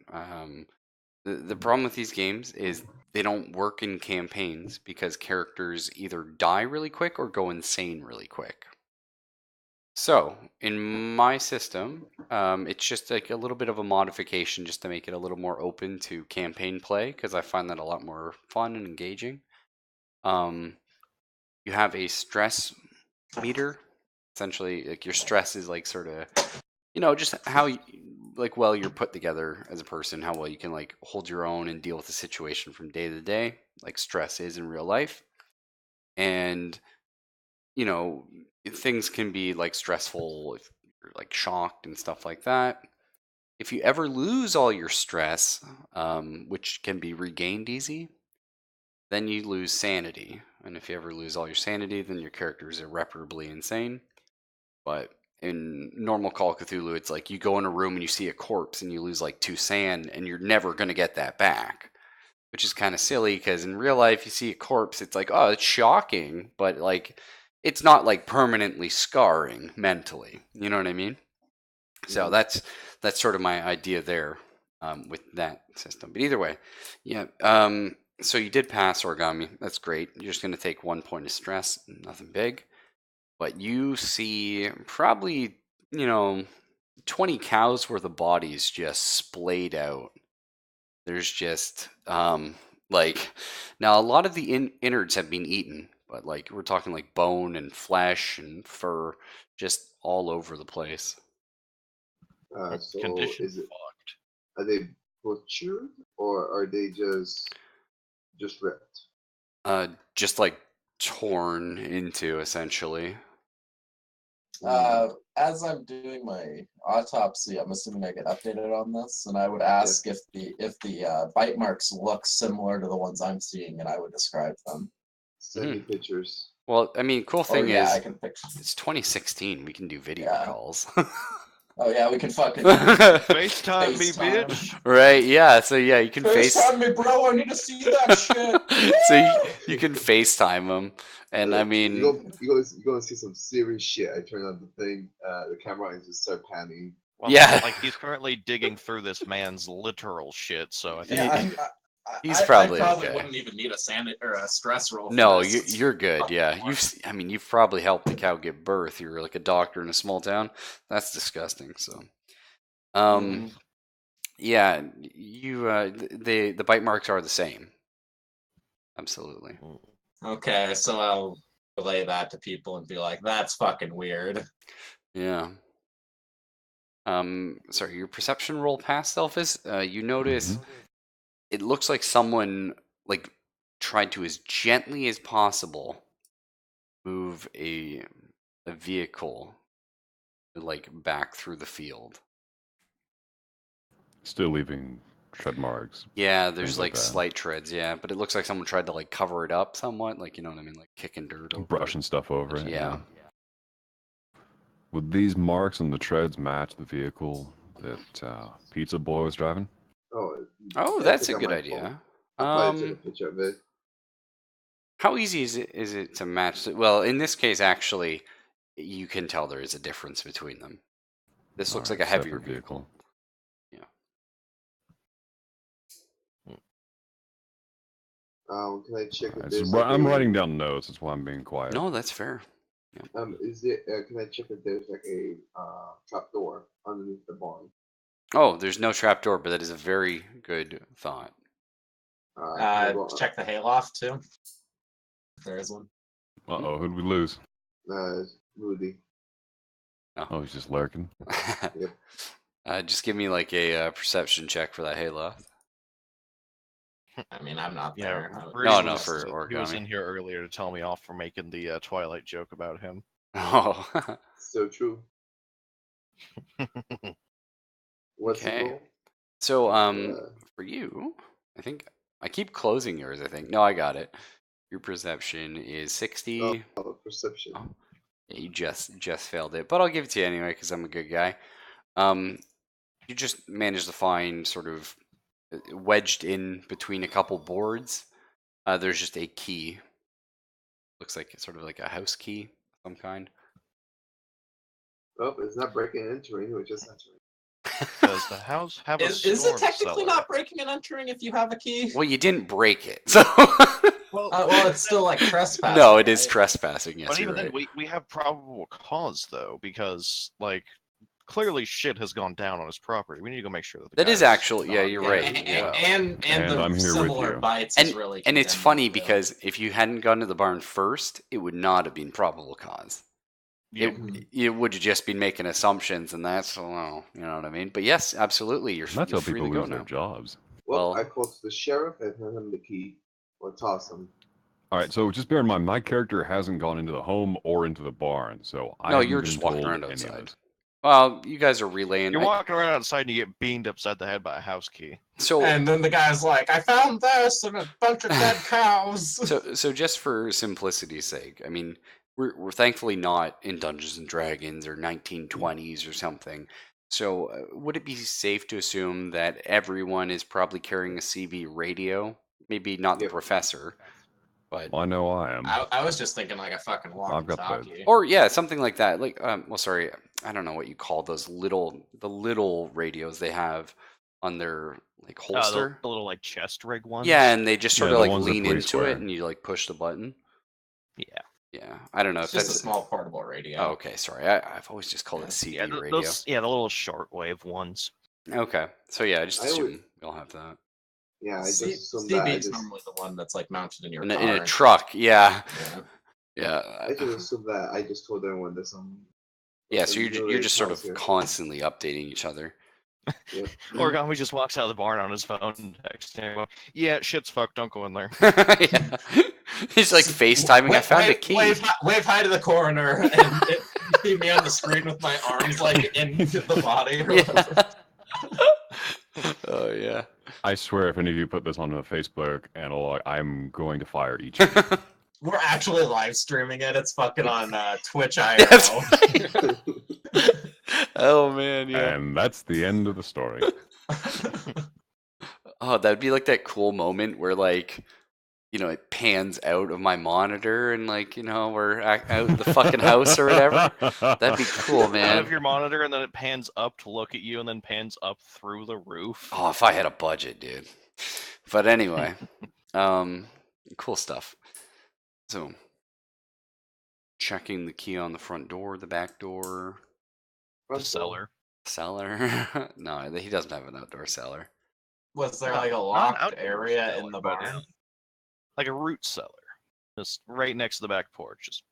The problem with these games is they don't work in campaigns because characters either die really quick or go insane really quick. So in my system, it's just like a little bit of a modification just to make it a little more open to campaign play because I find that a lot more fun and engaging. You have a stress meter. Essentially, like your stress is like sort of, you know, just how like well you're put together as a person, how well you can like hold your own and deal with the situation from day to day, like stress is in real life. And you know, things can be like stressful if you're like shocked and stuff like that. If you ever lose all your stress, which can be regained easy, then you lose sanity. And if you ever lose all your sanity, then your character is irreparably insane. But in normal Call of Cthulhu, it's like you go in a room and you see a corpse and you lose like 2 sand and you're never going to get that back, which is kind of silly because in real life, you see a corpse, it's like, oh, it's shocking, but like it's not like permanently scarring mentally. You know what I mean? So that's sort of my idea there with that system. But either way, yeah. So you did pass Origami. That's great. You're just going to take 1 point of stress, nothing big. But you see probably, 20 cows worth of bodies just splayed out. There's just, like, now a lot of the innards have been eaten, but like we're talking like bone and flesh and fur just all over the place. So Condition is it? fucked. Are they butchered or are they just ripped? Just like torn into essentially. As I'm doing my autopsy, I'm assuming I get updated on this, and I would ask if the bite marks look similar to the ones I'm seeing, and I would describe them. Send me pictures. Well, I mean, cool thing yeah, is I can picture. it's 2016. We can do video Yeah. calls. Oh yeah, we can fucking FaceTime me, FaceTime. bitch. Right? Yeah. So yeah, you can FaceTime me, bro. I need to see that shit. So you can FaceTime them, and I mean, you're gonna see some serious shit. I turn on the thing, the camera, and just start panning. Well, yeah, like he's currently digging through this man's literal shit, so I think Yeah, he's probably I probably okay. wouldn't even need a or a stress roll. No, for this. you're good. Yeah, you've probably helped the cow give birth. You're like a doctor in a small town. That's disgusting. So, yeah, you the bite marks are the same. Absolutely. Okay, so I'll relay that to people and be like, "That's fucking weird." Yeah. Sorry, your perception roll past Elphys. You notice it looks like someone like tried to as gently as possible move a vehicle like back through the field. Still leaving tread marks. Yeah, there's Things like like that. slight treads, yeah, but it looks like someone tried to like cover it up somewhat, like you know what I mean, like kicking dirt over Brushing it. stuff over it. Yeah. Would these marks on the treads match the vehicle that Pizza Boy was driving? Oh, that's a good idea. I'll probably take a picture of it. How easy is it to match? Well, in this case, actually, you can tell there is a difference between them. This looks like a heavier vehicle. Yeah. Can I check if Right, there's? I'm writing down notes. That's why I'm being quiet. No, that's fair. Yeah. Is it? Can I check if there's like a trap door underneath the barn? Oh, there's no trapdoor, but that is a very good thought. Check the hayloft too. There is one. Uh-oh, who'd we lose? Rudy. Oh, he's just lurking. Yep. Just give me like a perception check for that hayloft. I mean, I'm not Yeah, there. No, Reed no, was, for he was origami. in here earlier to tell me off for making the Twilight joke about him. Oh, So true. What's the okay. goal? So, Uh, for you, I think I keep closing yours. I think no, I got it. Your perception is 60. perception. Oh, yeah, you just failed it, but I'll give it to you anyway because I'm a good guy. You just managed to find sort of wedged in between a couple boards. There's just a key. Looks like it's sort of like a house key of some kind. Oh, it's not breaking and entering, we're just entering. Does the house have a Is it storm technically cellar? not breaking and entering if you have a key? Well, you didn't break it, so. Well, it's still like trespassing. No, it is right? trespassing. Yes, But you're even right. then, we have probable cause though, because like clearly shit has gone down on his property. We need to go make sure that That is guy's actually, yeah, not you're doing right. it And, well. and And the I'm here with similar you. bites And is really and it's condemning funny too. because if you hadn't gone to the barn first, it would not have been probable cause. Yeah. It would have just been making assumptions, and that's well, you know what I mean. But yes, absolutely, you're That's you're how free people to go lose their now. jobs. Well, Well- I call to the sheriff and hand him the key, or toss him. All right, so just bear in mind, my character hasn't gone into the home or into the barn, so I No, haven't you're been just walking told around any of outside. this. Well, you guys are relaying. You're walking around outside and you get beamed upside the head by a house key. So And then the guy's like, I found this and a bunch of dead cows. So just for simplicity's sake, I mean, we're thankfully not in Dungeons and Dragons or 1920s or something. So would it be safe to assume that everyone is probably carrying a CB radio? Maybe not the Yep. professor, but Well, I know I am. I was just thinking like a fucking I've got walkie-talkie. or yeah, something like that. Like well, sorry, I don't know what you call those little radios they have on their like holster. The little like chest rig ones. Yeah, and they just sort Yeah, of the like ones that lean police into wear. it, and you like push the button. Yeah. Yeah, I don't know It's if just a that's small portable radio. Oh, okay, sorry. I've always just called it CB Yeah, radio. the little shortwave ones. Okay, so yeah, I just I assume would- you'll have that Yeah, I just assumed CB that. is normally the one that's like mounted in your in car. a truck. Yeah, Yeah. yeah, I just assumed that. I just told everyone this. yeah. So you know you're they just sort tell of us here. constantly updating each other. Yep. Origami just walks out of the barn on his phone and texts everyone, yeah, shit's fucked, don't go in there. Yeah. He's like FaceTiming. I found a key. Wave hi to the coroner, and you see me on the screen with my arms like into the body. Or whatever. Yeah. Oh yeah. I swear, if any of you put this on a Facebook analog, I'm going to fire each of you. We're actually live streaming it. It's fucking on Twitch That's IRL. Oh man, yeah. And that's the end of the story. Oh, that'd be like that cool moment where like, you know, it pans out of my monitor and like, you know, we're out of the fucking house or whatever. That'd be cool, Out man. of your monitor, and then it pans up to look at you, and then pans up through the roof. Oh, if I had a budget, dude. But anyway, cool stuff. So, checking the key on the front door, the back door, The cellar. cellar. No, he doesn't have an outdoor cellar. Was there No, like a not an locked outdoor area cellar, in the but, barn? Like a root cellar. Just right next to the back porch. Just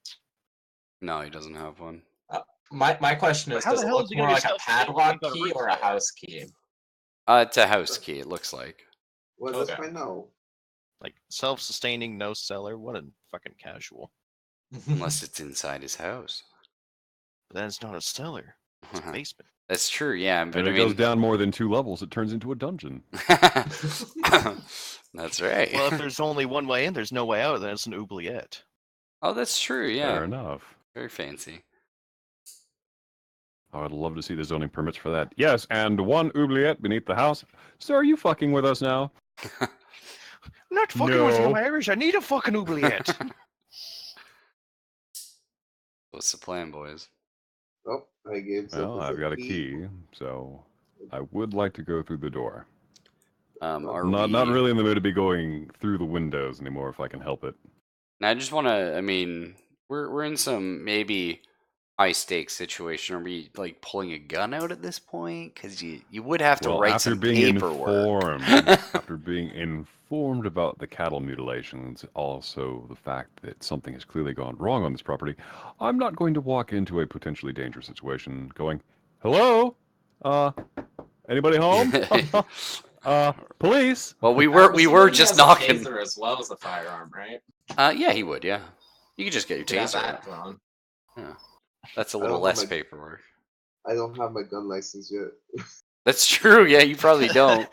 No, he doesn't have one. My question is, How the does it hell look is he more gonna like a self-sustain padlock without a key root or a cellar? house key? It's a house key, it looks like. Well, that's Okay. fine now. like self-sustaining, no cellar. What a fucking casual. Unless it's inside his house. But then it's not a cellar. It's a basement. That's true, yeah. But And I if it goes mean, down more than 2 levels, it turns into a dungeon. that's right. Well, if there's only one way in, there's no way out. Then it's an oubliette. Oh, that's true, yeah. Fair enough. Very fancy. I would love to see the zoning permits for that. Yes, and 1 oubliette beneath the house. Sir, are you fucking with us now? I'm not fucking with you, No. I'm Irish. I need a fucking oubliette. What's the plan, boys? Oh, I gave. Well, I've got a key, so I would like to go through the door. Are Not we... really in the mood to be going through the windows anymore if I can help it. And I just want to, I mean, we're in some maybe high stakes situation. Are we like pulling a gun out at this point? Because you would have to Well, write after some being paperwork. after being informed about the cattle mutilations, also the fact that something has clearly gone wrong on this property, I'm not going to walk into a potentially dangerous situation going, "Hello, anybody home?" Police. Well, we I'm were assuming he just has a knocking. taser as well as a firearm, right? Yeah, he would. Yeah, you could just get your Could have taser. that out. drawn. Yeah, that's a I little don't have less my- paperwork. I don't have my gun license yet. That's true. Yeah, you probably don't.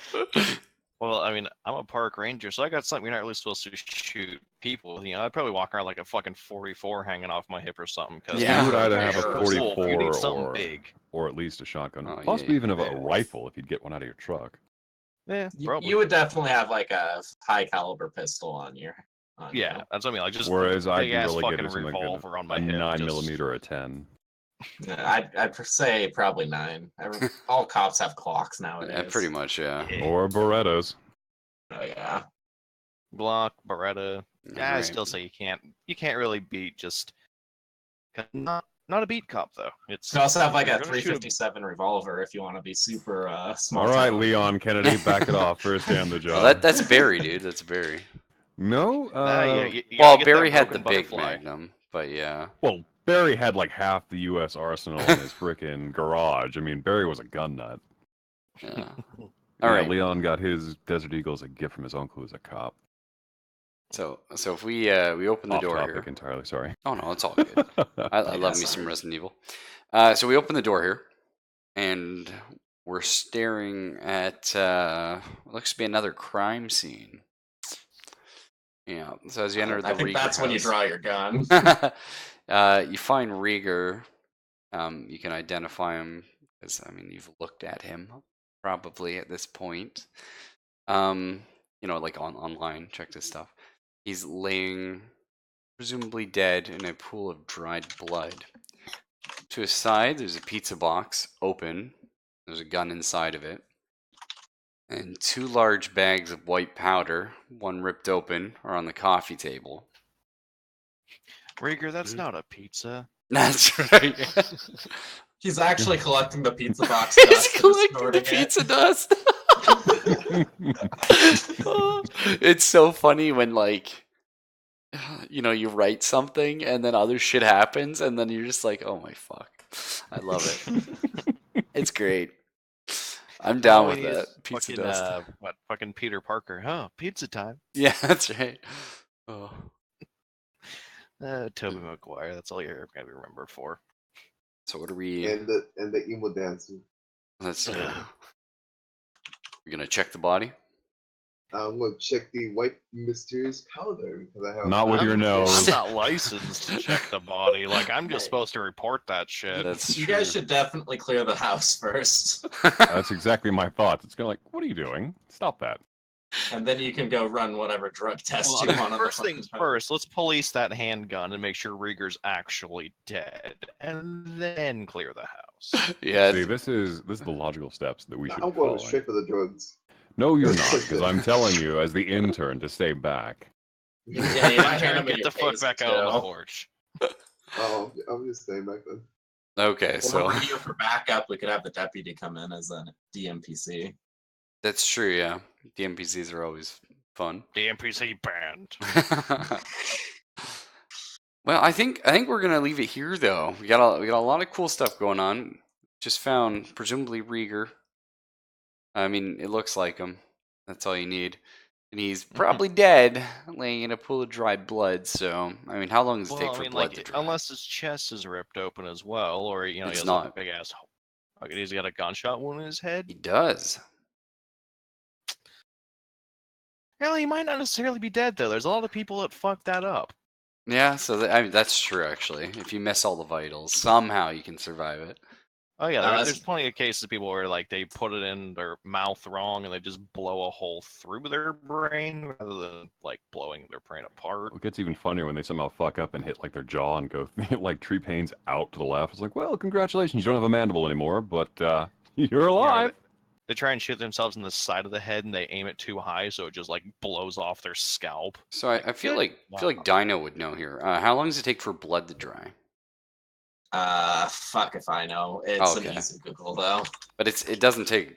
Well, I mean, I'm a park ranger, so I got something you're not really supposed to shoot people. You know, I'd probably walk around like a fucking 44 hanging off my hip or something. Cause Yeah. You would either have a Sure. 44 you need something big. or at least a shotgun, Oh, possibly yeah. even a Yeah. rifle if you'd get one out of your truck. Yeah, You, probably. you would definitely have like a high caliber pistol on you. Yeah, that's what I mean. Like just Whereas I'd big be ass really good fucking with something like revolver on my a hip. 9mm or a 10. I'd say probably 9. All cops have clocks nowadays. Yeah, pretty much. Yeah. Or Berettas. Oh yeah. Glock, Beretta. Yeah, I Right. still say you can't really beat just not a beat cop though. It's You can also have like you're a gonna shoot 357 revolver if you want to be super small. All right, town. Leon Kennedy, back it off. First day on the job. Well, that's Barry, dude. That's Barry. No. yeah, you Well, gotta get that Barry had the broken big butterfly. Magnum, but yeah. Well, Barry had like half the U.S. arsenal in his frickin' garage. I mean, Barry was a gun nut. Yeah. Yeah, All right. Leon got his Desert Eagle as a gift from his uncle who's a cop. So if we open the Off door topic here. entirely, sorry. Oh no, it's all good. I love me some sorry. Resident Evil. So we open the door here, and we're staring at what looks to be another crime scene. Yeah. So as you enter the I think Rieger that's when you house- draw your gun. you find Rieger. You can identify him because I mean you've looked at him probably at this point. Like online, checked his stuff. He's laying, presumably dead, in a pool of dried blood. To his side, there's a pizza box open. There's a gun inside of it. And 2 large bags of white powder, one ripped open, are on the coffee table. Rieger, that's not a pizza. That's right. He's actually collecting the pizza box. He's dust and collecting the snorting it. pizza dust. It's so funny when you write something and then other shit happens and then you're just like, oh my fuck. I love it. It's great. I'm down with that. Pizza fucking, dust. fucking Peter Parker? Huh? Pizza time. Yeah, that's right. Oh. Toby Maguire. That's all you're ever gonna be remembered for. So what are we? And the emo dancing. Let's. We're gonna check the body. I'm gonna check the white mysterious powder because I have Not with your I'm nose. not licensed to check the body. Like I'm just supposed to report that shit. That's You true. guys should definitely clear the house first, That's exactly my thoughts. It's kind of like, what are you doing? Stop that. and then you can go run whatever drug test Well, you want. On first the things fucking first, let's police that handgun and make sure Rieger's actually dead, and then clear the house. Yeah. See, this is the logical steps that we should I'm be going following. straight for the drugs. No, you're not, because I'm telling you, as the intern, to stay back. Yeah, you might hand him Get your the fuck taser, back out on the too. porch. Oh, I'm just staying back then. Okay, Or so for you for backup, we could have the deputy come in as a DMPC. that's true. Yeah, the NPCs are always fun. The NPC banned. Well, I think we're gonna leave it here though. We got a lot of cool stuff going on. Just found presumably Rieger. I mean, it looks like him. That's all you need. And he's probably dead, laying in a pool of dry blood. So, I mean, how long does it take for blood to dry? unless his chest is ripped open as well, or he It's has not. a big ass. Okay, he's got a gunshot wound in his head. He does. Hell, he might not necessarily be dead though. There's a lot of people that fuck that up. Yeah, so I mean, that's true actually. If you miss all the vitals, somehow you can survive it. Oh yeah, that's- there's plenty of cases of people where like they put it in their mouth wrong and they just blow a hole through their brain rather than like blowing their brain apart. It gets even funnier when they somehow fuck up and hit like their jaw and go like tree panes out to the left. It's like, well, congratulations, you don't have a mandible anymore, but you're alive. They try and shoot themselves in the side of the head and they aim it too high, so it just like blows off their scalp. So I feel Good. like Dino would know here. How long does it take for blood to dry? Fuck if I know. It's Okay. an easy Google though. But it doesn't take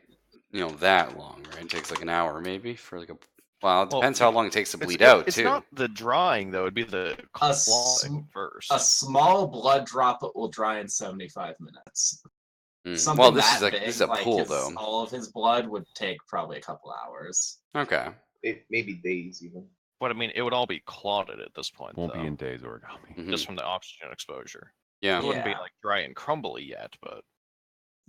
that long, right? It takes like an hour maybe for like a. Well, it depends how long it takes to bleed out It's too. not the drying though; it'd be the clawing s- first. A small blood droplet will dry in 75 minutes. Something Well, this that is big, this is a like pool though. all of his blood would take probably a couple hours. Okay. Maybe days even. But I mean, it would all be clotted at this point, Won't though, be in days origami. Mhm. just from the oxygen exposure. Yeah. It wouldn't be Yeah. like dry and crumbly yet, but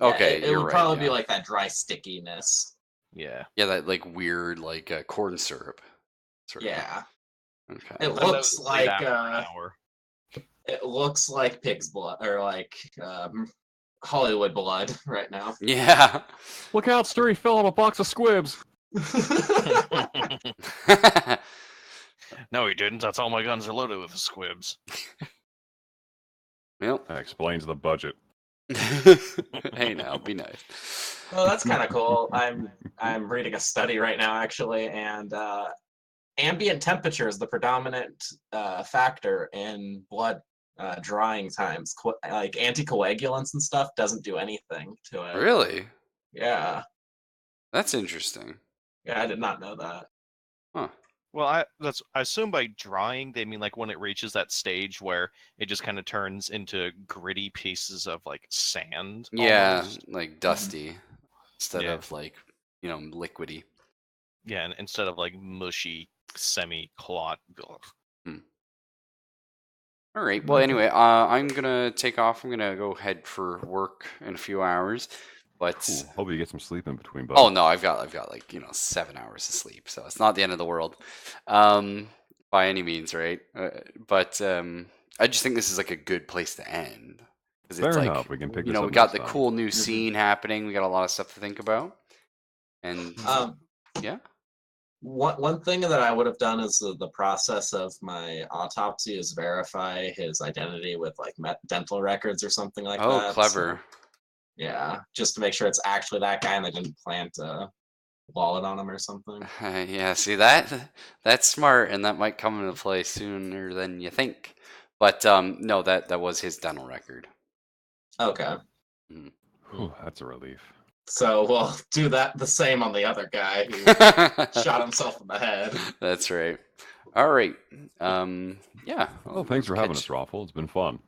Yeah, Okay, it you're would right, probably be yeah. like that dry stickiness. yeah. Yeah, that like weird like corn syrup. Sort of. Yeah, Okay. it And those looks leave like after an hour. it looks like pig's blood or like Hollywood blood right now. Yeah. Look out, Sturry fell on a box of squibs. No, he didn't. That's all my guns are loaded with squibs. Well. That explains the budget. Hey now, be nice. Well, that's kind of cool. I'm reading a study right now actually, and ambient temperature is the predominant factor in blood drying times. Like anticoagulants and stuff doesn't do anything to it. Really? Yeah. That's interesting. Yeah, I did not know that. Huh. Well, I assume by drying they mean like when it reaches that stage where it just kind of turns into gritty pieces of like sand. Yeah, almost. like dusty instead Yeah. of like, liquidy. Yeah, and instead of like mushy semi-clot. All right. Well, anyway, I'm gonna take off. I'm gonna go head for work in a few hours. But Cool. Hope you get some sleep in between. Bud. oh no, I've got like 7 hours of sleep, so it's not the end of the world, by any means, right? But I just think this is like a good place to end because Fair it's like enough. We can pick this we up got the next time. cool new scene happening. We got a lot of stuff to think about, and yeah. One thing that I would have done is the process of my autopsy is verify his identity with like dental records or something like that. Oh, So, clever. yeah, just to make sure it's actually that guy and they didn't plant a wallet on him or something. Yeah, see that's smart, and that might come into play sooner than you think. But no, that was his dental record. Okay, Whew, that's a relief. so we'll do that the same on the other guy who shot himself in the head. That's right. All right. Yeah. Well, thanks for having catch- us, Raffle. It's been fun.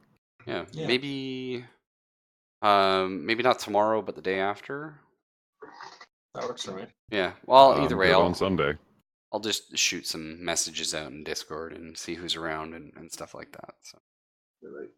Yeah. Yeah. Maybe not tomorrow, but the day after. That works for me. Yeah. Well, either way, Good on Sunday. I'll just shoot some messages out in Discord and see who's around and stuff like that. So. You're right.